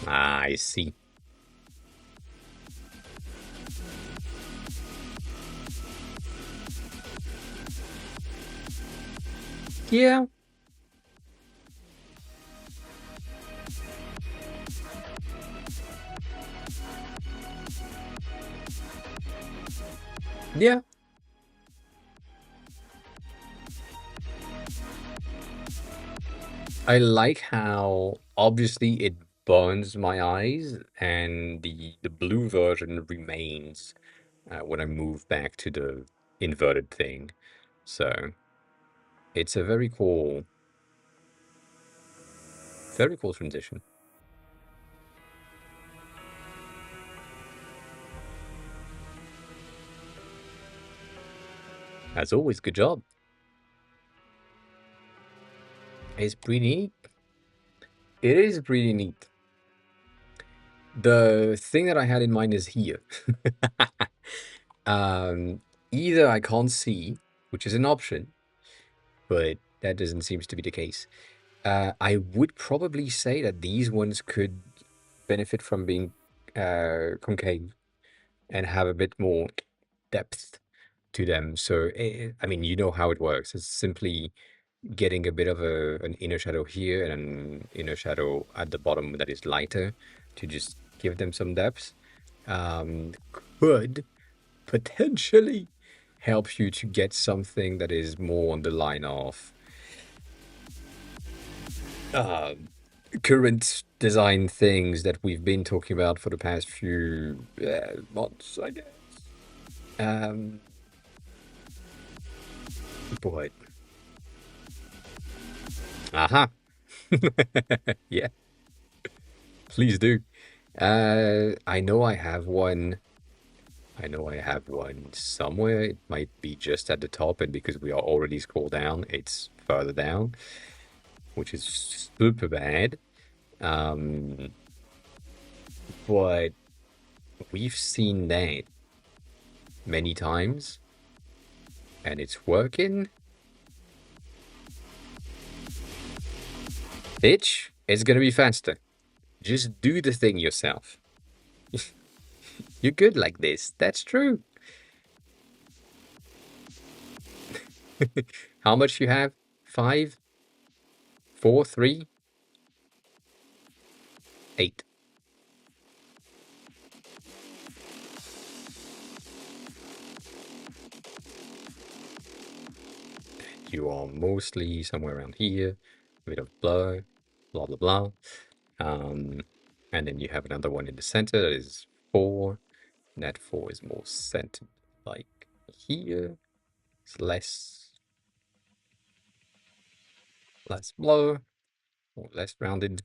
Ah, I see. Yeah. Yeah. I like how obviously it burns my eyes, and the blue version remains when I move back to the inverted thing. So it's a very cool transition. As always, good job. It's pretty neat. It is pretty neat. The thing that I had in mind is here. um, Either I can't see, which is an option, but that doesn't seem to be the case. I would probably say that these ones could benefit from being concave and have a bit more depth to them. So, I mean, you know how it works. It's simply getting a bit of an inner shadow here and an inner shadow at the bottom that is lighter to just give them some depth. Um, could potentially help you to get something that is more on the line of uh, current design things that we've been talking about for the past few months, I guess. Um, but aha, yeah, please do. I know I have one. I know I have one somewhere. It might be just at the top, and because we are already scrolled down, it's further down, which is super bad. Um, but we've seen that many times, and it's working. Bitch, it's gonna be faster. Just do the thing yourself. You're good like this. That's true. How much you have? 5, 4, 3, 8. You are mostly somewhere around here. A bit of blur, blah blah blah. Um, and then you have another one in the center that is 4. That 4 is more centered, like here. It's less blur or less rounded.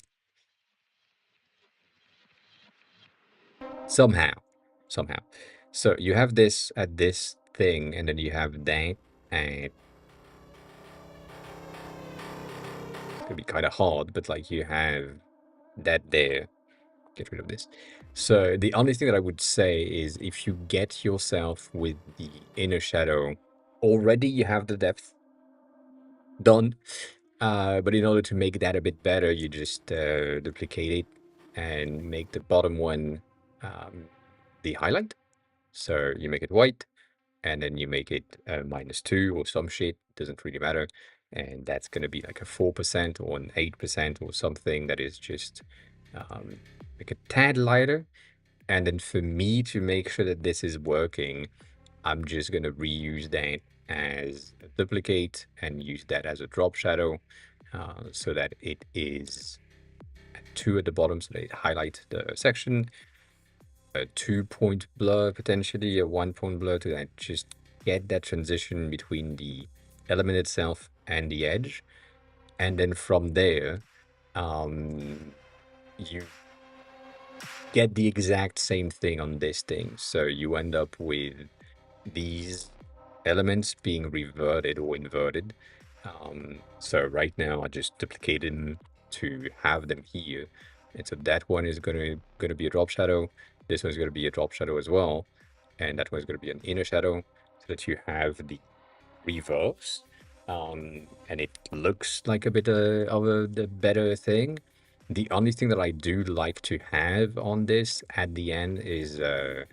Somehow, somehow. So you have this at this thing, and then you have that, and it's gonna be kind of hard, but like you have that there. Get rid of this. So the only thing that I would say is if you get yourself with the inner shadow, already you have the depth done. But in order to make that a bit better, you just duplicate it and make the bottom one the highlight. So you make it white, and then you make it -2 or some shit, doesn't really matter. And that's going to be like a 4% or an 8% or something that is just make a tad lighter. And then for me to make sure that this is working, I'm just going to reuse that as a duplicate and use that as a drop shadow so that it is at 2 at the bottom so that it highlights the section. A 2-point blur, potentially a 1-point blur to that, just get that transition between the element itself and the edge. And then from there, you get the exact same thing on this thing. So you end up with these elements being reverted or inverted. So right now I just duplicated them to have them here. And so that one is gonna be a drop shadow. This one's gonna be a drop shadow as well. And that one's gonna be an inner shadow so that you have the reverse. And it looks like a bit of the better thing. The only thing that I do like to have on this at the end is a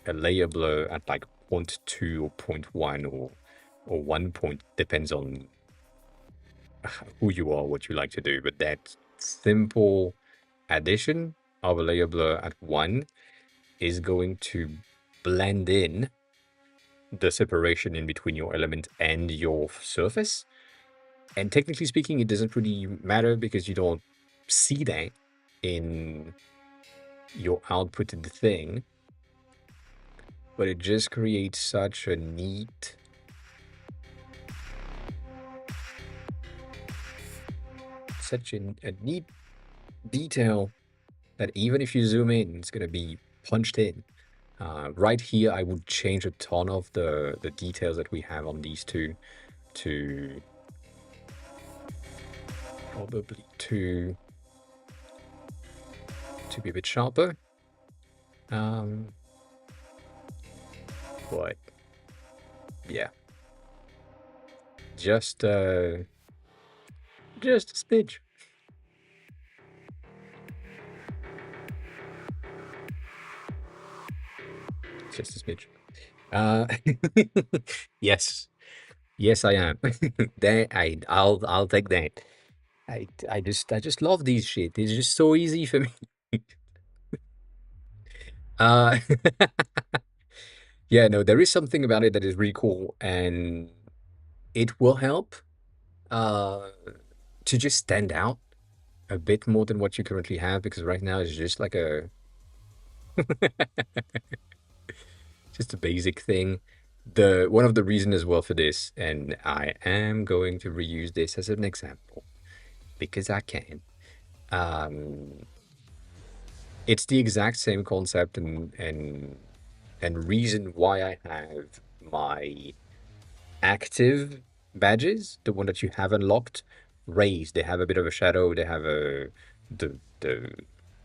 layer blur at like 0.2 or 0.1 or 1 point, depends on who you are, what you like to do. But that simple addition of a layer blur at 1 is going to blend in the separation in between your element and your surface. And technically speaking, it doesn't really matter because you don't see that in your outputted thing, but it just creates such a neat neat detail that even if you zoom in, it's going to be punched in. Right here, I would change a ton of the details that we have on these two to probably to be a bit sharper. But yeah, just a smidge. Just a smidge. Yes, yes, I am. I'll take that. I just love these shit. It's just so easy for me. Uh, yeah, no, there is something about it that is really cool, and it will help to just stand out a bit more than what you currently have, because right now it's just like a just a basic thing. The one of the reason as well for this, and I am going to reuse this as an example because I can. It's the exact same concept and reason why I have my active badges, the one that you have unlocked, raised. They have a bit of a shadow. They have the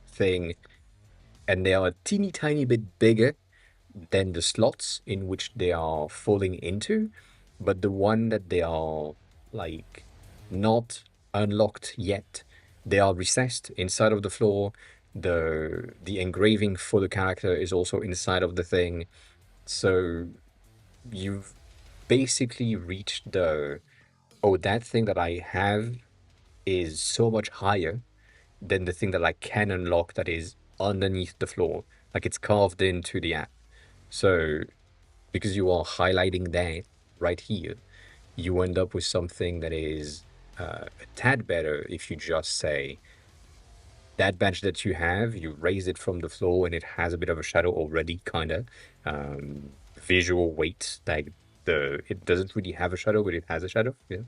thing, and they are a teeny tiny bit bigger than the slots in which they are falling into. But the one that they are like not unlocked yet, they are recessed inside of the floor. The engraving for the character is also inside of the thing. So you've basically reached the, oh, that thing that I have is so much higher than the thing that I can unlock that is underneath the floor. Like it's carved into the app. So because you are highlighting that right here, you end up with something that is a tad better if you just say that badge that you have, you raise it from the floor and it has a bit of a shadow already, kind of visual weight. Like it doesn't really have a shadow, but it has a shadow. Yeah.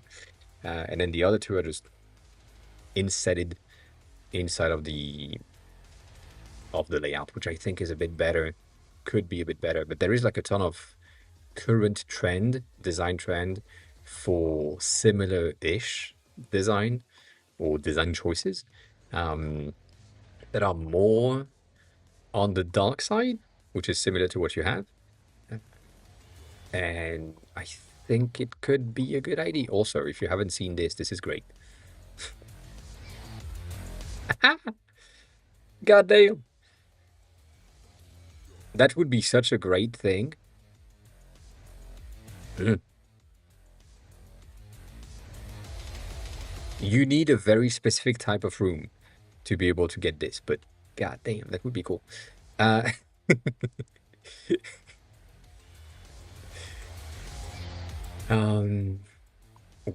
And then the other two are just insetted inside of the layout, which I think is a bit better, could be a bit better. But there is like a ton of current design trend for similar-ish design or design choices that are more on the dark side, which is similar to what you have. And I think it could be a good idea. Also, if you haven't seen this, this is great. God damn. That would be such a great thing. You need a very specific type of room to be able to get this, but god damn, that would be cool. Uh, um,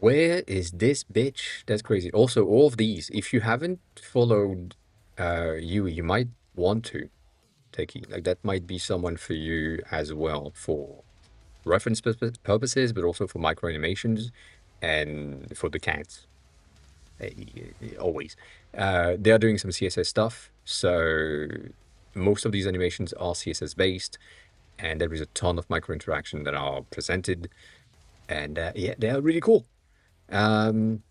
where is this bitch? That's crazy. Also, all of these, if you haven't followed Yui, you might want to, Techie. Like that might be someone for you as well for reference purposes, but also for micro animations and for the cats. Always. They are doing some CSS stuff, so most of these animations are CSS based, and there is a ton of micro interaction that are presented, and yeah, they are really cool. Um,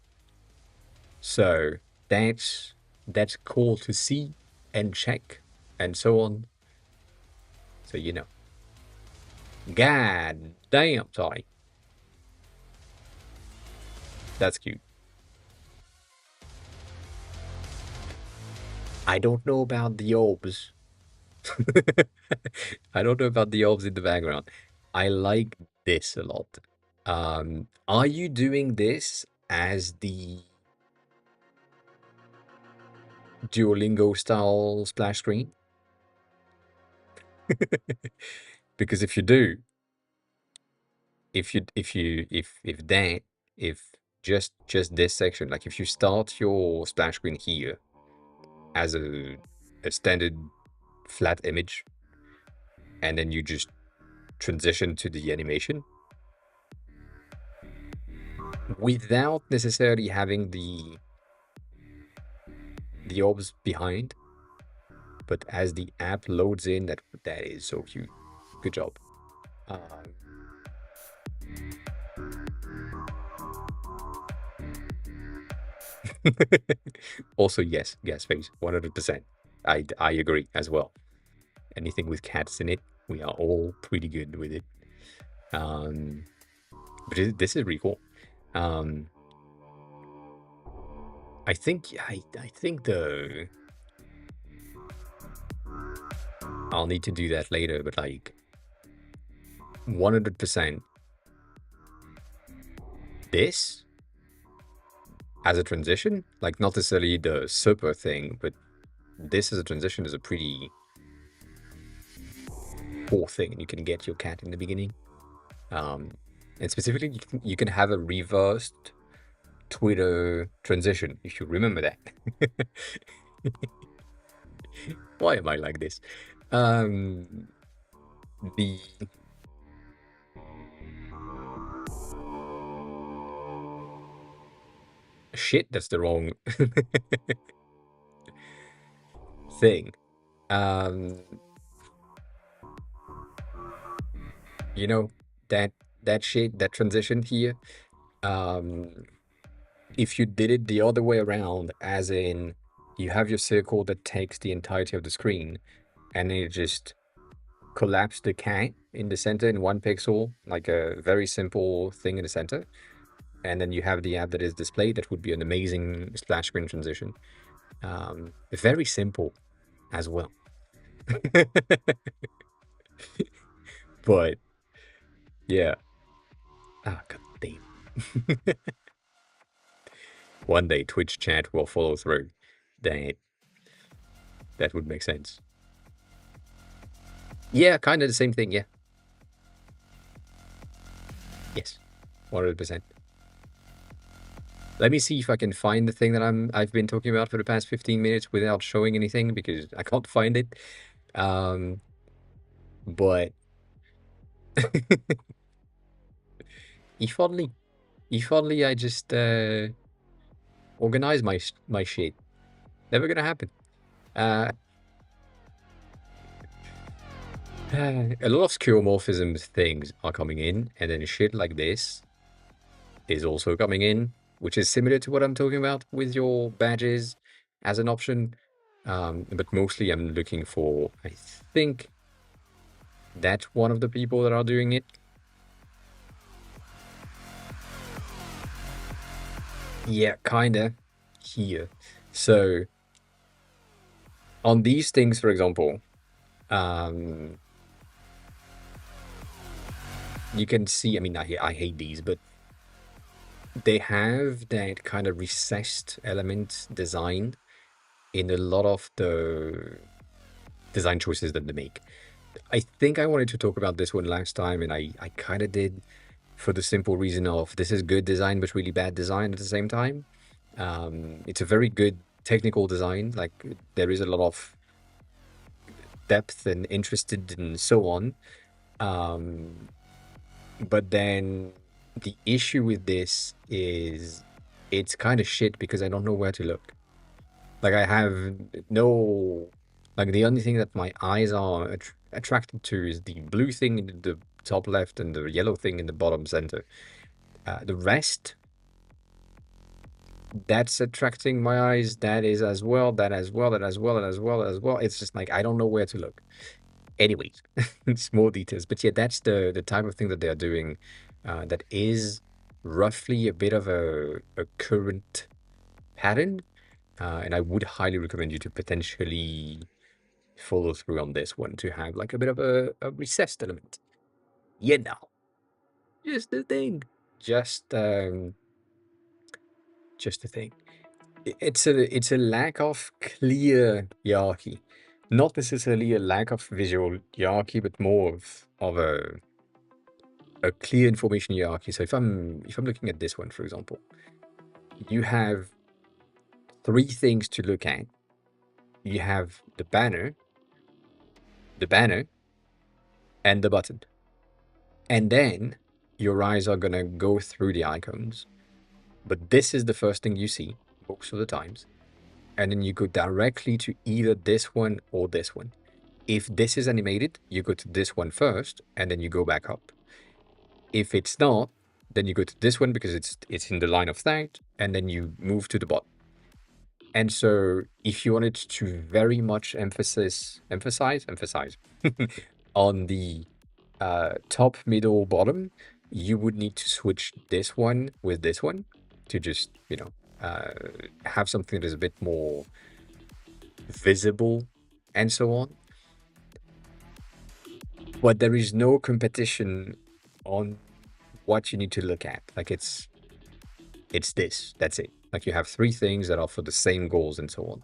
so that's cool to see and check and so on. So you know, god damn, sorry, that's cute. I don't know about the orbs. I don't know about the orbs in the background. I like this a lot. Are you doing this as the Duolingo style splash screen? Because if you do, if just this section, like if you start your splash screen here as a standard flat image, and then you just transition to the animation without necessarily having the orbs behind, but as the app loads in, that is so cute. Good job. Um, also, yes, face, 100%. I agree as well. Anything with cats in it, we are all pretty good with it. But this is really cool. I think the I'll need to do that later, but like 100% this as a transition, like not necessarily the super thing, but this as a transition is a pretty cool thing. You can get your cat in the beginning. And specifically, you can have a reversed Twitter transition, if you remember that. Why am I like this? The shit, that's the wrong thing. You know, that shit, that transition here, if you did it the other way around, as in you have your circle that takes the entirety of the screen, and then you just collapse the cat in the center in one pixel, like a very simple thing in the center, and then you have the app that is displayed, that would be an amazing splash screen transition. Very simple as well. But yeah. Ah, god damn. One day Twitch chat will follow through. That would make sense. Yeah, kind of the same thing, yeah. Yes, 100%. Let me see if I can find the thing that I've been talking about for the past 15 minutes without showing anything, because I can't find it. But if only I just organize my shit. Never gonna happen. A lot of skeuomorphism things are coming in, and then shit like this is also coming in, which is similar to what I'm talking about with your badges as an option. But mostly I'm looking for, I think that's one of the people that are doing it. Yeah, kinda here. So on these things, for example, you can see, I mean, I hate these, but they have that kind of recessed element design in a lot of the design choices that they make. I think I wanted to talk about this one last time, and I kind of did, for the simple reason of this is good design, but really bad design at the same time. It's a very good technical design. Like there is a lot of depth and interested and so on. Um, but then the issue with this is it's kind of shit because I don't know where to look. Like I have no, like the only thing that my eyes are attracted to is the blue thing in the top left and the yellow thing in the bottom center. The rest, that's attracting my eyes. That is as well, that as well, that as well, that as well, as well. It's just like I don't know where to look. Anyways, small details. But yeah, that's the type of thing that they're doing. That is roughly a bit of a current pattern. And I would highly recommend you to potentially follow through on this one to have like a bit of a recessed element. You know, just the thing. Just um, just the thing. It's a lack of clear hierarchy. Not necessarily a lack of visual hierarchy, but more of a clear information hierarchy. So if I'm looking at this one, for example, you have three things to look at. You have the banner, and the button. And then your eyes are gonna go through the icons. But this is the first thing you see most of the times. And then you go directly to either this one or this one. If this is animated, you go to this one first, and then you go back up. If it's not, then you go to this one because it's in the line of sight, and then you move to the bottom. And so if you wanted to very much emphasize on the top, middle, bottom, you would need to switch this one with this one to just, have something that is a bit more visible and so on. But there is no competition on what you need to look at. Like it's this, that's it. Like you have three things that are for the same goals and so on.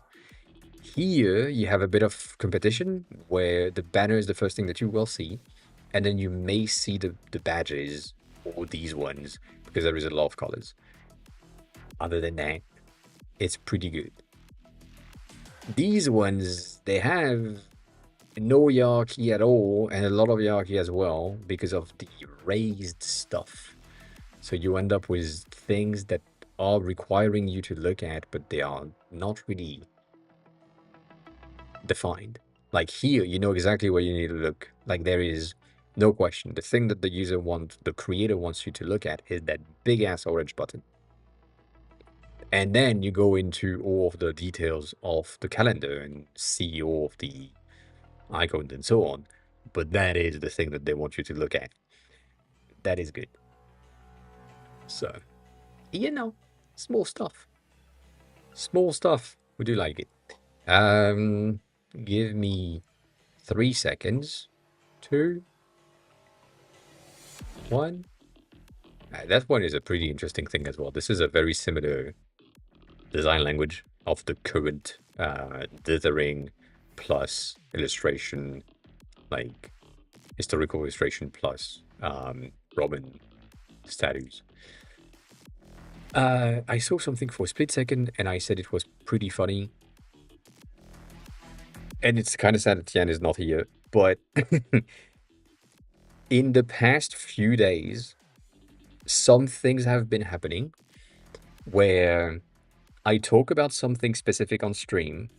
Here you have a bit of competition where the banner is the first thing that you will see, and then you may see the badges or these ones because there is a lot of colors. Other than that, it's pretty good. These ones, they have no hierarchy at all and a lot of hierarchy as well because of the raised stuff. So you end up with things that are requiring you to look at, but they are not really defined. Like here, you know exactly where you need to look. Like there is no question. The thing that the creator wants you to look at is that big ass orange button. And then you go into all of the details of the calendar and see all of the icons and so on. But that is the thing that they want you to look at. That is good. So, small stuff. Small stuff. We do like it. Give me 3 seconds. 2, 1. That one is a pretty interesting thing as well. This is a very similar design language of the current dithering plus illustration, like historical illustration plus Roman statues. I saw something for a split second and I said it was pretty funny. And it's kind of sad that Tian is not here, but in the past few days, some things have been happening where I talk about something specific on stream,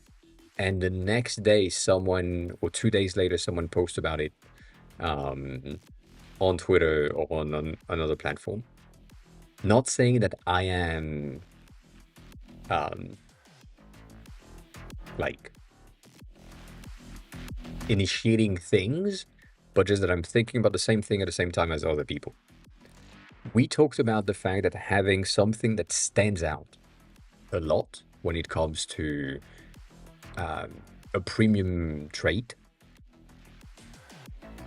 and the next day, someone, or 2 days later, someone posts about it on Twitter or on another platform. Not saying that I am like initiating things, but just that I'm thinking about the same thing at the same time as other people. We talked about the fact that having something that stands out a lot when it comes to a premium trait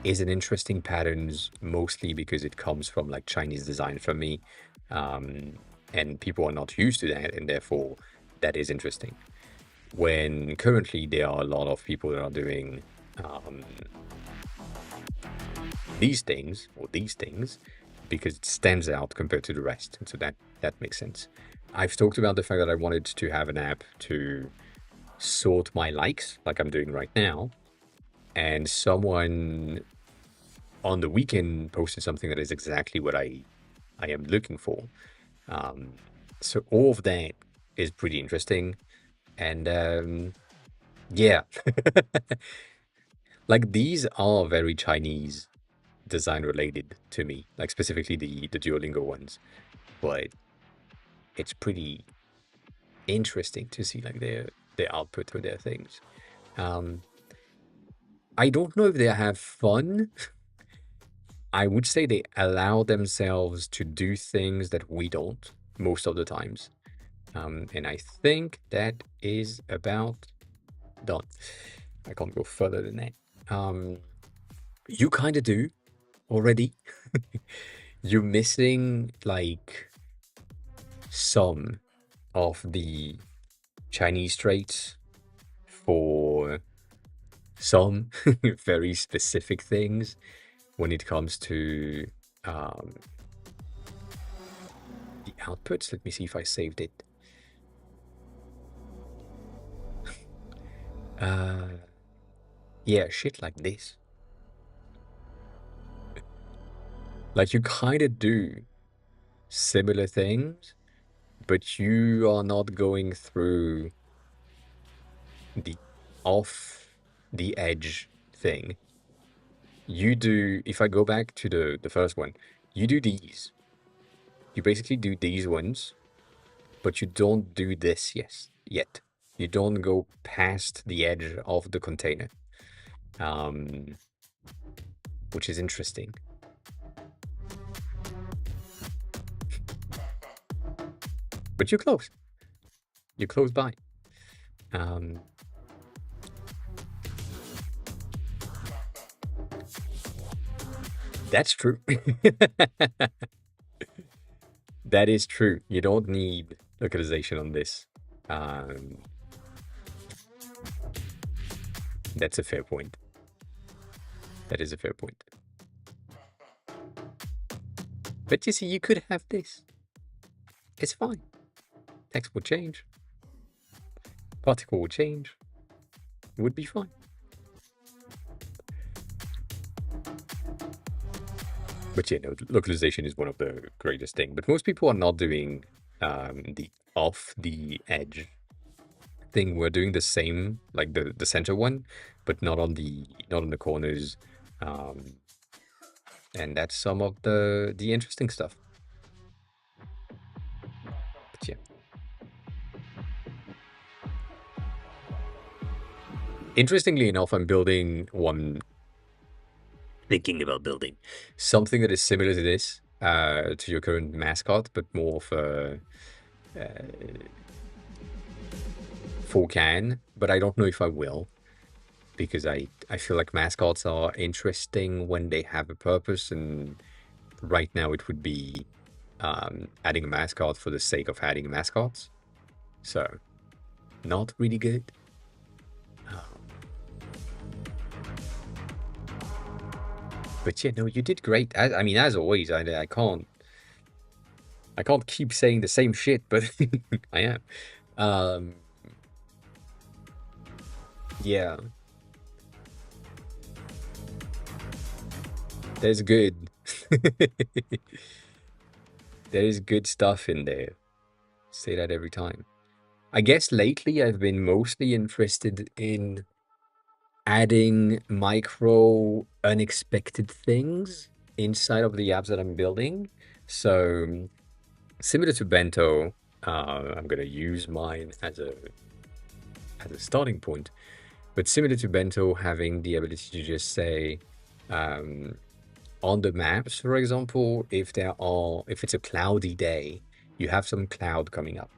is an interesting pattern, mostly because it comes from like Chinese design for me, and people are not used to that, and therefore that is interesting. when currently there are a lot of people that are doing um, these things because it stands out compared to the rest. And so that makes sense. I've talked about the fact that I wanted to have an app to sort my likes, like I'm doing right now. And someone on the weekend posted something that is exactly what I am looking for. Um, so all of that is pretty interesting. And yeah, like these are very Chinese design related to me, like specifically the Duolingo ones. But it's pretty interesting to see like their output with their things. Um, I don't know if they have fun. I would say they allow themselves to do things that we don't most of the times. And I think that is about done. I can't go further than that. You kind of do already. You're missing like some of the Chinese traits for some very specific things when it comes to um, the outputs. Let me see if I saved it. Yeah, shit like this. Like you kind of do similar things, but you are not going through the off the edge thing. You do, if I go back to the first one, you do these. You basically do these ones, but you don't do this yet. You don't go past the edge of the container, um, which is interesting. But you're close. You're close by. Um, that's true. That is true. You don't need localization on this. Um, that's a fair point. That is a fair point. But you see, you could have this. It's fine. Text will change. Particle will change. It would be fine. But yeah, no, localization is one of the greatest thing. But most people are not doing the off the edge thing. We're doing the same, like the center one, but not on the corners. Um, and that's some of the interesting stuff. But yeah. Interestingly enough, I'm building one, thinking about building something that is similar to this, to your current mascot, but more of a full can. But I don't know if I will, because I feel like mascots are interesting when they have a purpose, and right now it would be adding a mascot for the sake of adding mascots. So, not really good. But yeah, no, you did great. I mean, as always, I can't keep saying the same shit, but I am. Um, yeah, there's good. There is good stuff in there. Say that every time. I guess lately I've been mostly interested in adding micro unexpected things inside of the apps that I'm building. So similar to Bento, I'm gonna use mine as a starting point. But similar to Bento, having the ability to just say, um, on the maps, for example, if it's a cloudy day, you have some cloud coming up.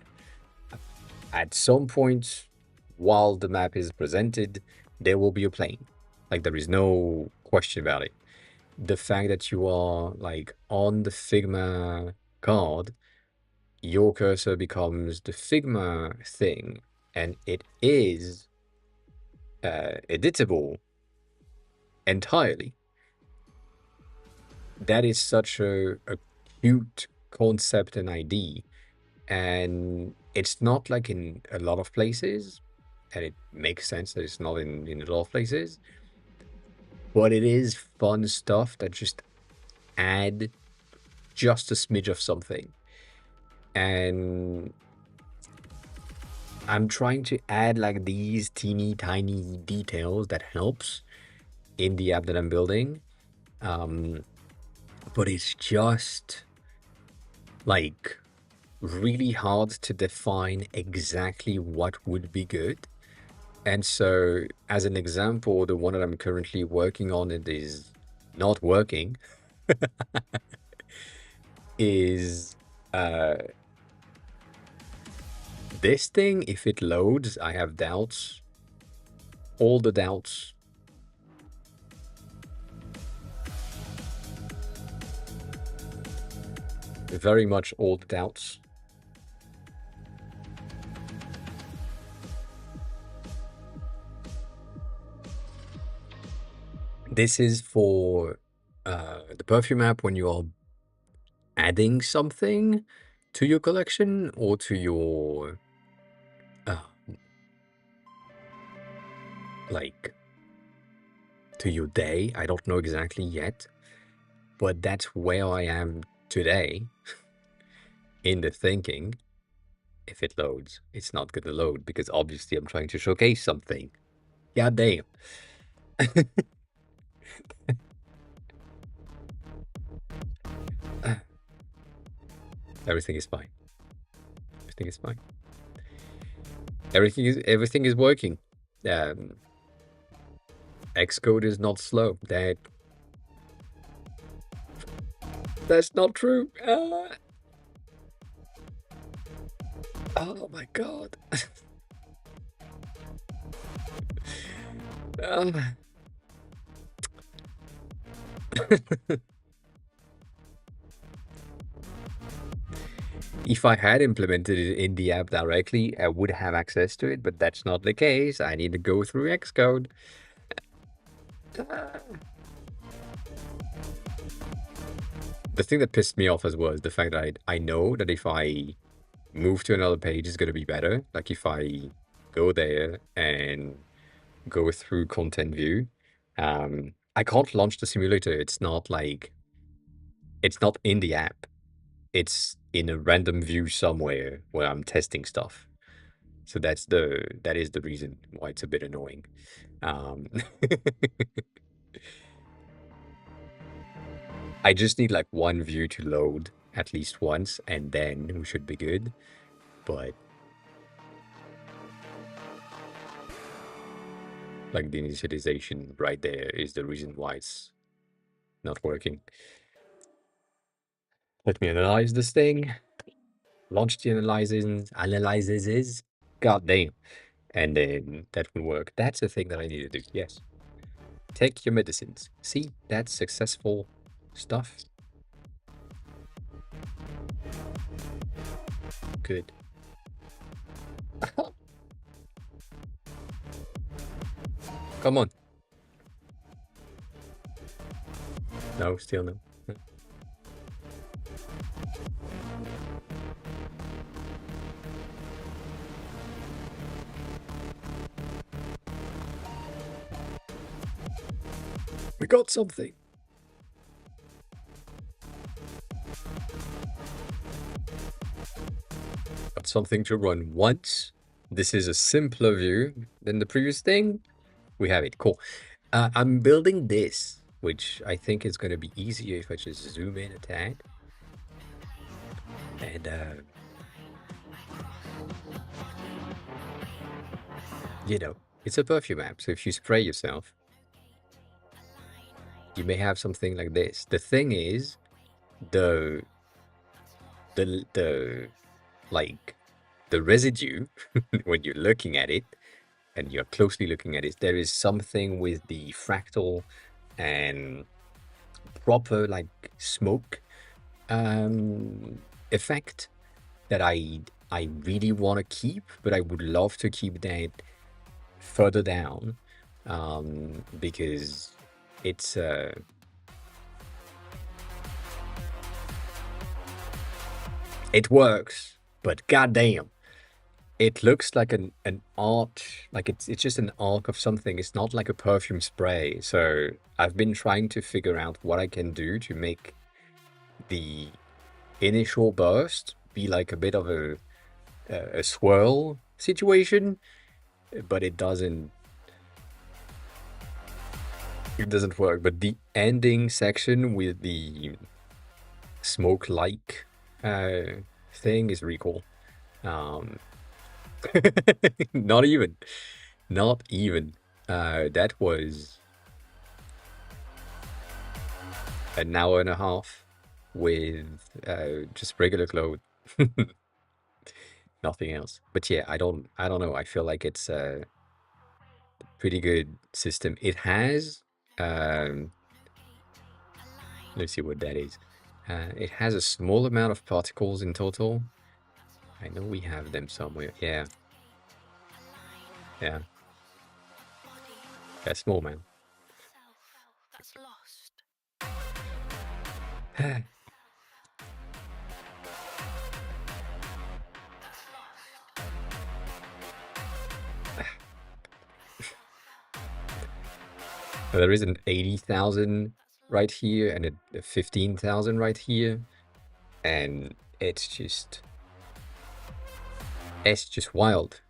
At some point, while the map is presented, there will be a plane. Like there is no question about it. The fact that you are like on the Figma card, your cursor becomes the Figma thing, and it is editable entirely. That is such a cute concept and idea, and it's not like in a lot of places, and it makes sense that it's not in a lot of places, but it is fun stuff that just add just a smidge of something. And I'm trying to add like these teeny tiny details that helps in the app that I'm building. But it's just like really hard to define exactly what would be good. And so, as an example, the one that I'm currently working on, it is not working, is uh, this thing. If it loads, I have doubts, all the doubts. Very much all the doubts. This is for the perfume app when you're adding something to your collection or to your uh, like to your day. I don't know exactly yet, but that's where I am today in the thinking. If it loads, it's not gonna load because obviously I'm trying to showcase something. God damn. Everything is fine. Everything is fine. Everything is working. Um, Xcode is not slow. That's not true. Oh my god. Um, if I had implemented it in the app directly, I would have access to it, but that's not the case. I need to go through Xcode. The thing that pissed me off as well is the fact that I know that if I move to another page, it's going to be better. Like if I go there and go through content view, I can't launch the simulator. It's not in the app. It's in a random view somewhere where I'm testing stuff. So that is the reason why it's a bit annoying. Um, I just need like one view to load at least once, and then we should be good. But like the initialization right there is the reason why it's not working. Let me analyze this thing. Launch the analyzes. God damn. And then that will work. That's the thing that I need to do. Yes. Take your medicines. See, that's successful stuff. Good. Come on. No, still no. We got something. Got something to run once. This is a simpler view than the previous thing. We have it. Cool. I'm building this, which I think is going to be easier if I just zoom in a tad. And, you know, it's a perfume app. So if you spray yourself, you may have something like this. The thing is, the like the residue when you're looking at it and you're closely looking at it, there is something with the fractal and proper like smoke effect that I really want to keep, but I would love to keep that further down, because it's it works, but goddamn, it looks like an arch, like it's just an arc of something. It's not like a perfume spray. So I've been trying to figure out what I can do to make the initial burst be like a bit of a swirl situation, but it doesn't work. But the ending section with the smoke-like thing is really cool. Not even, not even. That was an hour and a half with just regular clothes, nothing else. But yeah, I don't know. I feel like it's a pretty good system. It has, let's see what that is. It has a small amount of particles in total. I know we have them somewhere. Yeah, yeah, that's small, man. There is an 80,000 right here and a 15,000 right here, and it's just wild.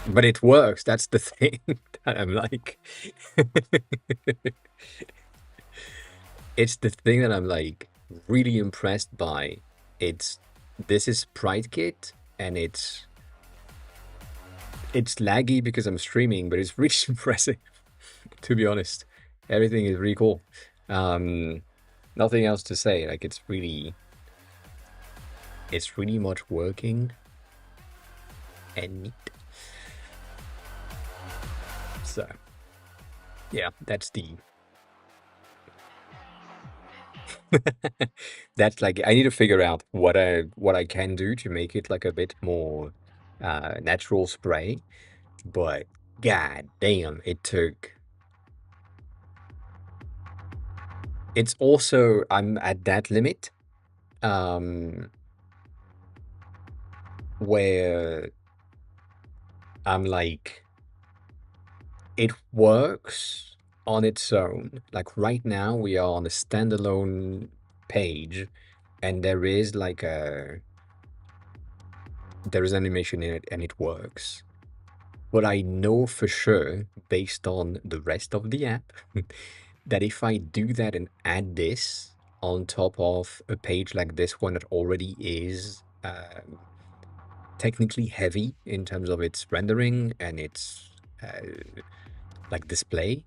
But it works. That's the thing that I'm like. It's the thing that I'm like really impressed by. This is Pride Kit, and it's laggy because I'm streaming, but it's really impressive, to be honest. Everything is really cool. Nothing else to say. Like it's really much working and neat. So yeah, that's that's like I need to figure out what I can do to make it like a bit more natural spray. But god damn, it's also I'm at that limit where I'm like it works on its own. Like right now we are on a standalone page and there is animation in it and it works. But I know for sure, based on the rest of the app, that if I do that and add this on top of a page like this one that already is technically heavy in terms of its rendering and its like display,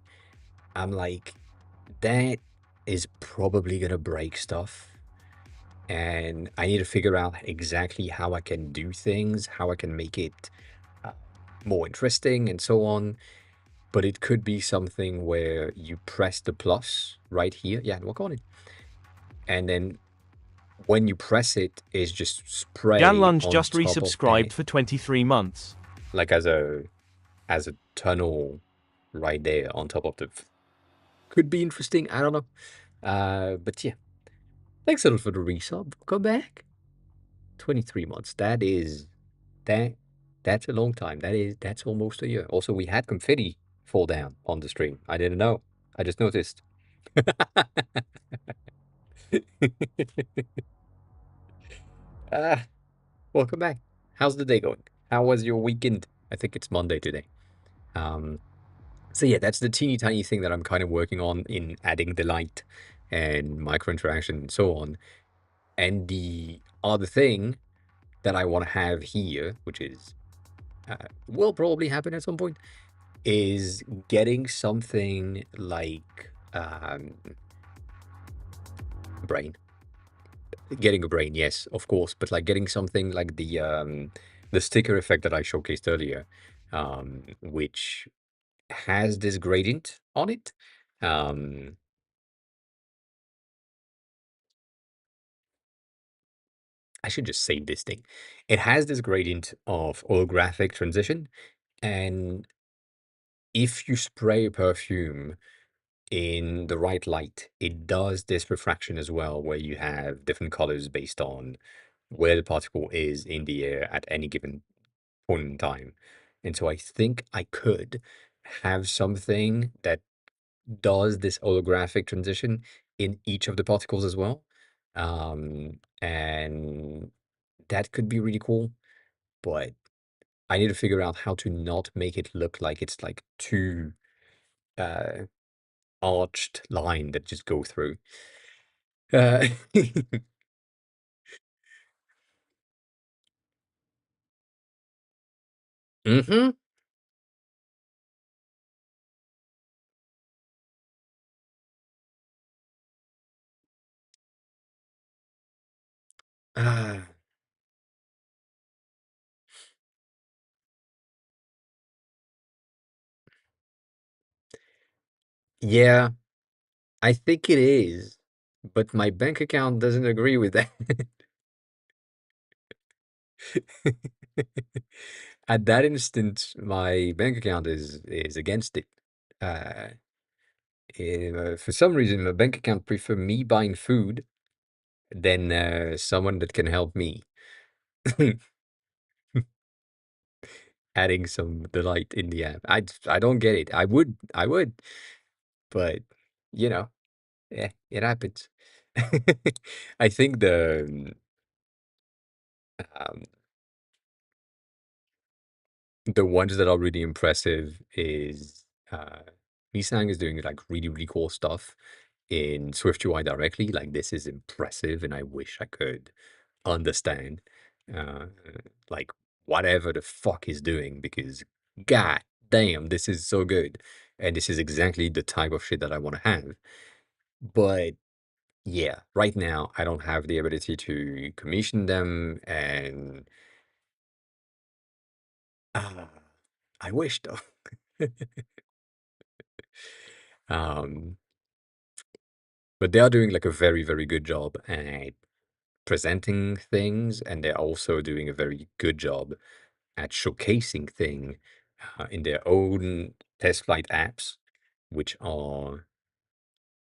I'm like, that is probably gonna break stuff. And I need to figure out exactly how I can do things, how I can make it more interesting and so on. But it could be something where you press the plus right here. Yeah, work on it. And then when you press it, is just spray Ganlunge on just top of that, resubscribed for 23 months. like as a tunnel right there on top of the. Could be interesting. I don't know. But yeah, thanks a lot for the resub. Come back. 23 months. That's a long time. That's almost a year. Also, we had confetti fall down on the stream. I didn't know. I just noticed. Ah, welcome back. How's the day going? How was your weekend? I think it's Monday today. So yeah, that's the teeny tiny thing that I'm kind of working on in adding the light and micro interaction and so on. And the other thing that I want to have here, which is will probably happen at some point, is getting something like brain. Getting a brain, yes, of course, but like getting something like the sticker effect that I showcased earlier, which has this gradient on it. I should just save this thing. It has this gradient of holographic transition, and if you spray a perfume in the right light, it does this refraction as well, where you have different colors based on where the particle is in the air at any given point in time. And so I think I could have something that does this holographic transition in each of the particles as well. And that could be really cool, but I need to figure out how to not make it look like it's like two uh arched line that just go through. Uh, hmm. Uh, yeah, I think it is, but my bank account doesn't agree with that. At that instant, my bank account is against it. Uh, for some reason, my bank account prefer me buying food than someone that can help me adding some delight in the app. I don't get it. I would, but you know, yeah, it happens. I think um, the ones that are really impressive is Nissan is doing like really cool stuff in SwiftUI directly. Like this is impressive, and I wish I could understand uh, like whatever the fuck is doing because god damn, this is so good, and this is exactly the type of shit that I want to have. But yeah, right now I don't have the ability to commission them, and uh, I wish though. um, but they are doing like a very good job at presenting things, and they're also doing a very good job at showcasing things in their own test flight apps, which are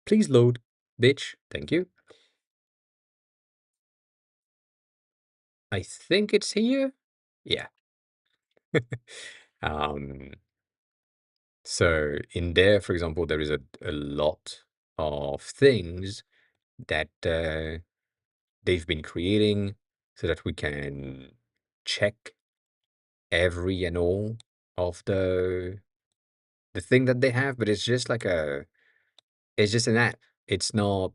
please load, bitch. Thank you. I think it's here. Yeah. Um, so in there, for example, there is a lot of things that they've been creating so that we can check every and all of the thing that they have, but it's just like it's just an app. It's not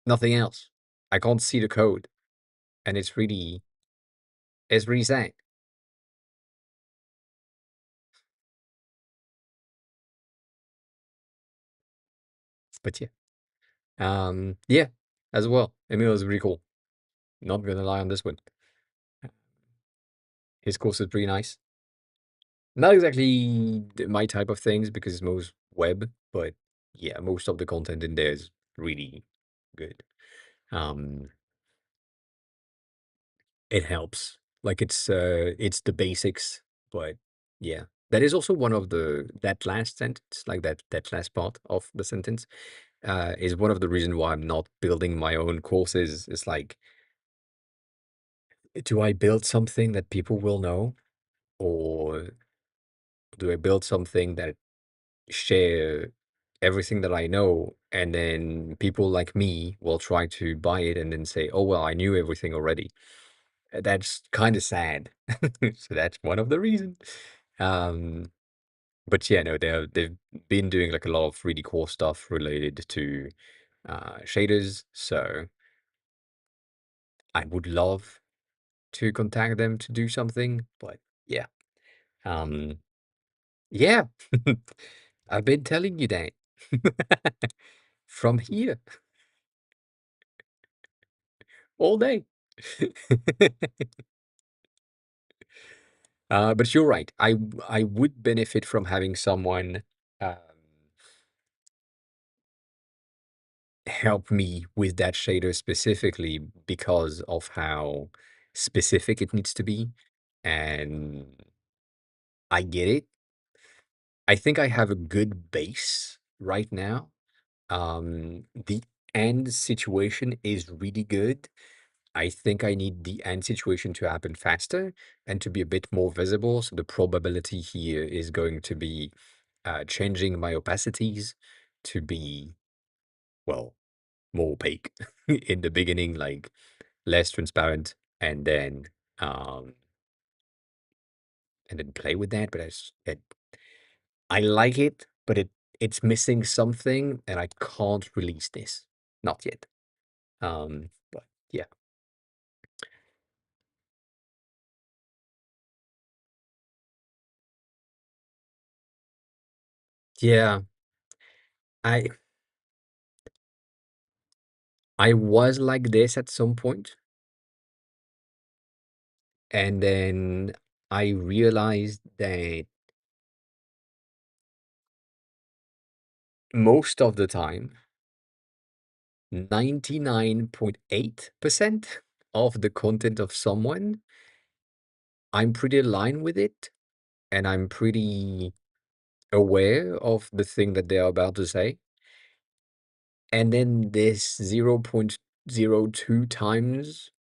nothing else. I can't see the code, and it's really sad. But yeah, as well. Emil is really cool. Not gonna lie on this one. His course is pretty nice. Not exactly my type of things because it's most web, but yeah, most of the content in there is really good. Um, it helps. Like it's the basics, but yeah. That is also one of that last sentence, like that last part of the sentence, is one of the reasons why I'm not building my own courses. It's like, do I build something that people will know, or do I build something that share everything that I know, and then people like me will try to buy it and then say, "Oh well, I knew everything already." That's kind of sad. So that's one of the reasons. Um, but yeah, no, they've been doing like a lot of really cool stuff related to shaders. So I would love to contact them to do something, but yeah. Um, yeah. I've been telling you that from here all day. But you're right. I would benefit from having someone um, help me with that shader specifically because of how specific it needs to be. And I get it. I think I have a good base right now. The end situation is really good. I think I need the end situation to happen faster and to be a bit more visible. So the probability here is going to be changing my opacities to be, well, more opaque in the beginning, like less transparent, and then um, play with that. But I like it, but it's missing something, and I can't release this. Not yet. But yeah. Yeah. I I was like this at some point, and then I realized that most of the time, 99.8% of the content of someone, I'm pretty aligned with it, and I'm pretty aware of the thing that they are about to say. And then this 0.02 times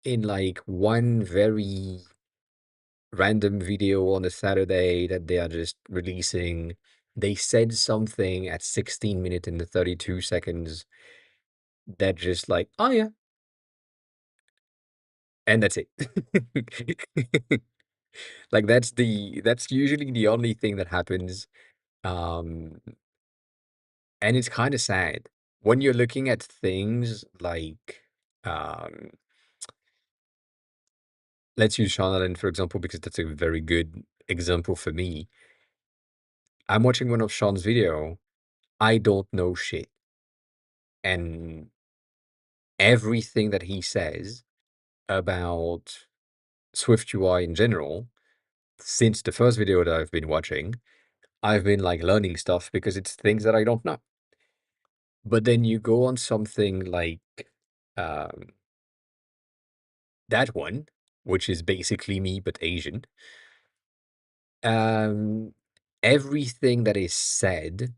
in like one very random video on a Saturday that they are just releasing. They said something at 16 minutes and 32 seconds that just like, oh yeah, and that's it. Like that's usually the only thing that happens. Um, and it's kind of sad when you're looking at things like um let's use Sean Allen for example, because that's a very good example for me. I'm watching one of Sean's video. I don't know shit. And everything that he says about Swift UI in general, since the first video that I've been watching, I've been like learning stuff because it's things that I don't know. But then you go on something like um, that one, which is basically me but Asian. Um, Everything that is said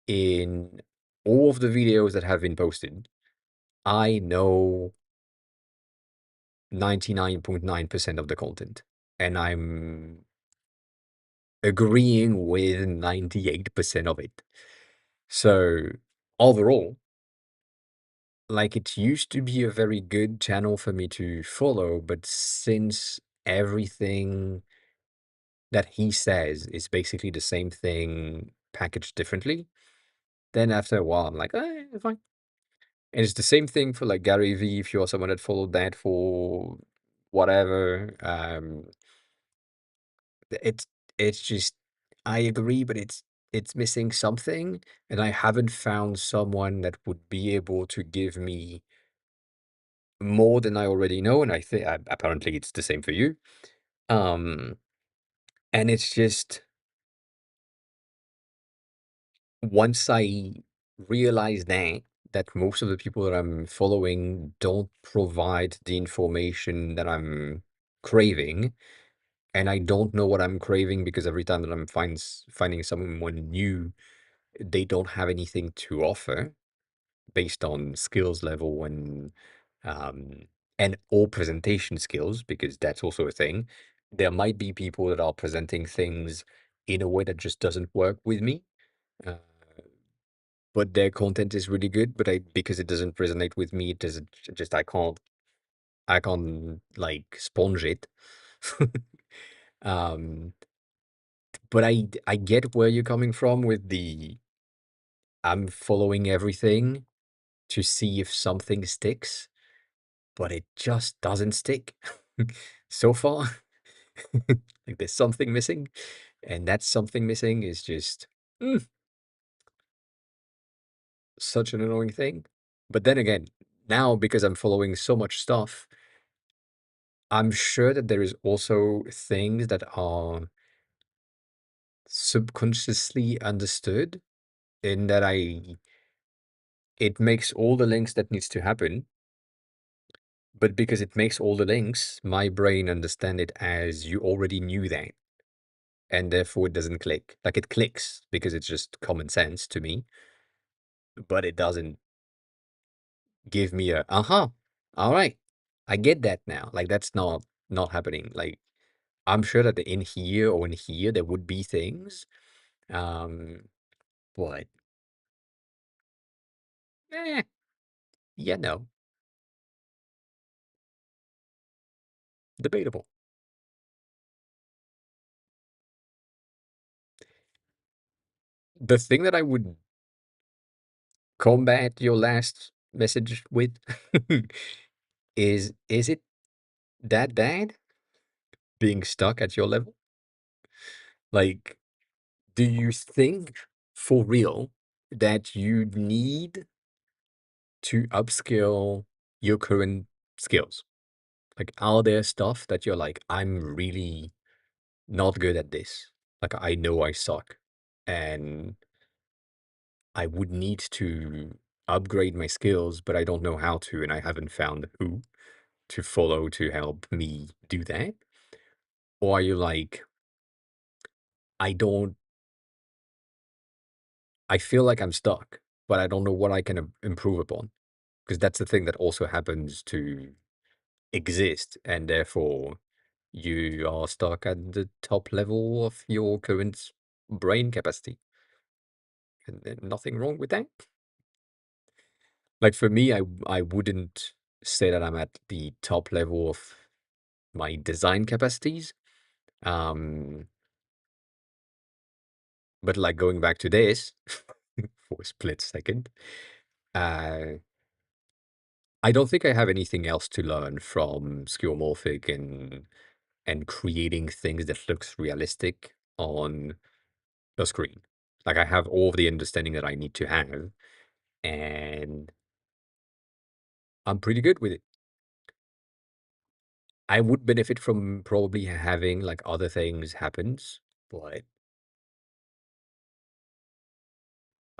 in all of the videos that have been posted, I know 99.9% of the content. And I'm agreeing with 98% of it. So overall, like it used to be a very good channel for me to follow, but since everything that he says is basically the same thing packaged differently, then after a while I'm like, fine. And it's the same thing for like Gary Vee, if you're someone that followed that for whatever. It's it's just I agree, but it's missing something, and I haven't found someone that would be able to give me more than I already know, and I think apparently it's the same for you. Um, and it's just once I realize that most of the people that I'm following don't provide the information that I'm craving, and I don't know what I'm craving because every time that I'm finding someone new, they don't have anything to offer based on skills level um, and or presentation skills, because that's also a thing. There might be people that are presenting things in a way that just doesn't work with me, uh, but their content is really good. But I because it doesn't resonate with me, it doesn't just I can't like sponge it. um, but I get where you're coming from with the I'm following everything to see if something sticks, but it just doesn't stick so far. Like there's something missing, and that something missing is just such an annoying thing. But then again, now because I'm following so much stuff, I'm sure that there is also things that are subconsciously understood, in that I it makes all the links that needs to happen, but because it makes all the links, my brain understand it as you already knew that, and therefore it doesn't click. Like it clicks because it's just common sense to me, but it doesn't give me a all right, I get that now. Like that's not happening. Like I'm sure that in here or in here there would be things, um, but eh, yeah, no, debatable. The thing that I would combat your last message with is it that bad being stuck at your level? Like, do you think for real that you need to upskill your current skills? Like, are there stuff that you're like, I'm really not good at this? Like, I know I suck and I would need to upgrade my skills, but I don't know how to, and I haven't found who to follow to help me do that? Or are you like, I don't, I feel like I'm stuck, but I don't know what I can improve upon? Because that's the thing that also happens to exist, and therefore you are stuck at the top level of your current brain capacity. And nothing wrong with that. Like for me, I wouldn't say that I'm at the top level of my design capacities. Um, but like going back to this for a split second, uh, I don't think I have anything else to learn from skeuomorphic and creating things that looks realistic on a screen. Like I have all of the understanding that I need to have, and I'm pretty good with it. I would benefit from probably having like other things happens, but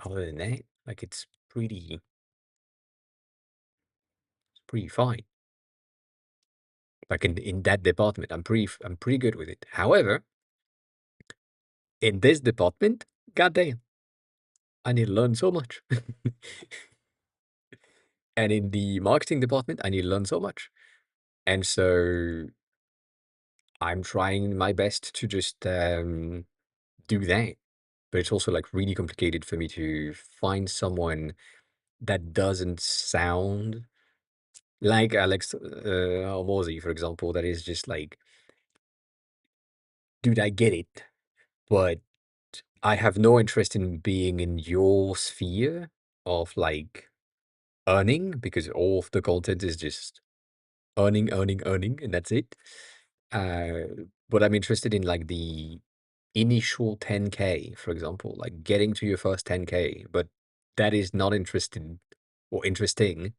other than that, like it's pretty fine. Like in that department, I'm pretty good with it. However, in this department, goddamn, I need to learn so much. And in the marketing department, I need to learn so much. And so I'm trying my best to just do that. But it's also like really complicated for me to find someone that doesn't sound like Alex Hormozy, for example, that is just like, dude, I get it, but I have no interest in being in your sphere of like earning because all of the content is just earning, earning, earning, and that's it. But I'm interested in like the initial 10K, for example, like getting to your first 10K, but that is not interested or interesting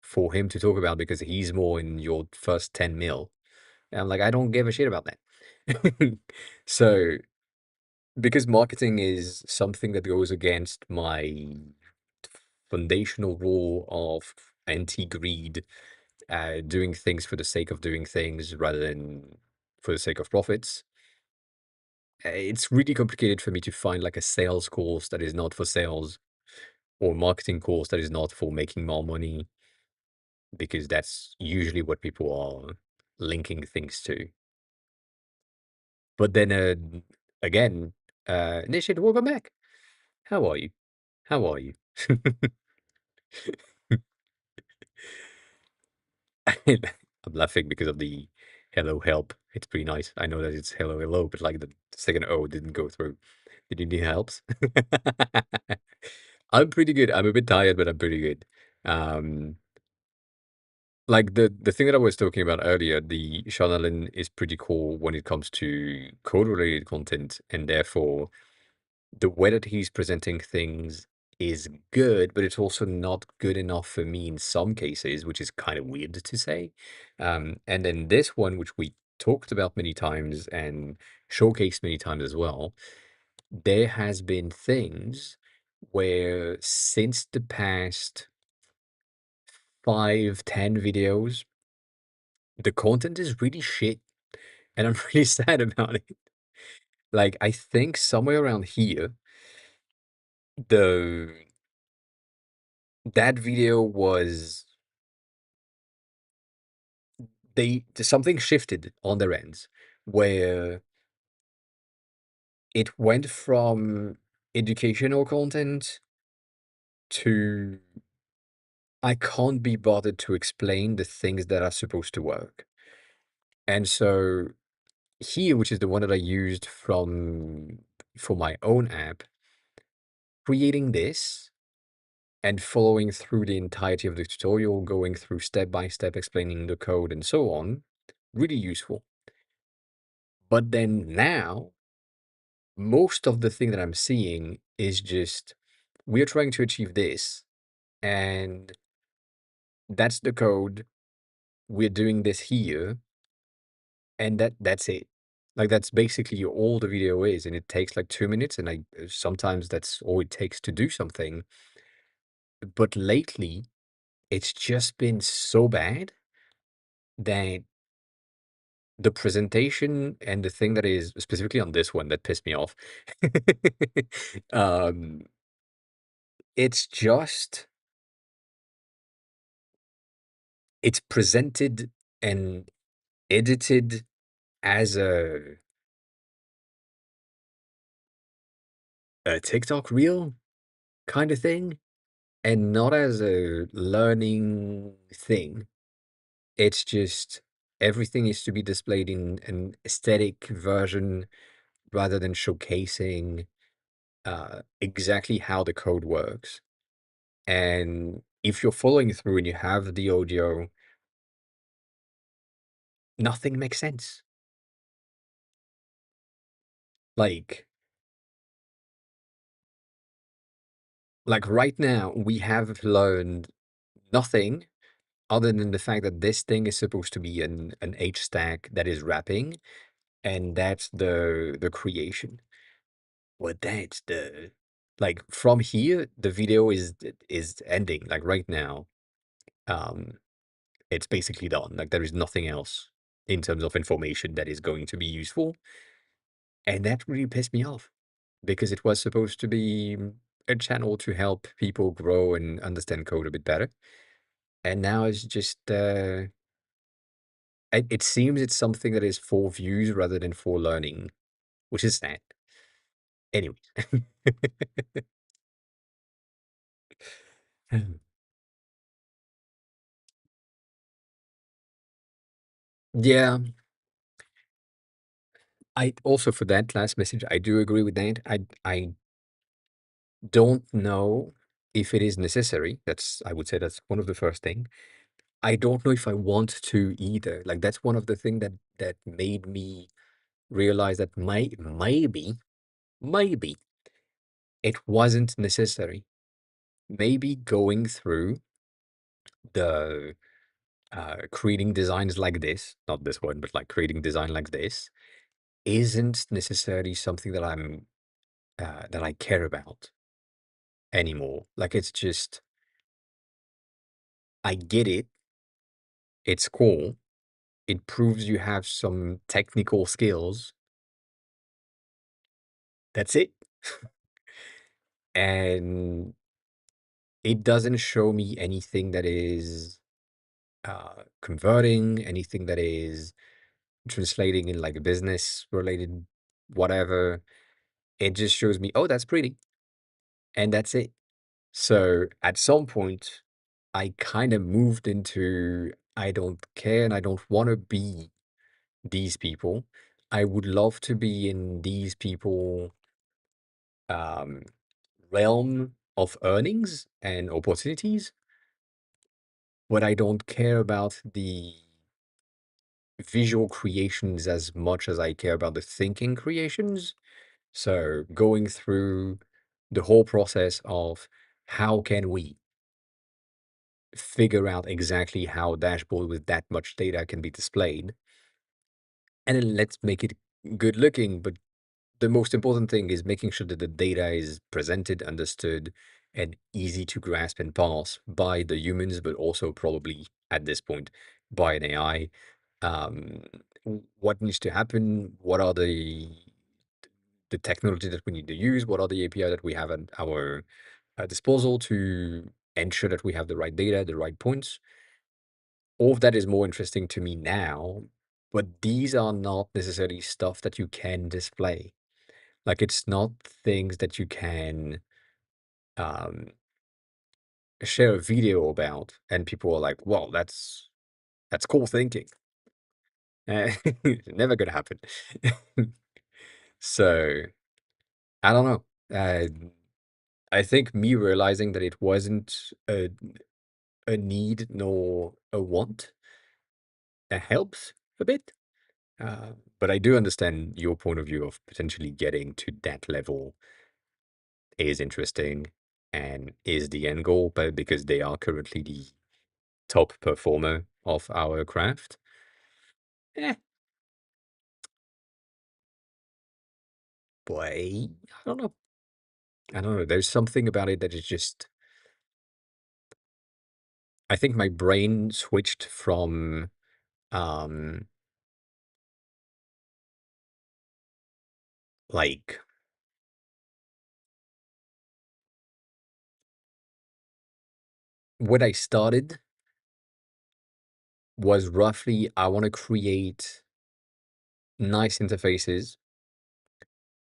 for him to talk about because he's more in your first 10 mil. And I'm like, I don't give a shit about that. So, because marketing is something that goes against my foundational rule of anti-greed, doing things for the sake of doing things rather than for the sake of profits. It's really complicated for me to find like a sales course that is not for sales or marketing course that is not for making more money because that's usually what people are linking things to. But then again, Nishid, welcome back. How are you? How are you? I'm laughing because of the hello help. It's pretty nice. I know that it's hello hello, but like the second O didn't go through. Did you need helps? I'm pretty good. I'm a bit tired, but I'm pretty good. Um, like the thing that I was talking about earlier, the Sean Allen is pretty cool when it comes to code related content, and therefore the way that he's presenting things is good, but it's also not good enough for me in some cases, which is kind of weird to say. And then this one, which we talked about many times and showcased many times as well, there has been things where since the past 5, 10 videos, the content is really shit, and I'm really sad about it. Like, I think somewhere around here, the that video was something shifted on their ends, where it went from educational content to I can't be bothered to explain the things that are supposed to work. And so here, which is the one that I used for my own app, creating this and following through the entirety of the tutorial, going through step by step, explaining the code and so on, really useful. But then now, most of the thing that I'm seeing is just we're trying to achieve this, and that's the code. We're doing this here, and that's it. Like that's basically all the video is, and it takes like 2 minutes, and I sometimes that's all it takes to do something. But lately, it's just been so bad that the presentation and the thing that is specifically on this one that pissed me off, um, it's just it's presented and edited as a TikTok reel kind of thing, and not as a learning thing. It's just everything is to be displayed in an aesthetic version rather than showcasing exactly how the code works. And if you're following through and you have the audio, nothing makes sense. Like, like right now, we have learned nothing other than the fact that this thing is supposed to be an H stack that is wrapping, and that's the creation. Well, that's the like from here, the video is ending. Like right now, um, it's basically done. Like there is nothing else in terms of information that is going to be useful. And that really pissed me off because it was supposed to be a channel to help people grow and understand code a bit better. And now it's just, it seems it's something that is for views rather than for learning, which is sad. Anyways. Yeah, I also for that last message, I do agree with that. I don't know if it is necessary. I would say that's one of the first thing. I don't know if I want to either. Like that's one of the thing that made me realize that maybe it wasn't necessary. Maybe going through the creating designs like this, not this one, but like creating design like this, isn't necessarily something that I care about anymore. Like it's just I get it. It's cool. It proves you have some technical skills. That's it. And it doesn't show me anything that is converting, anything that is translating in like a business related whatever. It just shows me, oh, that's pretty. And that's it. So at some point, I kind of moved into I don't care and I don't want to be these people. I would love to be in these people um, realm of earnings and opportunities, but I don't care about the visual creations as much as I care about the thinking creations. So going through the whole process of how can we figure out exactly how a dashboard with that much data can be displayed, and then let's make it good looking, but the most important thing is making sure that the data is presented, understood, and easy to grasp and parse by the humans, but also probably at this point by an AI. Um, what needs to happen? What are the technology that we need to use? What are the API that we have at our disposal to ensure that we have the right data, the right points? All of that is more interesting to me now, but these are not necessarily stuff that you can display. Like, it's not things that you can um, share a video about, and people are like, "Well, that's cool thinking." Never gonna happen. So I don't know. I think me realizing that it wasn't a need nor a want helps a bit. But I do understand your point of view of potentially getting to that level is interesting and is the end goal, but because they are currently the top performer of our craft, eh, boy, I don't know. I don't know. There's something about it that is just, I think my brain switched from, um, like, what I started was roughly, I want to create nice interfaces,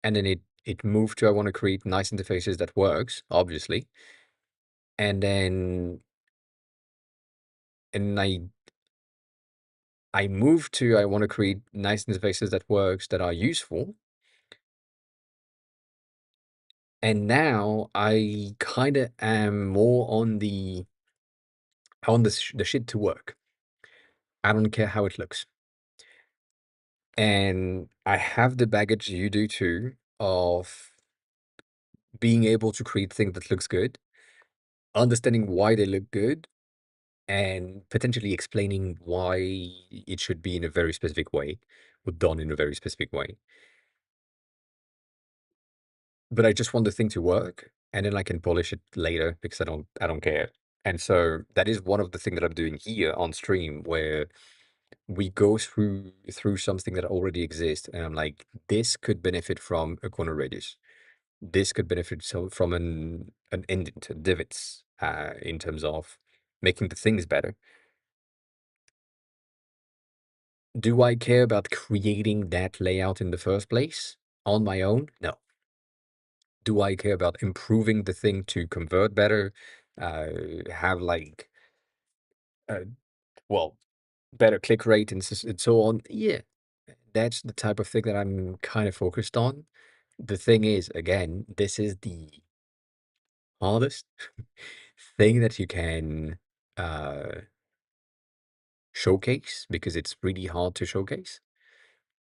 and then it moved to I want to create nice interfaces that works, obviously, and then and I moved to I want to create nice interfaces that works that are useful, and now I kind of am more on the the shit to work. I don't care how it looks, and I have the baggage you do too of being able to create things that looks good, understanding why they look good, and potentially explaining why it should be in a very specific way or done in a very specific way. But I just want the thing to work, and then I can polish it later because I don't care. And so that is one of the things that I'm doing here on stream, where we go through something that already exists, and I'm like, this could benefit from a corner radius. This could benefit from an indent, divots, in terms of making the things better. Do I care about creating that layout in the first place on my own? No. Do I care about improving the thing to convert better, have like, uh, well, better click rate and so on? Yeah, that's the type of thing that I'm kind of focused on. The thing is, again, this is the hardest thing that you can uh, showcase because it's really hard to showcase.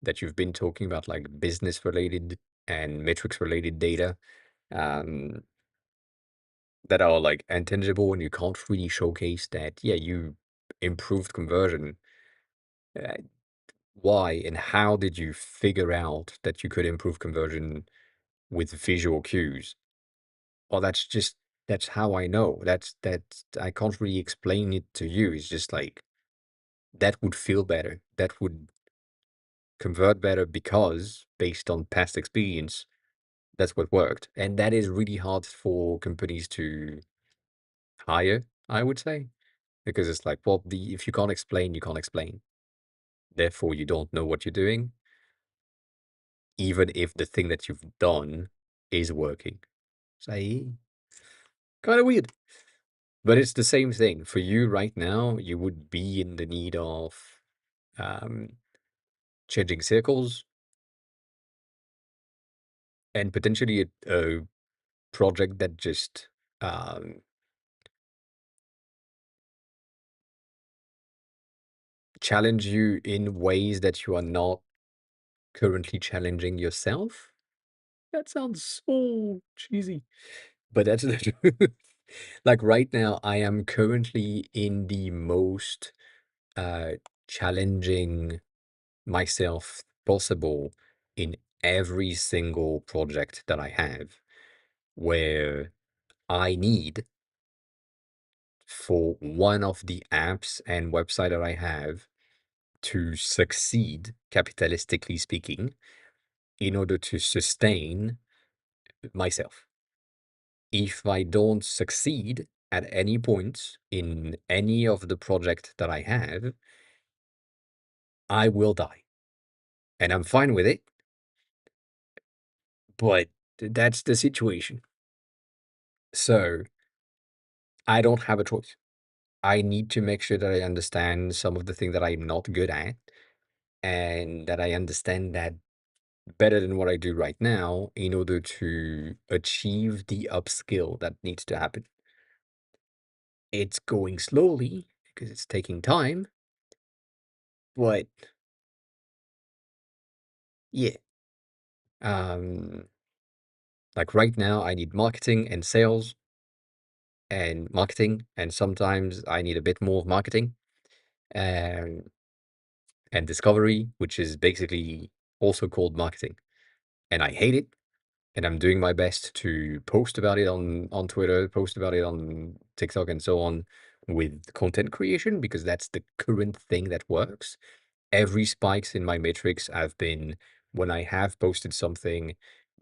That you've been talking about like business related and metrics related data. Um, that are like intangible and you can't really showcase that, yeah, you improved conversion. Uh, why and how did you figure out that you could improve conversion with visual cues? Well, that's how I know. That's I can't really explain it to you. It's just like that would feel better. That would convert better because based on past experience, that's what worked. And that is really hard for companies to hire, I would say. Because it's like, well, if you can't explain, you can't explain. Therefore, you don't know what you're doing, even if the thing that you've done is working. So, kind of weird. But it's the same thing. For you right now, you would be in the need of um, changing circles and potentially a project that just um, challenge you in ways that you are not currently challenging yourself. That sounds so cheesy. But that's the truth. Like right now, I am currently in the most uh challenging myself possible in every single project that I have where I need for one of the apps and website that I have to succeed, capitalistically speaking, in order to sustain myself. If I don't succeed at any point in any of the project that I have, I will die. And I'm fine with it, but that's the situation. So I don't have a choice. I need to make sure that I understand some of the things that I'm not good at and that I understand that better than what I do right now in order to achieve the upskill that needs to happen. It's going slowly because it's taking time, but yeah. Um, like right now, I need marketing, and sometimes I need a bit more of marketing and and discovery, which is basically also called marketing. And I hate it, and I'm doing my best to post about it on Twitter, post about it on TikTok, and so on with content creation because that's the current thing that works. Every spikes in my metrics have been when I have posted something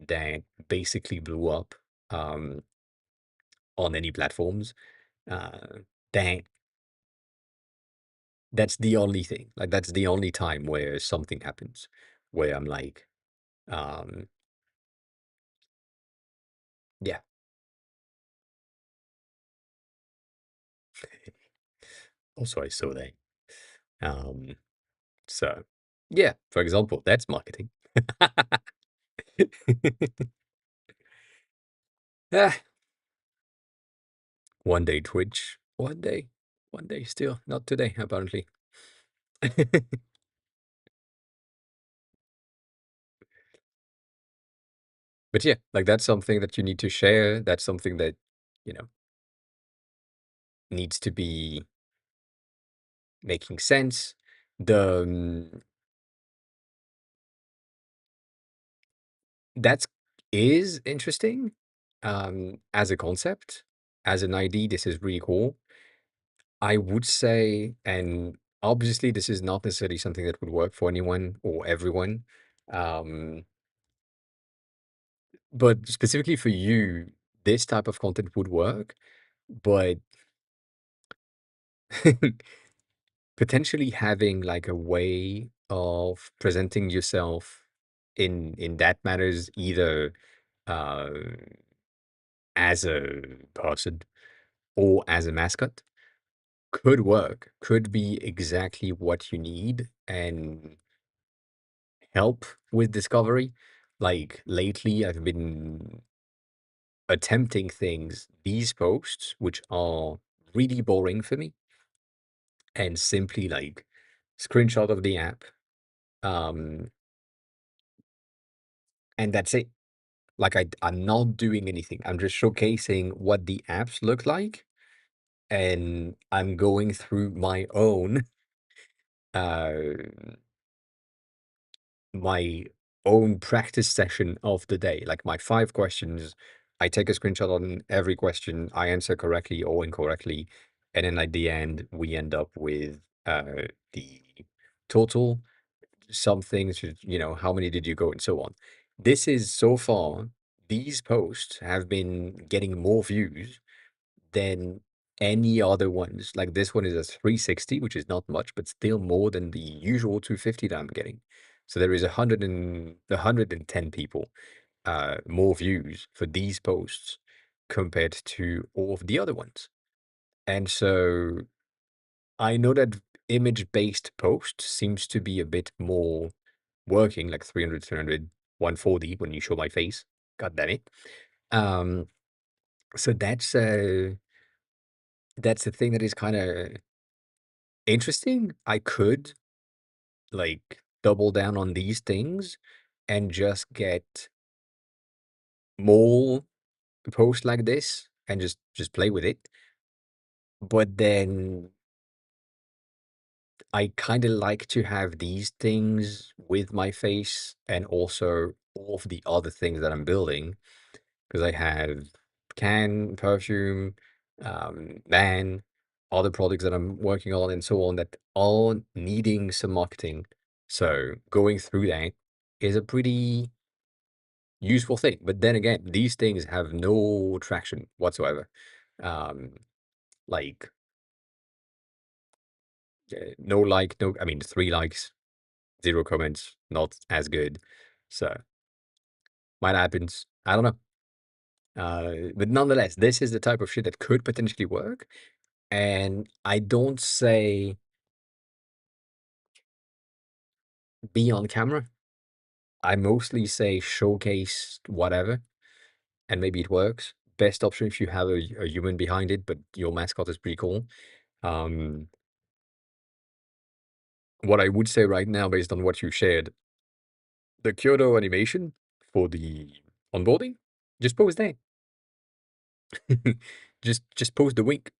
that basically blew up um, on any platforms. Uh, that that's the only thing. Like that's the only time where something happens, where I'm like, um, yeah. Also, I saw that. Um, so yeah. For example, that's marketing. Ah, one day Twitch, one day still, not today apparently. But yeah, like that's something that you need to share. That's something that, you know, needs to be making sense. The That's is interesting as a concept, as an idea. This is really cool. I would say, and obviously, this is not necessarily something that would work for anyone or everyone. Um, but specifically for you, this type of content would work. But potentially having like a way of presenting yourself in that matters either uh, as a person or as a mascot could work, could be exactly what you need and help with discovery. Like lately, I've been attempting these posts, which are really boring for me, and simply like screenshot of the app. Um, and that's it. Like I'm not doing anything. I'm just showcasing what the apps look like, and I'm going through uh my own practice session of the day. Like my 5 questions, I take a screenshot on every question, I answer correctly or incorrectly, and then at the end we end up with the total, some things, how many did you go, and so on. This is so far, these posts have been getting more views than any other ones. Like this one is a 360, which is not much, but still more than the usual 250 that I'm getting. So there is 110 people more views for these posts compared to all of the other ones. And so I know that image-based post seems to be a bit more working, like 300, 300, 140 when you show my face. God damn it. Um, so that's the thing that is kind of interesting. I could like double down on these things and just get more posts like this and just play with it. But then I kind of like to have these things with my face and also all of the other things that I'm building, because I have can, perfume, man, other products that I'm working on, and so on that are needing some marketing. So going through that is a pretty useful thing. But then again, these things have no traction whatsoever. Um, like no like, no, I mean, 3 likes, 0 comments, not as good. So might happens. I don't know. But nonetheless, this is the type of shit that could potentially work. And I don't say be on camera. I mostly say showcase whatever, and maybe it works. Best option if you have a human behind it, but your mascot is pretty cool. Um, what I would say right now, based on what you shared, the Kyoto animation for the onboarding, just post that. just post the wink,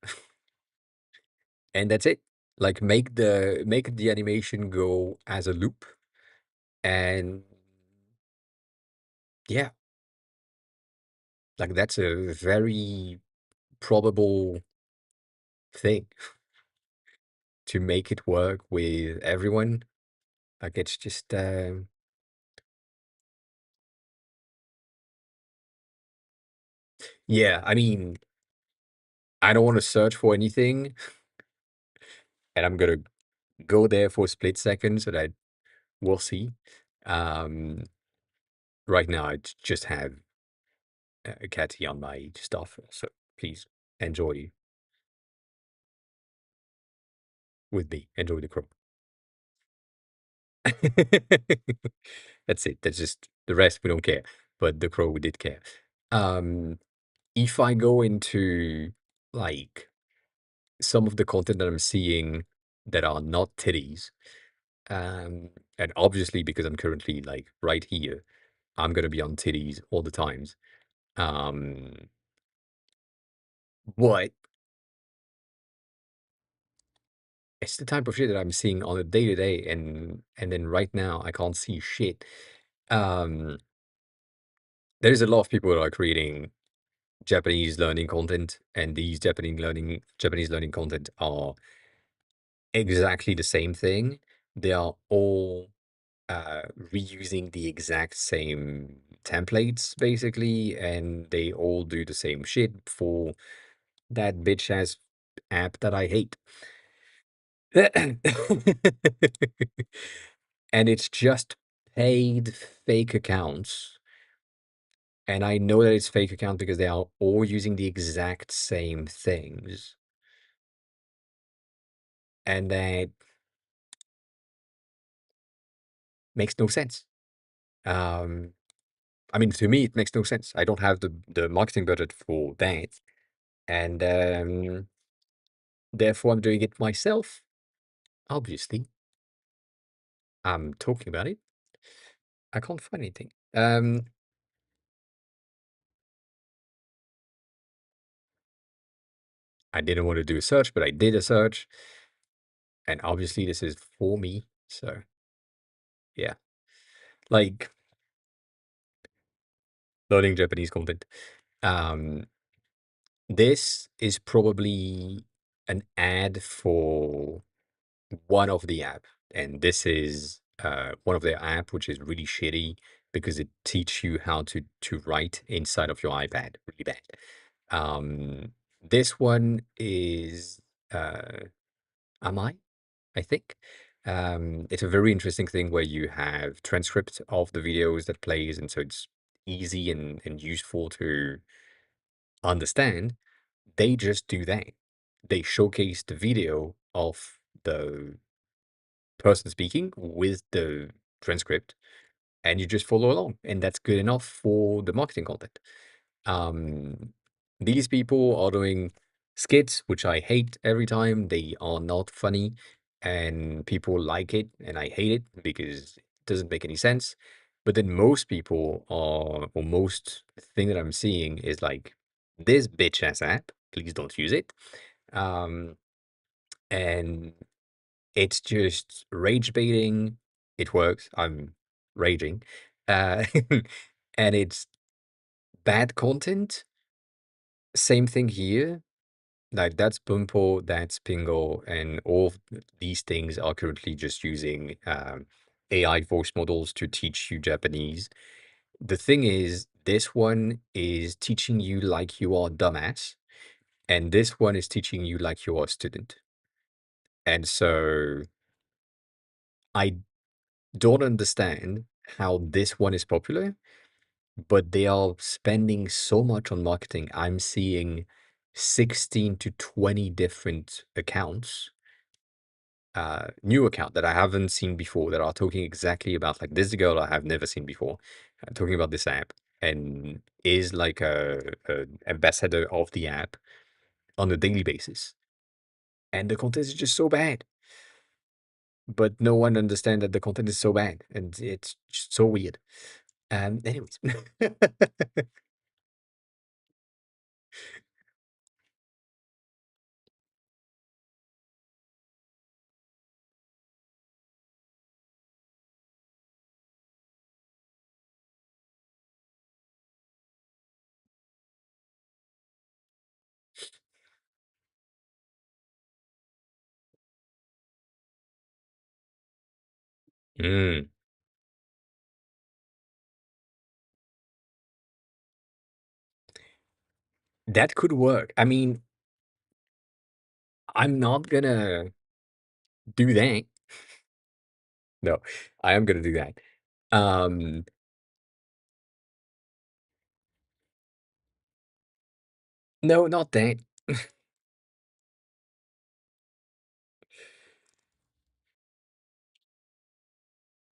and that's it. Like make the animation go as a loop, and yeah, like that's a very probable thing to make it work with everyone. Like it's just yeah, I mean, I don't want to search for anything, and I'm gonna go there for a split second so that we'll see. Um, right now I just have a catty on my stuff, so please enjoy with me. Enjoy the crow. That's it. That's just the rest we don't care. But the crow we did care. Um, if I go into like some of the content that I'm seeing that are not titties, and obviously because I'm currently like right here, I'm gonna be on titties all the times. Um, but it's the type of shit that I'm seeing on a day to day, and then right now I can't see shit. Um, there's a lot of people that are creating Japanese learning content, and these Japanese learning content are exactly the same thing. They are all reusing the exact same templates basically, and they all do the same shit for that bitch ass app that I hate. And it's just paid fake accounts. And I know that it's fake account because they are all using the exact same things. And that makes no sense. Um, I mean, to me, it makes no sense. I don't have the marketing budget for that. And therefore, I'm doing it myself. Obviously, I'm talking about it. I can't find anything. I didn't want to do a search, but I did a search. And obviously, this is for me. So, yeah. Like, learning Japanese content. Um, this is probably an ad for one of the app, and this is one of their app which is really shitty because it teaches you how to write inside of your iPad really bad. This one is am I think. It's a very interesting thing where you have transcript of the videos that plays, and so it's easy and useful to understand. They just do that. They showcase the video of the person speaking with the transcript, and you just follow along, and that's good enough for the marketing content. Um, these people are doing skits, which I hate every time. They are not funny, and people like it, and I hate it because it doesn't make any sense. But then most people are, or most thing that I'm seeing is like this bitch ass app. Please don't use it. Um, and it's just rage baiting. It works. I'm raging. uh, and it's bad content. Same thing here. Like that's Bumpo, that's Pingo, and all of these things are currently just using AI voice models to teach you Japanese. The thing is, this one is teaching you like you are a dumbass, and this one is teaching you like you are a student. And so I don't understand how this one is popular, but they are spending so much on marketing. I'm seeing 16 to 20 different accounts, new account that I haven't seen before that are talking exactly about like this girl I have never seen before, talking about this app and is like a ambassador of the app on a daily basis. And the content is just so bad. But no one understands that the content is so bad and it's just so weird. Anyways. Mm, that could work. I mean, I'm not gonna do that. No, I am gonna do that. Um, no, not that.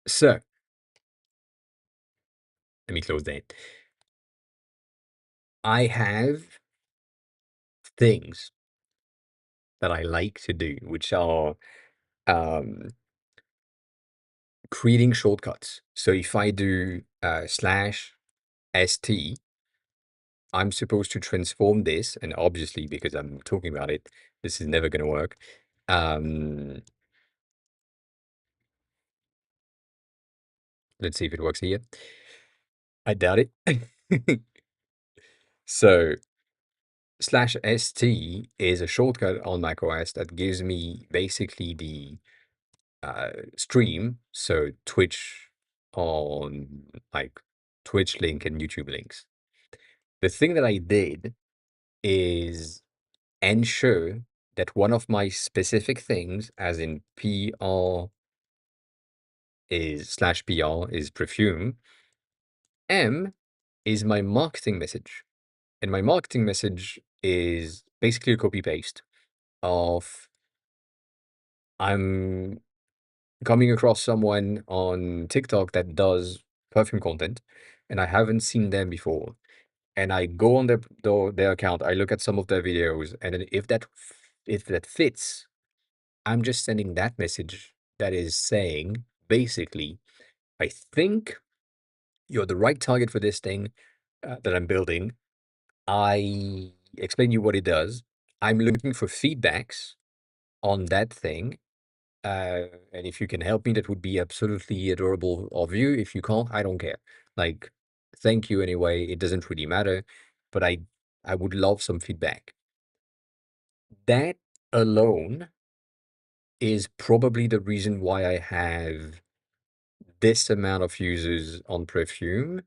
So, let me close that. I have things that I like to do, which are um, creating shortcuts. So if I do slash st, I'm supposed to transform this, and obviously because I'm talking about it, this is never going to work. Um, let's see if it works here. I doubt it. So slash st is a shortcut on macOS that gives me basically the stream, so Twitch on like Twitch link and YouTube links. The thing that I did is ensure that one of my specific things, as in PR is slash PR is perfume, M is my marketing message. And my marketing message is basically a copy paste of I'm coming across someone on TikTok that does perfume content, and I haven't seen them before. And I go on their account, I look at some of their videos, and then if that fits, I'm just sending that message that is saying basically, I think you're the right target for this thing that I'm building. I explain you what it does. I'm looking for feedbacks on that thing. And if you can help me, that would be absolutely adorable of you. If you can't, I don't care. Like, thank you anyway. It doesn't really matter, but I would love some feedback. That alone is probably the reason why I have this amount of users on Perfume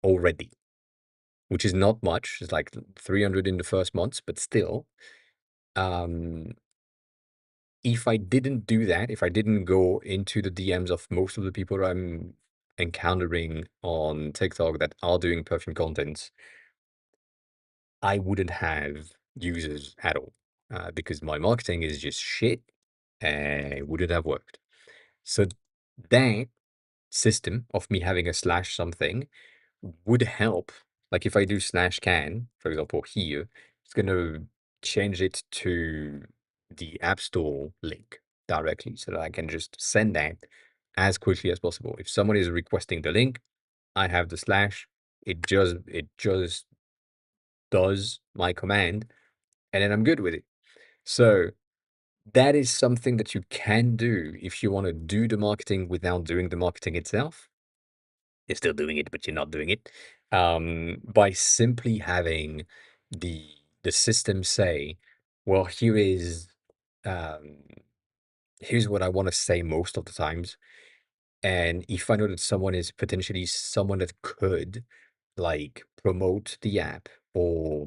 already, which is not much. It's like 300 in the first months, but still. Um, if I didn't do that, if I didn't go into the DMs of most of the people I'm encountering on TikTok that are doing perfume content, I wouldn't have users at all because my marketing is just shit and it wouldn't have worked. So that system of me having a slash something would help. Like if I do slash can, for example, here, it's going to change it to the App Store link directly so that I can just send that as quickly as possible. If someone is requesting the link, I have the slash, it just does my command, and then I'm good with it. So that is something that you can do if you want to do the marketing without doing the marketing itself. you're still doing it, but you're not doing it. By simply having the the system say, well, um, here's what I want to say most of the times. And if I know that someone is potentially someone that could like promote the app or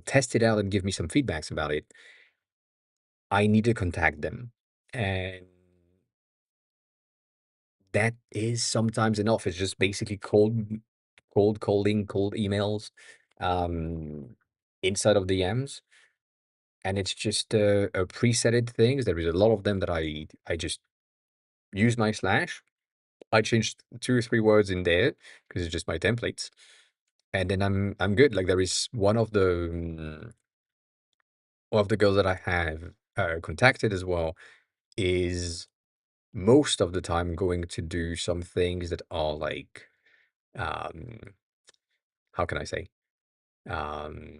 test it out and give me some feedbacks about it, I need to contact them. And that is sometimes enough. It's just basically cold calling, cold emails, um, inside of DMs. And it's just a presetted things. There is a lot of them that I just use my slash. I changed 2 or 3 words in there because it's just my templates, and then I'm good. Like there is one of the girls that I have contacted as well is most of the time going to do some things that are like um how can I say um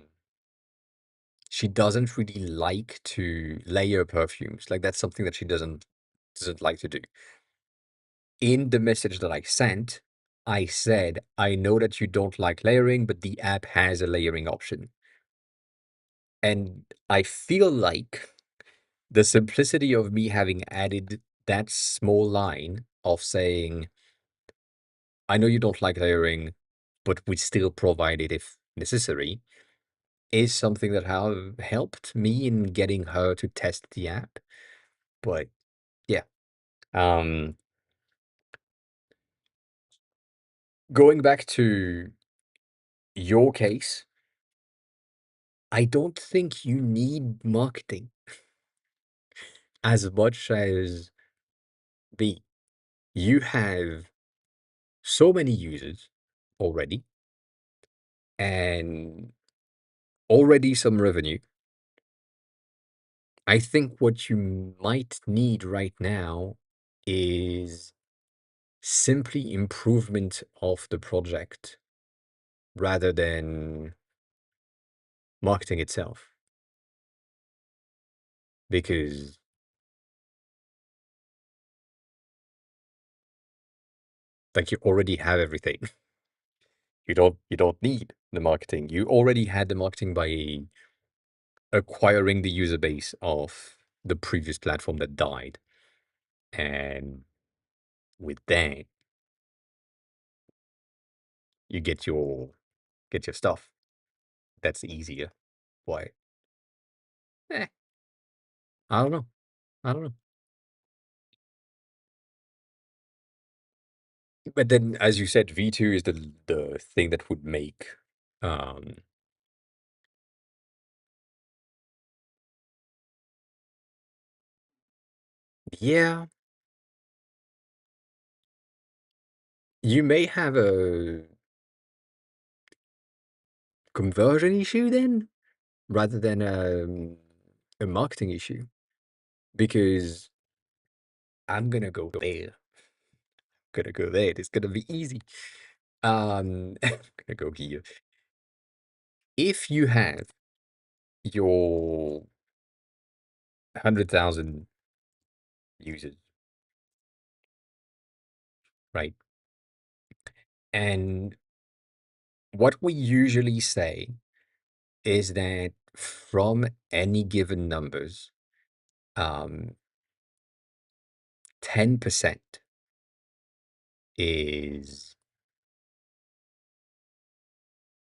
she doesn't really like to layer perfumes. Like that's something that she doesn't like to do. In the message that I sent, I said, I know that you don't like layering, but the app has a layering option. And I feel like the simplicity of me having added that small line of saying, I know you don't like layering, but we still provide it if necessary, is something that have helped me in getting her to test the app. But yeah, um, going back to your case, I don't think you need marketing as much as me. You have so many users already and already some revenue. I think what you might need right now is simply improvement of the project rather than marketing itself. Because like you already have everything. You don't need the marketing. You already had the marketing by acquiring the user base of the previous platform that died. And with that, you get your stuff. That's easier. Why? Eh, I don't know. I don't know. But then, as you said, V2 is the thing that would make um yeah, you may have a conversion issue then rather than a marketing issue because I'm gonna go there. Gonna go there. It's gonna be easy. I'm gonna go here. If you have your 100,000 users, right? And what we usually say is that from any given numbers, um, 10% is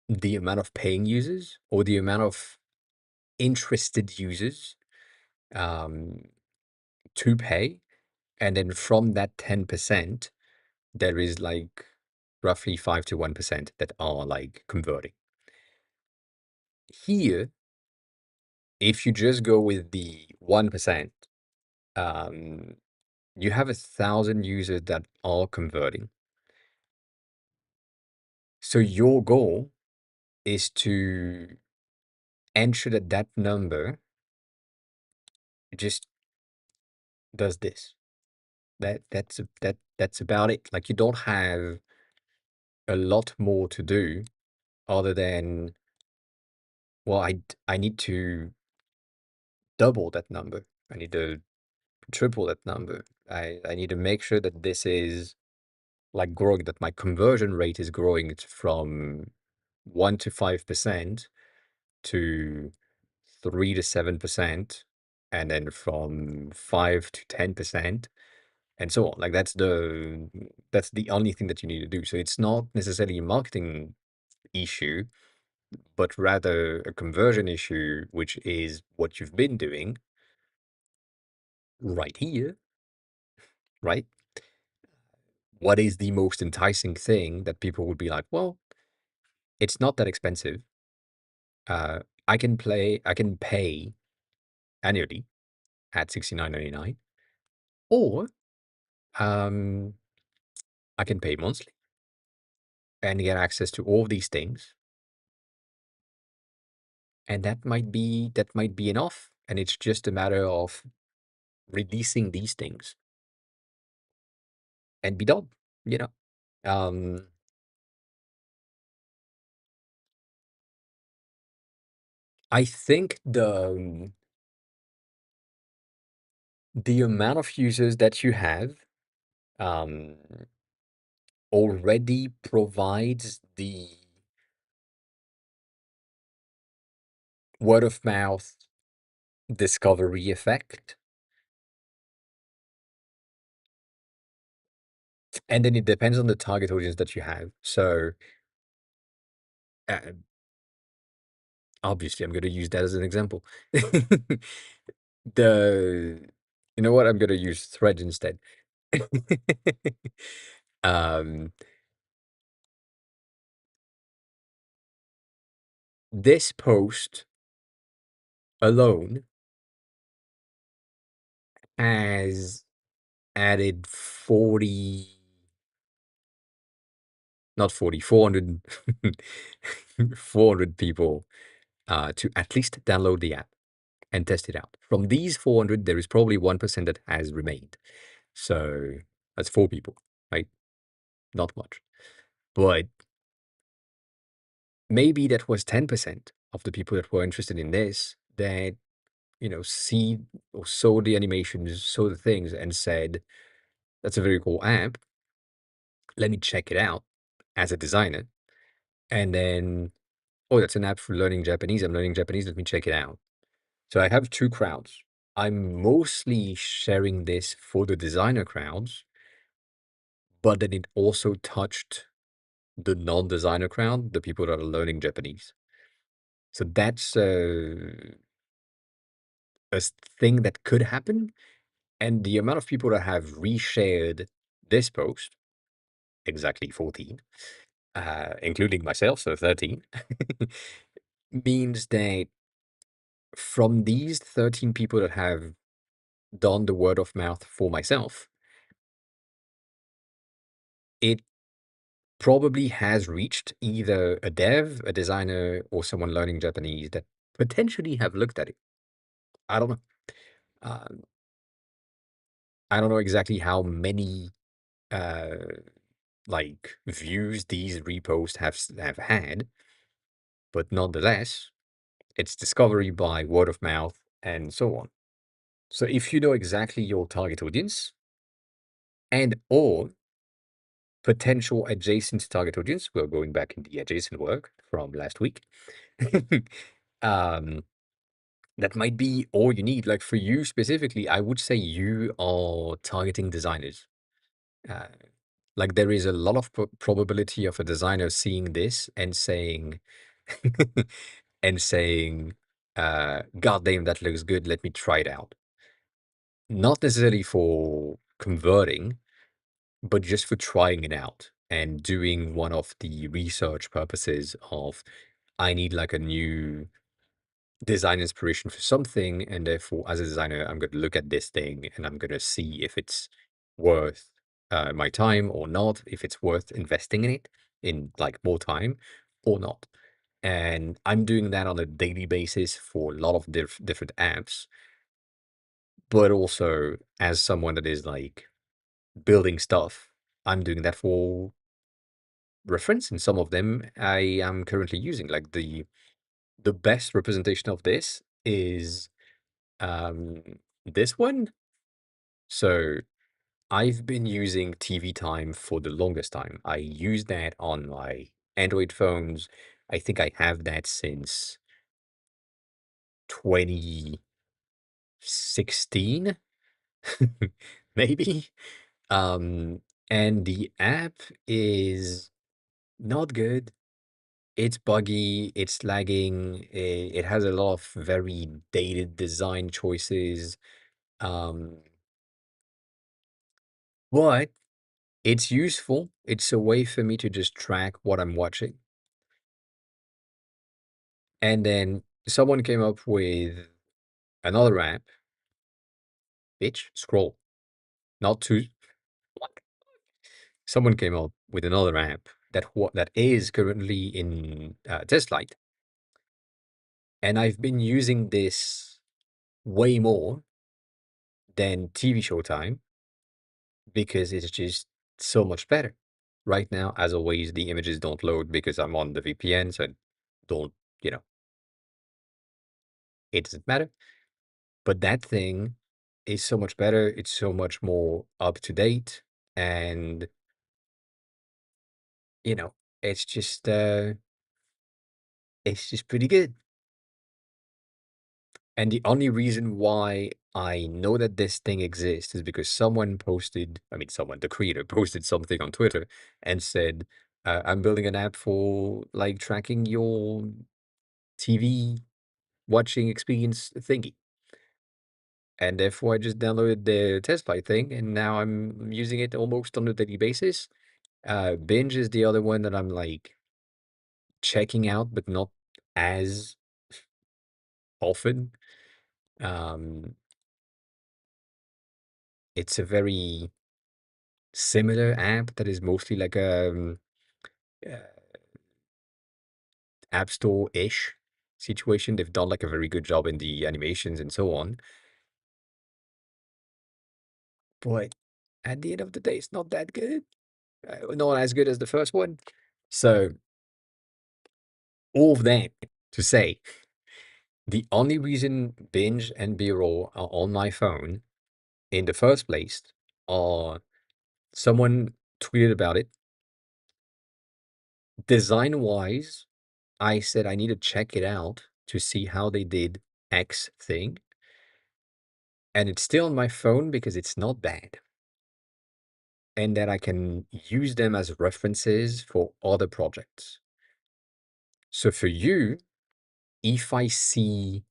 the amount of paying users or the amount of interested users um, to pay. And then from that 10%, there is like roughly 5 to 1% that are like converting. Here, if you just go with the 1%, um, you have 1,000 users that are converting. So your goal is to ensure that that number just does this. That's about it. Like you don't have a lot more to do other than, well, I need to double that number. I need to triple that number. I need to make sure that this is like growing, that my conversion rate is growing from 1 to 5% to 3 to 7%, and then from 5 to 10%, and so on. Like that's the only thing that you need to do. So it's not necessarily a marketing issue, but rather a conversion issue, which is what you've been doing right here, right? What is the most enticing thing that people would be like, well, it's not that expensive. Uh, I can pay annually at $69.99, or um, I can pay monthly and get access to all of these things, and that might be enough. And it's just a matter of releasing these things and be done. You know, um, I think the amount of users that you have um, already provides the word of mouth discovery effect. And then it depends on the target audience that you have. So uh, obviously, I'm going to use that as an example. The You know what? I'm going to use Thread instead. um, this post alone has added 40, not 40, 400, 400 people to at least download the app and test it out. From these 400, there is probably 1% that has remained. So that's 4 people, right? Not much. But maybe that was 10% of the people that were interested in this that, see or saw the animations, saw the things, and said, that's a very cool app. Let me check it out as a designer. And then, oh, that's an app for learning Japanese. I'm learning Japanese. Let me check it out. So I have two crowds. I'm mostly sharing this for the designer crowds, but then it also touched the non-designer crowd, the people that are learning Japanese. So that's a thing that could happen. And the amount of people that have reshared this post, exactly 14, including myself, so 13, means that from these 13 people that have done the word of mouth for myself, it probably has reached either a dev, a designer, or someone learning Japanese that potentially have looked at it. I don't know. Um, I don't know exactly how many uh, like views these reposts have had, but nonetheless, it's discovery by word of mouth and so on. So if you know exactly your target audience and or potential adjacent target audience, we're going back in the adjacent work from last week. um, that might be all you need. Like for you specifically, I would say you are targeting designers. Uh, like there is a lot of probability of a designer seeing this and saying, and saying, "God damn, that looks good. Let me try it out." Not necessarily for converting, but just for trying it out and doing one of the research purposes of, I need like a new design inspiration for something, and therefore as a designer I'm going to look at this thing and I'm going to see if it's worth my time or not, if it's worth investing in it in like more time or not. And I'm doing that on a daily basis for a lot of different apps, but also as someone that is like building stuff, I'm doing that for reference, and some of them I am currently using. Like the best representation of this is um this one. So I've been using TV time for the longest time. I use that on my Android phones. I think I have that since 2016, maybe. Um, and the app is not good. It's buggy, it's lagging, it has a lot of very dated design choices. Um, but it's useful. It's a way for me to just track what I'm watching. And then someone came up with another app, bitch, scroll, not to. What? Someone came up with another app that is currently in test flight, and I've been using this way more than TV show time because it's just so much better. Right now, as always, the images don't load because I'm on the VPN, so don't, you know, it doesn't matter. But that thing is so much better. It's so much more up to date. And, you know, it's just uh it's just pretty good. And the only reason why I know that this thing exists is because someone posted, I mean, someone, the creator, posted something on Twitter and said, I'm building an app for like tracking your TV watching experience thingy. And therefore, I just downloaded the test flight thing, and now I'm using it almost on a daily basis. Binge is the other one that I'm like checking out, but not as often. Um, it's a very similar app that is mostly like uh, app store-ish situation. They've done like a very good job in the animations and so on. But at the end of the day, it's not that good. Not as good as the first one. So all of that to say, the only reason Binge and B-roll are on my phone in the first place are someone tweeted about it. Design-wise, I said I need to check it out to see how they did X thing. And it's still on my phone because it's not bad. And that I can use them as references for other projects. So for you, if I see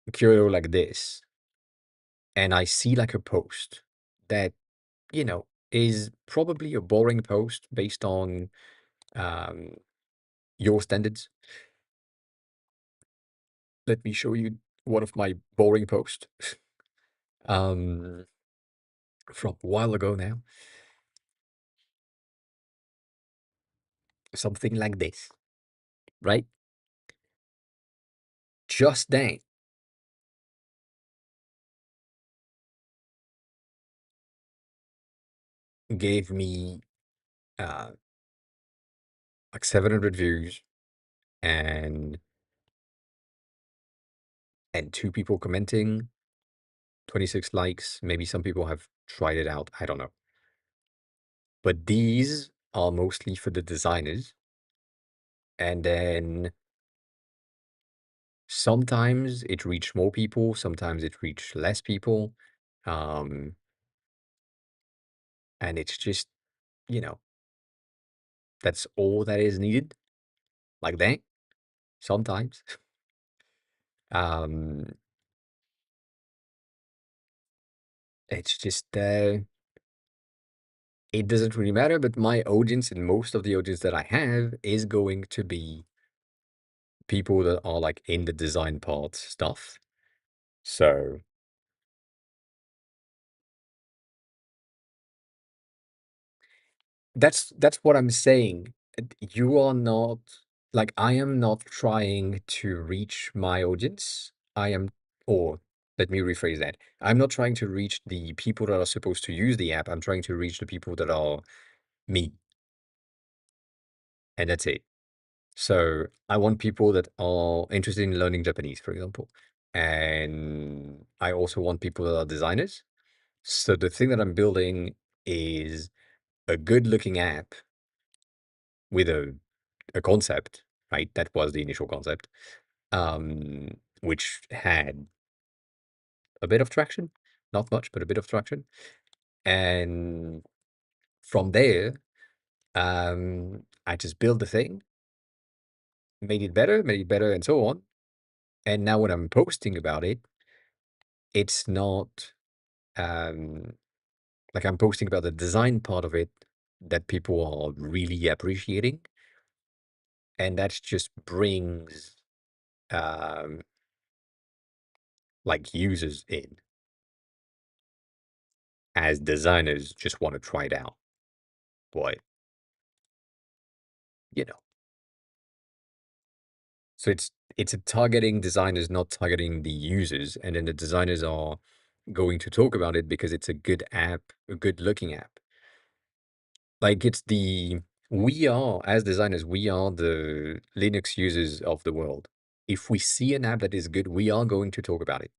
a curio like this, and I see like a post that, you know, is probably a boring post based on um, your standards. Let me show you one of my boring posts um, from a while ago now. Something like this, right? Just that gave me uh, like 700 views and two people commenting, 26 likes. Maybe some people have tried it out. I don't know. But these are mostly for the designers. And then sometimes it reached more people, sometimes it reached less people. Um, and it's just, you know, that's all that is needed. Like that, sometimes. Um, it's just it doesn't really matter, but my audience and most of the audience that I have is going to be people that are like in the design part stuff. So that's what I'm saying. You are not like I am not trying to reach my audience. I am, or let me rephrase that. I'm not trying to reach the people that are supposed to use the app. I'm trying to reach the people that are me, and that's it. So I want people that are interested in learning Japanese, for example. And I also want people that are designers. So the thing that I'm building is a good looking app with a concept, right? That was the initial concept, which had a bit of traction, not much, but a bit of traction. And from there, I just built the thing, made it better, and so on. And now when I'm posting about it, it's not um, like I'm posting about the design part of it that people are really appreciating, and that just brings um, like users in as designers just want to try it out. But you know, so it's a targeting designers, not targeting the users, and then the designers are going to talk about it because it's a good app, a good looking app. Like it's the we are as designers, we are the Linux users of the world. If we see an app that is good, we are going to talk about it.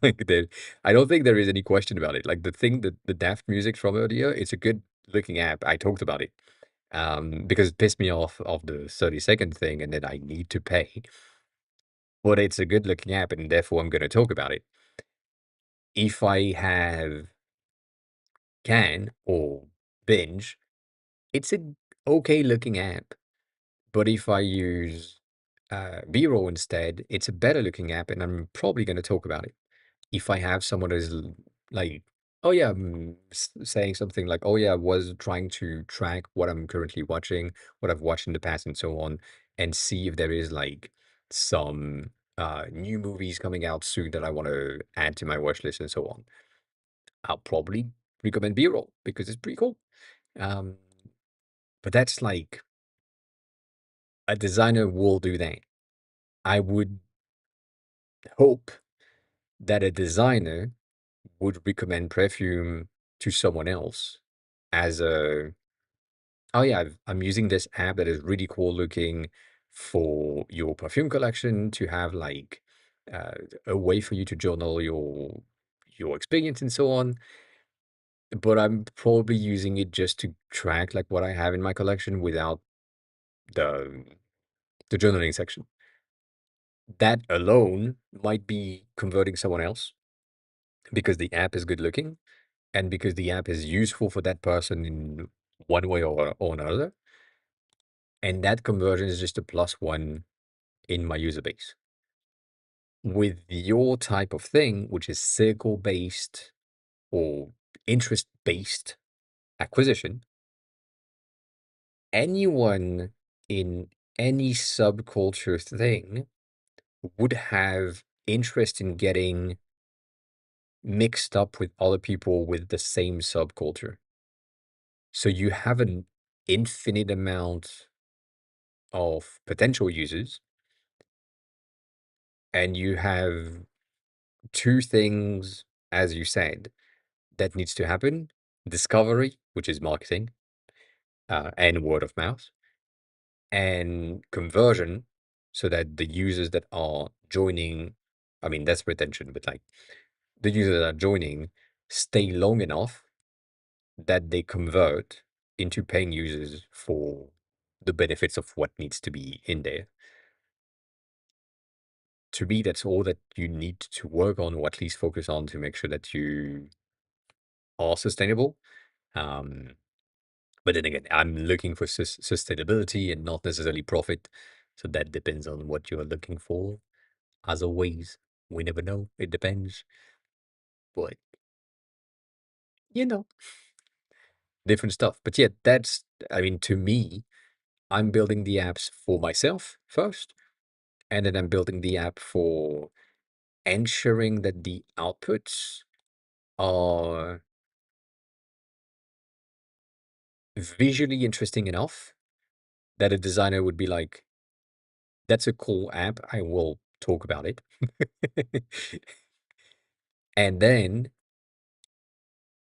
Like I don't think there is any question about it. Like the thing that the Daft music from earlier, it's a good looking app. I talked about it because it pissed me off of the 30-second thing, and then I need to pay. But it's a good looking app, and therefore I'm going to talk about it. If I have Can or Binge, it's a okay looking app. But if I use B-roll instead, it's a better looking app, and I'm probably going to talk about it. If I have someone who's like, oh yeah, saying something like, oh yeah, I was trying to track what I'm currently watching, what I've watched in the past, and so on, and see if there is like some new movies coming out soon that I want to add to my watch list and so on. I'll probably recommend B-roll because it's pretty cool. Um, but that's like a designer will do that. I would hope that a designer would recommend perfume to someone else as a, oh yeah, I'm using this app that is really cool looking for your perfume collection to have like uh, a way for you to journal your experience and so on. But I'm probably using it just to track like what I have in my collection without the the journaling section. That alone might be converting someone else because the app is good looking and because the app is useful for that person in one way or another. And that conversion is just a plus one in my user base. With your type of thing, which is circle based or interest based acquisition, anyone in any subculture thing would have interest in getting mixed up with other people with the same subculture. So you have an infinite amount of potential users, and you have two things, as you said, that needs to happen: discovery, which is marketing, and word of mouth, and conversion, so that the users that are joining, I mean, that's retention, but like the users that are joining stay long enough that they convert into paying users for the benefits of what needs to be in there. To me, that's all that you need to work on, or at least focus on, to make sure that you are sustainable. Um, but then again, I'm looking for sustainability and not necessarily profit. So that depends on what you're looking for. As always, we never know. It depends. But, you know, different stuff. But yeah, I mean, to me, I'm building the apps for myself first. And then I'm building the app for ensuring that the outputs are visually interesting enough that a designer would be like, that's a cool app. I will talk about it. And then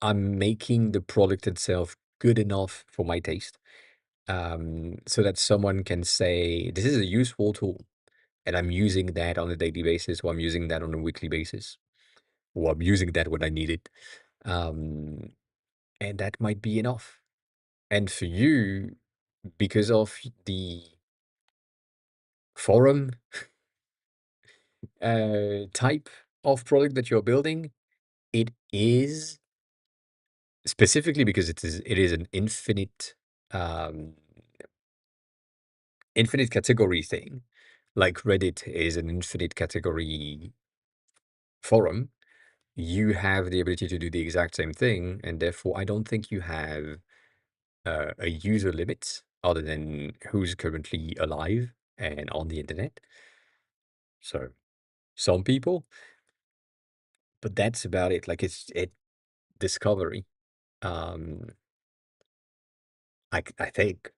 I'm making the product itself good enough for my taste, so that someone can say, this is a useful tool, and I'm using that on a daily basis, or I'm using that on a weekly basis. or I'm using that when I need it. Um, and that might be enough. And for you, because of the forum type of product that you're building, it is specifically because it is an um, infinite category thing. Like Reddit is an infinite category forum. You have the ability to do the exact same thing, and therefore I don't think you have a user limit other than who's currently alive and on the internet. So some people, but that's about it. Like it discovery. Um, I think,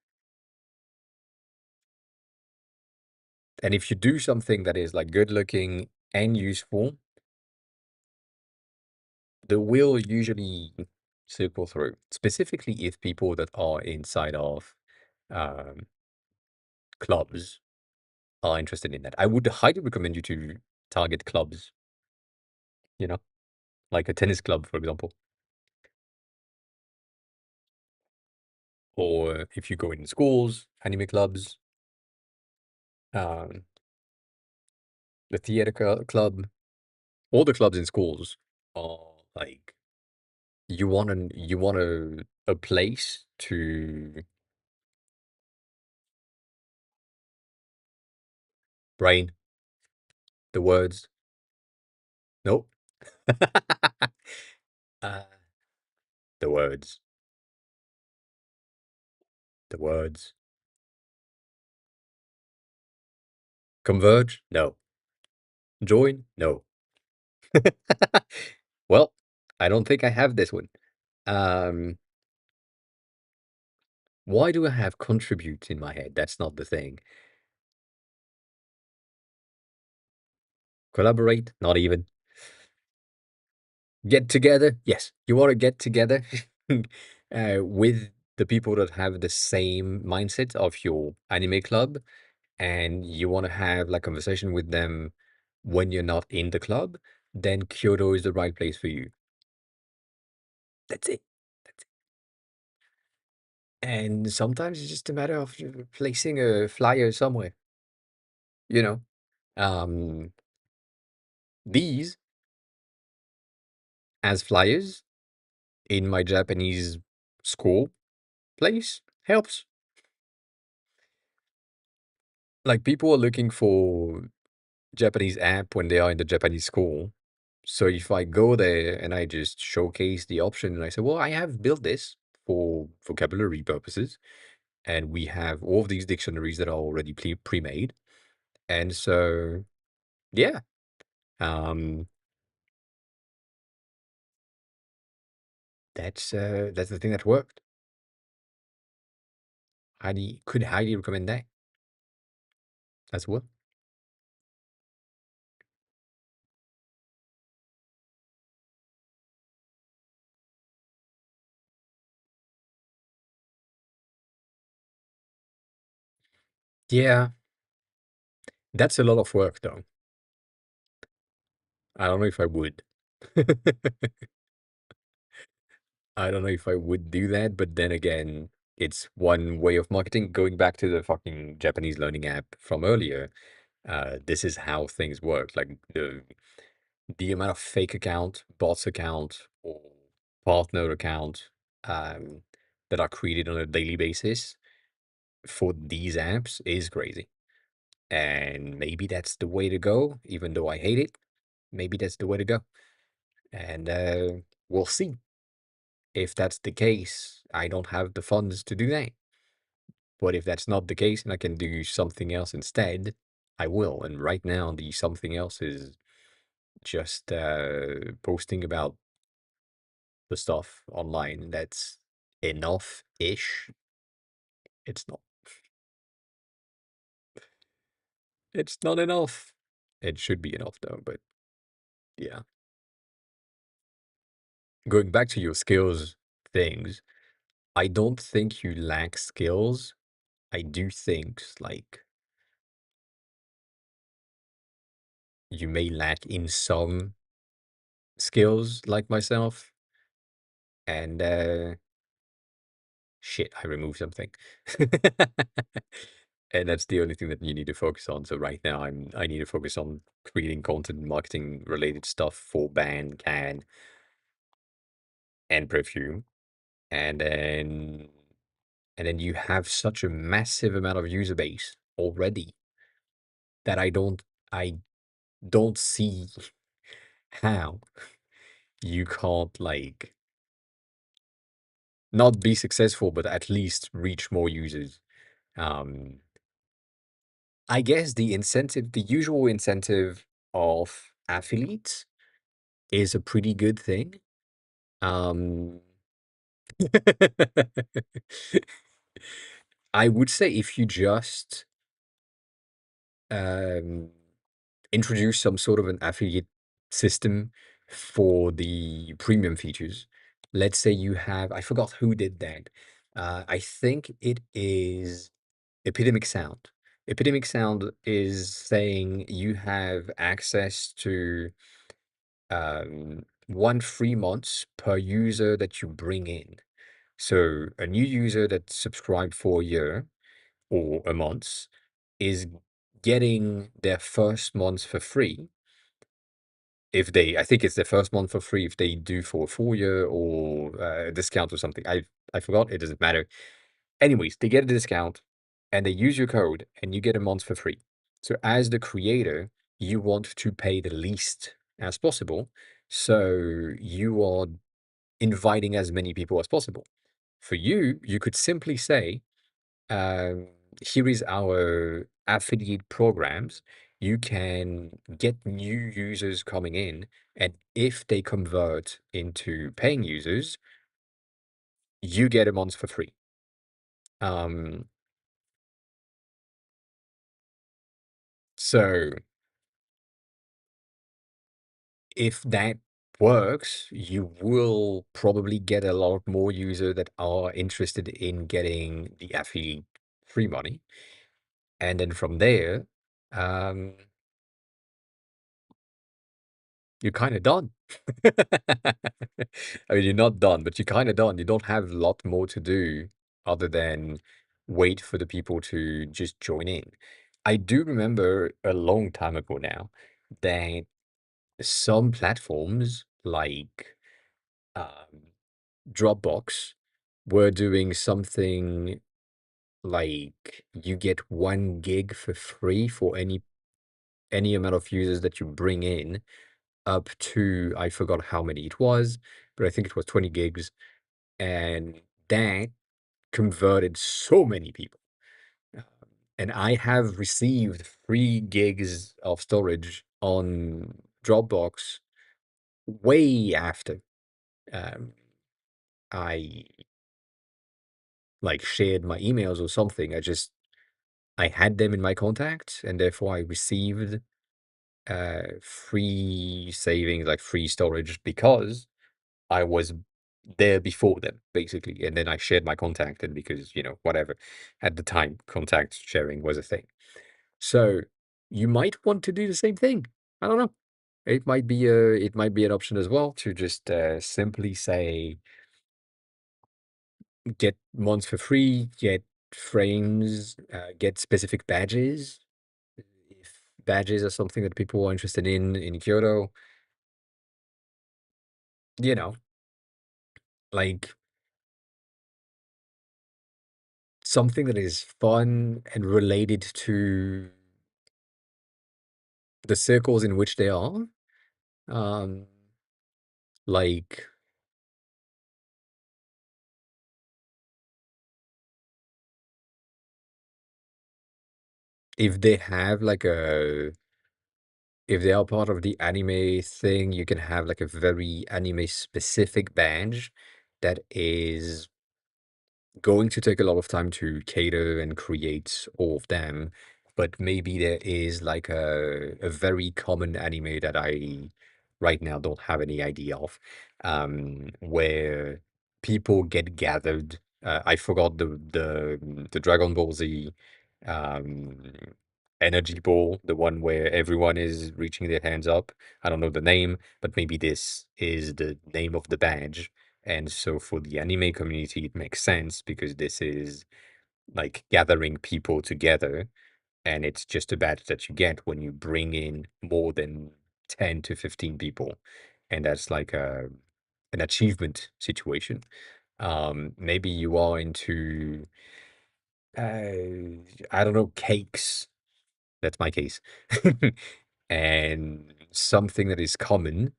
and if you do something that is like good looking and useful, the will usually circle through. Specifically, if people that are inside of um, clubs are interested in that. I would highly recommend you to target clubs, you know, like a tennis club, for example. Or if you go in schools, anime clubs, um, the theater club, all the clubs in schools are like you want a place to brain the words. Nope. uh, the words, the words converge. No. Join. No. Well, I don't think I have this one. Um, why do I have contribute in my head? That's not the thing. Collaborate? Not even. Get together? Yes. You want to get together with the people that have the same mindset of your anime club, and you want to have like conversation with them when you're not in the club, then Kyoto is the right place for you. That's it. That's it. And sometimes it's just a matter of placing a flyer somewhere, you know. Um, these as flyers in my Japanese school place helps. Like people are looking for Japanese app when they are in the Japanese school. So if I go there and I just showcase the option and I say, well, I have built this for vocabulary purposes, and we have all of these dictionaries that are already pre-made. And so, yeah, um, that's the thing that worked. Could highly recommend that as well. Yeah, that's a lot of work though. I don't know if I would. I don't know if I would do that, but then again, it's one way of marketing. Going back to the fucking Japanese learning app from earlier, this is how things work. Like the amount of fake account, bots account, or partner account um, that are created on a daily basis for these apps is crazy. And maybe that's the way to go, even though I hate it. Maybe that's the way to go. And we'll see. If that's the case, I don't have the funds to do that. But if that's not the case and I can do something else instead, I will. And right now, the something else is just posting about the stuff online. That's enough-ish. It's not. It's not enough. It should be enough though, but yeah. Going back to your skills things, I don't think you lack skills. I do think like you may lack in some skills like myself, and shit, I removed something. And that's the only thing that you need to focus on. So right now I need to focus on creating content marketing related stuff for Ban, Can, and Perfume. And then you have such a massive amount of user base already that I don't see how you can't like not be successful, but at least reach more users. Um, I guess the usual incentive of affiliates is a pretty good thing. Um, I would say if you just um, introduce some sort of an affiliate system for the premium features. Let's say you have, I forgot who did that. I think it is Epidemic Sound. Epidemic Sound is saying you have access to 1 free month per user that you bring in. So a new user that subscribed for a year or a month is getting their first month for free. If they, I think it's their first month for free if they do for a full year or a discount or something. I forgot. It doesn't matter. Anyways, they get a discount and they use your code and you get a month for free. So as the creator, you want to pay the least as possible. So you are inviting as many people as possible. For you, you could simply say, um, here is our affiliate programs. You can get new users coming in, and if they convert into paying users, you get a month for free. Um, so if that works, you will probably get a lot more users that are interested in getting the affiliate free money. And then from there, um, you're kind of done. I mean, you're not done, but you're kind of done. You don't have a lot more to do other than wait for the people to just join in. I do remember a long time ago now that some platforms like um, Dropbox were doing something like you get 1 gig for free for any amount of users that you bring in up to, I forgot how many it was, but I think it was 20 gigs. And that converted so many people. Um, And I have received 3 gigs of storage on Dropbox way after um, I like shared my emails or something. I had them in my contacts and therefore I received free savings, like free storage because I was there before them, basically. And then I shared my contact and because, whatever. At the time, contact sharing was a thing. So you might want to do the same thing. I don't know. It might be an option as well to just simply say get months for free, get frames, get specific badges. If badges are something that people are interested in Kyoto, you know, like something that is fun and related to the circles in which they are. Um, like if they have like if they are part of the anime thing, you can have like a very anime specific badge that is going to take a lot of time to cater and create all of them. But maybe there is like a very common anime that I right now don't have any idea of, where people get gathered. I forgot the Dragon Ball Z um energy ball, the one where everyone is reaching their hands up. I don't know the name, but maybe this is the name of the badge. And so for the anime community, it makes sense because this is like gathering people together. And it's just a badge that you get when you bring in more than 10 to 15 people. And that's like an achievement situation. Maybe you are into, I don't know, cakes. That's my case. And something that is common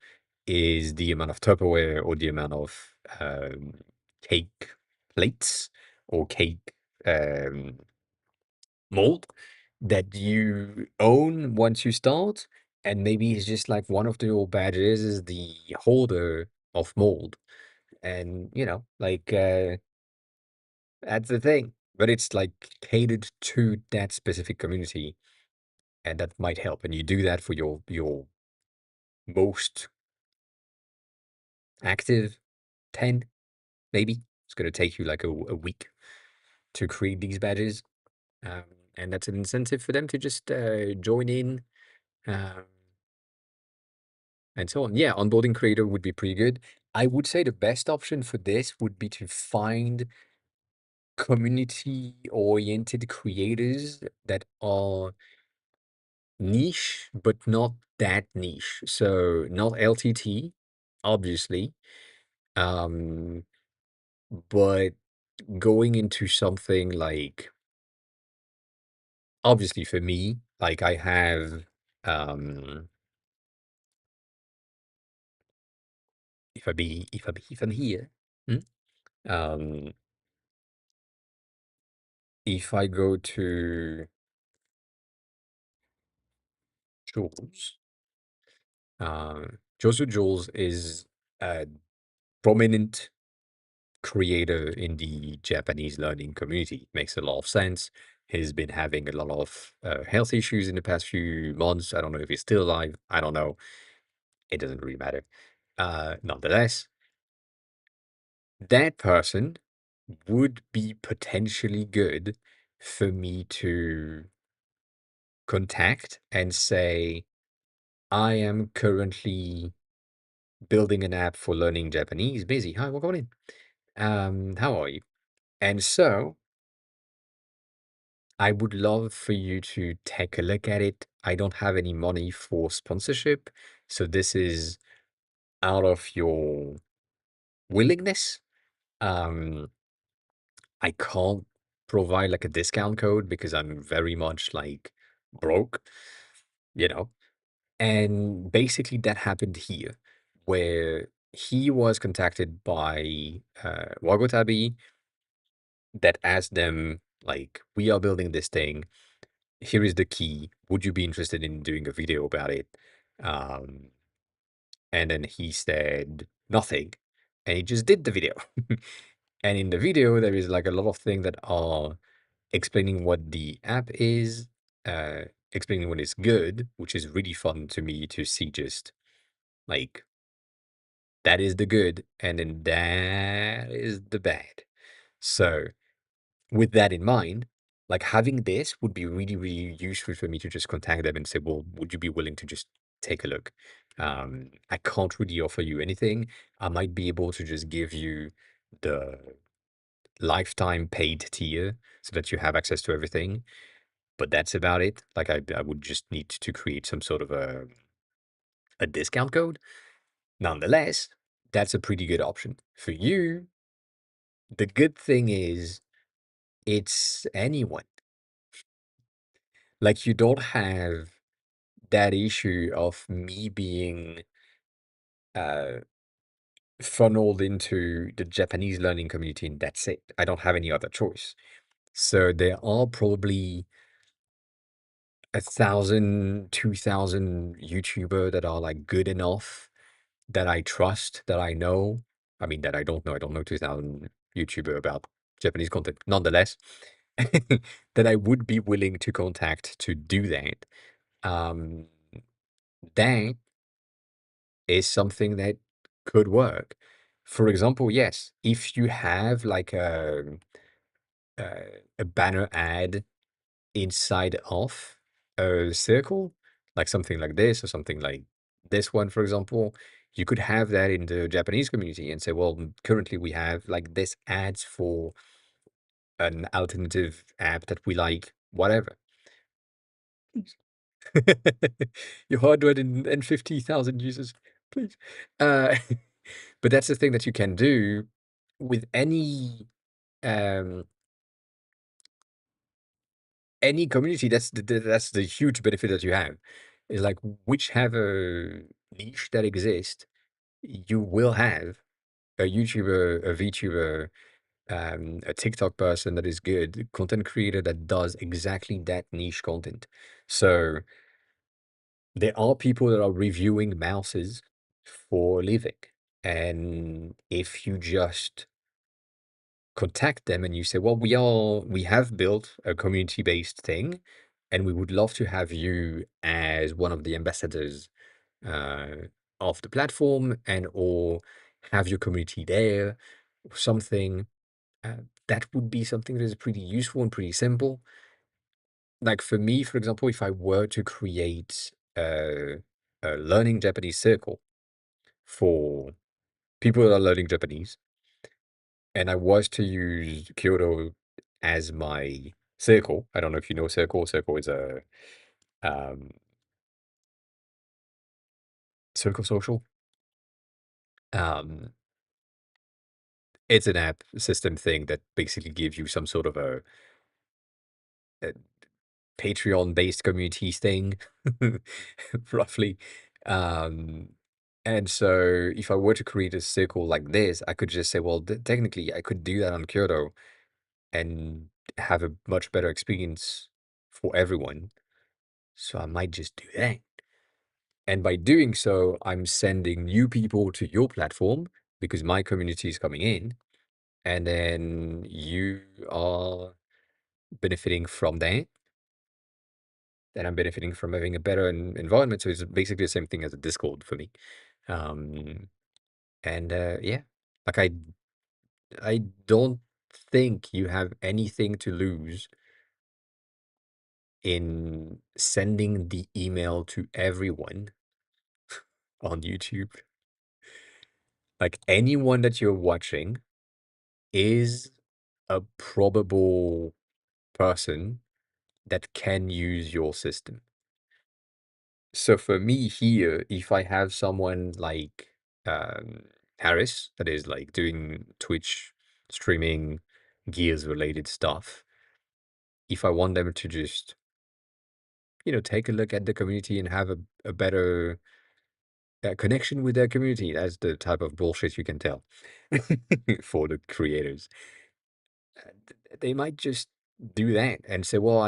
is the amount of Tupperware or the amount of cake plates or cake um, mold that you own once you start. And maybe it's just like one of the old badges is the holder of mold. And, like that's the thing. But it's like catered to that specific community, and that might help. And you do that for your most active 10, maybe. It's going to take you like a week to create these badges. Um, and that's an incentive for them to just join in um, and so on. Yeah, onboarding creator would be pretty good. I would say the best option for this would be to find community-oriented creators that are niche, but not that niche. So not LTT, obviously, um, but going into something like, obviously for me, like I have, um, if I'm here, hmm? um, if I go to Jules, Jules is a prominent creator in the Japanese learning community. Makes a lot of sense. He's been having a lot of health issues in the past few months. I don't know if he's still alive. I don't know. It doesn't really matter. Nonetheless, that person would be potentially good for me to contact and say, I am currently building an app for learning Japanese. Busy. Hi, welcome in. How are you? And so I would love for you to take a look at it. I don't have any money for sponsorship, so this is out of your willingness. Um, I can't provide like a discount code because I'm very much like broke, you know. And basically that happened here, where he was contacted by Wagotabi that asked them like, we are building this thing. Here is the key. Would you be interested in doing a video about it? Um, and then he said nothing, and he just did the video. And in the video, there is like a lot of things that are explaining what the app is, uh, explaining when it's good, which is really fun to me to see just like that is the good, and then that is the bad. So with that in mind, like having this would be really, really useful for me to just contact them and say, well, would you be willing to just take a look? I can't really offer you anything. I might be able to just give you the lifetime paid tier so that you have access to everything, but that's about it. Like I would just need to create some sort of a discount code. Nonetheless, that's a pretty good option. For you, the good thing is it's anyone. Like you don't have that issue of me being uh, funneled into the Japanese learning community, and that's it. I don't have any other choice. So there are probably 1,000, 2,000 YouTuber that are like good enough that I trust, that I know. I mean, that I don't know. I don't know 2,000 YouTuber about Japanese content. Nonetheless, that I would be willing to contact to do that. Um, that is something that could work. For example, yes, if you have like a banner ad inside of a circle, like something like this or something like this one, for example, you could have that in the Japanese community and say, well, currently we have like this ads for an alternative app that we like, whatever. Please. Your 150,000 users, please. Uh, but that's the thing that you can do with um, any community. That's the huge benefit that you have. Is like whichever niche that exists, you will have a YouTuber, a VTuber, a TikTok person that is good, content creator that does exactly that niche content. So there are people that are reviewing mouses for a living. And if you just contact them and you say, well, we have built a community-based thing, and we would love to have you as one of the ambassadors uh, of the platform and or have your community there or something. That would be something that is pretty useful and pretty simple. Like for me, for example, if I were to create a learning Japanese circle for people that are learning Japanese, and I was to use Kyoto as my circle. I don't know if you know Circle. Circle is a um, Circle Social. Um, it's an app system thing that basically gives you some sort of a Patreon-based community thing, roughly. Um, and so if I were to create a circle like this, I could just say, well, technically, I could do that on Kyoto and have a much better experience for everyone. So I might just do that. And by doing so, I'm sending new people to your platform because my community is coming in, and then you are benefiting from that, and I'm benefiting from having a better environment. So it's basically the same thing as a Discord for me. Um, and yeah, like I don't think you have anything to lose in sending the email to everyone on YouTube. Like anyone that you're watching is a probable person that can use your system. So for me here, if I have someone like um, Harris that is like doing Twitch streaming, gears related stuff, if I want them to just, take a look at the community and have a better connection with their community, that's the type of bullshit you can tell for the creators. They might just do that and say, well,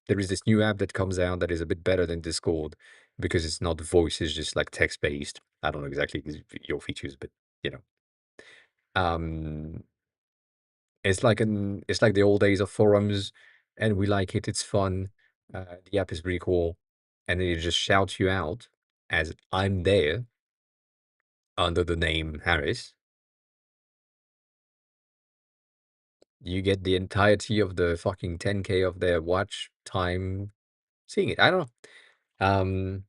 there is this new app that comes out that is a bit better than Discord because it's not voice, it's just like text based. I don't know exactly your features, but you know, um, it's like the old days of forums, and we like it. It's fun. The app is pretty cool, and then it just shouts you out as I'm there under the name Harris. You get the entirety of the fucking 10K of their watch time seeing it. I don't know.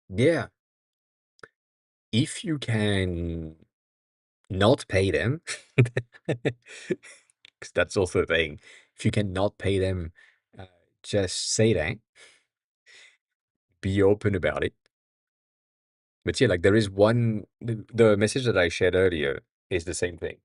Yeah, if you can not pay them, because that's also a thing. If you cannot pay them, uh, just say that. Be open about it. But yeah, like there is the message that I shared earlier is the same thing.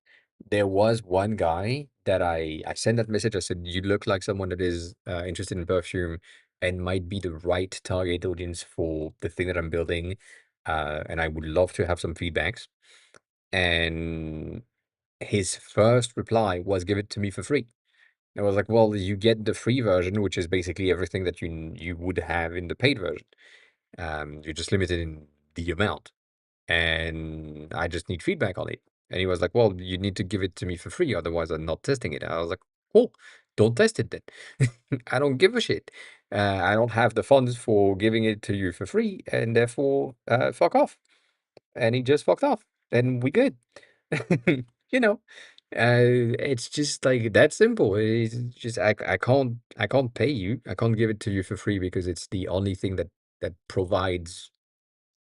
There was one guy that I sent that message. I said, you look like someone that is interested in perfume and might be the right target audience for the thing that I'm building. And I would love to have some feedbacks. And his first reply was give it to me for free. I was like, well, you get the free version, which is basically everything that you would have in the paid version. You're just limited in the amount, and I just need feedback on it. And he was like, well, you need to give it to me for free, otherwise I'm not testing it. I was like, cool, don't test it then. I don't give a shit. I don't have the funds for giving it to you for free, and therefore, fuck off. And he just fucked off. then we good. You know, it's just like that simple. It's just I can't pay you. I can't give it to you for free because it's the only thing that provides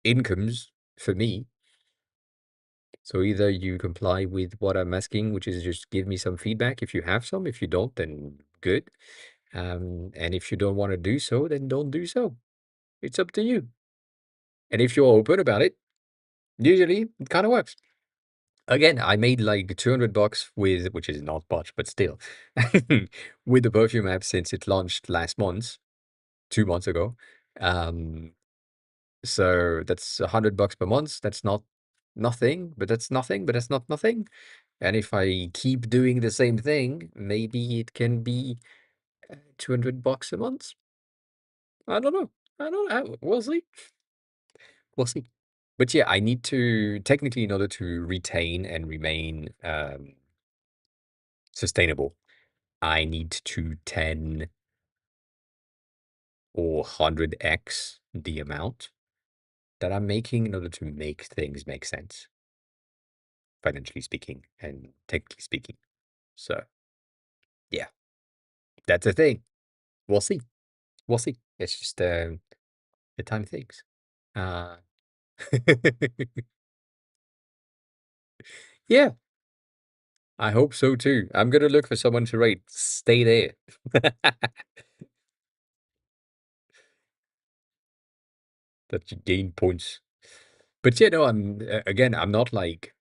incomes for me. So either you comply with what I'm asking, which is just give me some feedback if you have some. If you don't, then good. And if you don't want to do so, then don't do so. It's up to you. And if you're open about it, usually it kind of works. Again, I made like $200 with, which is not much, but still, with the perfume app since it launched last month, 2 months ago. Um, so that's $100 per month. That's not nothing, but that's nothing, but that's not nothing. And if I keep doing the same thing, maybe it can be $200 a month. I don't know. I don't know. We'll see. We'll see. But yeah, I need to technically, in order to retain and remain sustainable, I need to 10 or 100x the amount that I'm making in order to make things make sense, financially speaking and technically speaking. So yeah, that's a thing. We'll see. We'll see. It's just the time things. Uh, yeah, I hope so too. I'm gonna look for someone to rate. Stay there. That you gain points. But yeah, no, again, I'm not like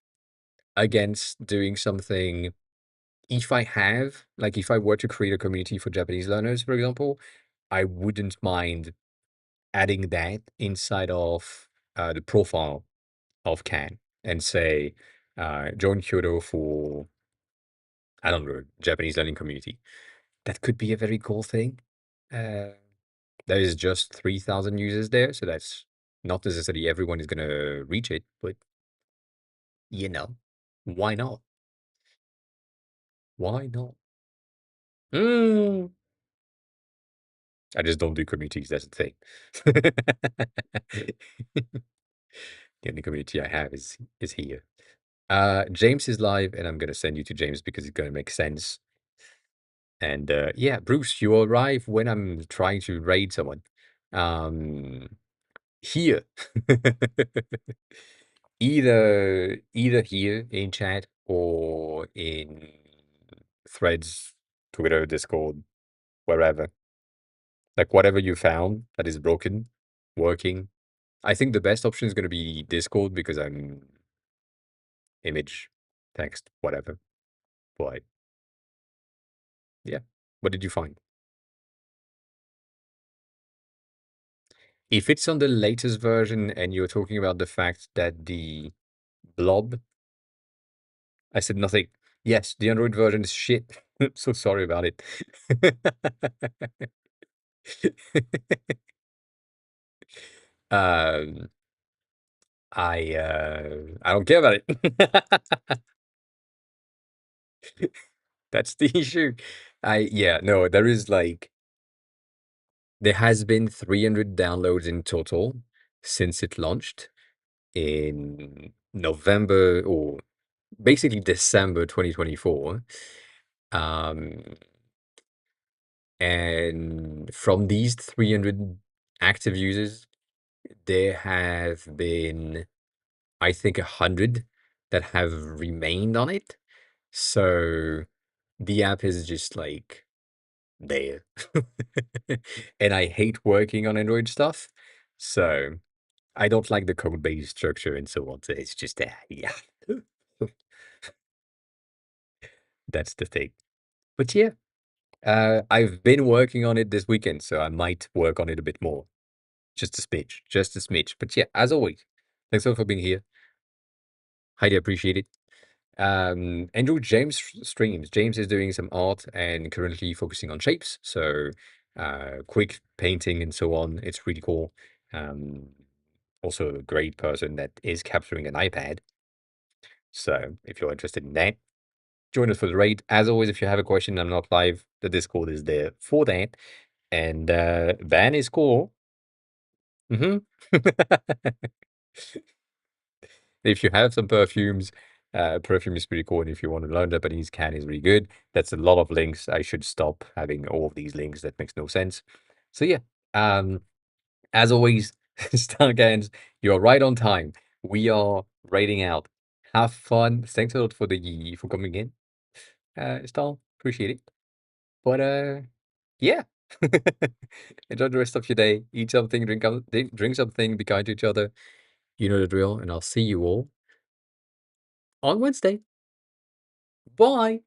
against doing something. If I have, like, if I were to create a community for Japanese learners, for example, I wouldn't mind adding that inside of the profile of Can and say, join Kyoto for, I don't know, Japanese learning community. That could be a very cool thing. Uh, there is just 3,000 users there, so that's not necessarily everyone is going to reach it, but you know, why not? Why not? Mm. I just don't do communities. That's the thing. The only community I have is here. James is live, and I'm gonna send you to James because it's gonna make sense. And yeah, Bruce, you arrive when I'm trying to raid someone. Um, here, either here in chat or in threads, Twitter, Discord, wherever. Like whatever you found that is broken, working. I think the best option is going to be Discord because I'm image, text, whatever. But yeah, what did you find? If it's on the latest version and you're talking about the fact that the blob, I said nothing. Yes, the Android version is shit. So sorry about it. um, I don't care about it. That's the issue. Yeah, no, there is like there has been 300 downloads in total since it launched in November or basically December 2024. Um, and from these 300 active users, there have been, I think, 100 that have remained on it. So the app is just like there. And I hate working on Android stuff. So I don't like the code base structure and so on. So it's just, yeah, that's the thing. But yeah, I've been working on it this weekend, so I might work on it a bit more. Just a smidge, just a smidge. But yeah, as always, thanks all for being here. Highly appreciate it. Enjoy James streams. James is doing some art and currently focusing on shapes. So quick painting and so on. It's really cool. Um, also a great person that is capturing an iPad. So if you're interested in that, join us for the raid. As always, if you have a question, I'm not live. The Discord is there for that. And Van is cool. Mm-hmm. if you have some perfumes, perfume is pretty cool. And if you want to learn Japanese, can is really good. That's a lot of links. I should stop having all of these links. That makes no sense. So yeah, as always, Stargains, you're right on time. We are rating out. Have fun. Thanks a lot for coming in, Star. Appreciate it. But yeah. Enjoy the rest of your day. Eat something, drink something, be kind to each other. You know the drill, and I'll see you all on Wednesday. Bye.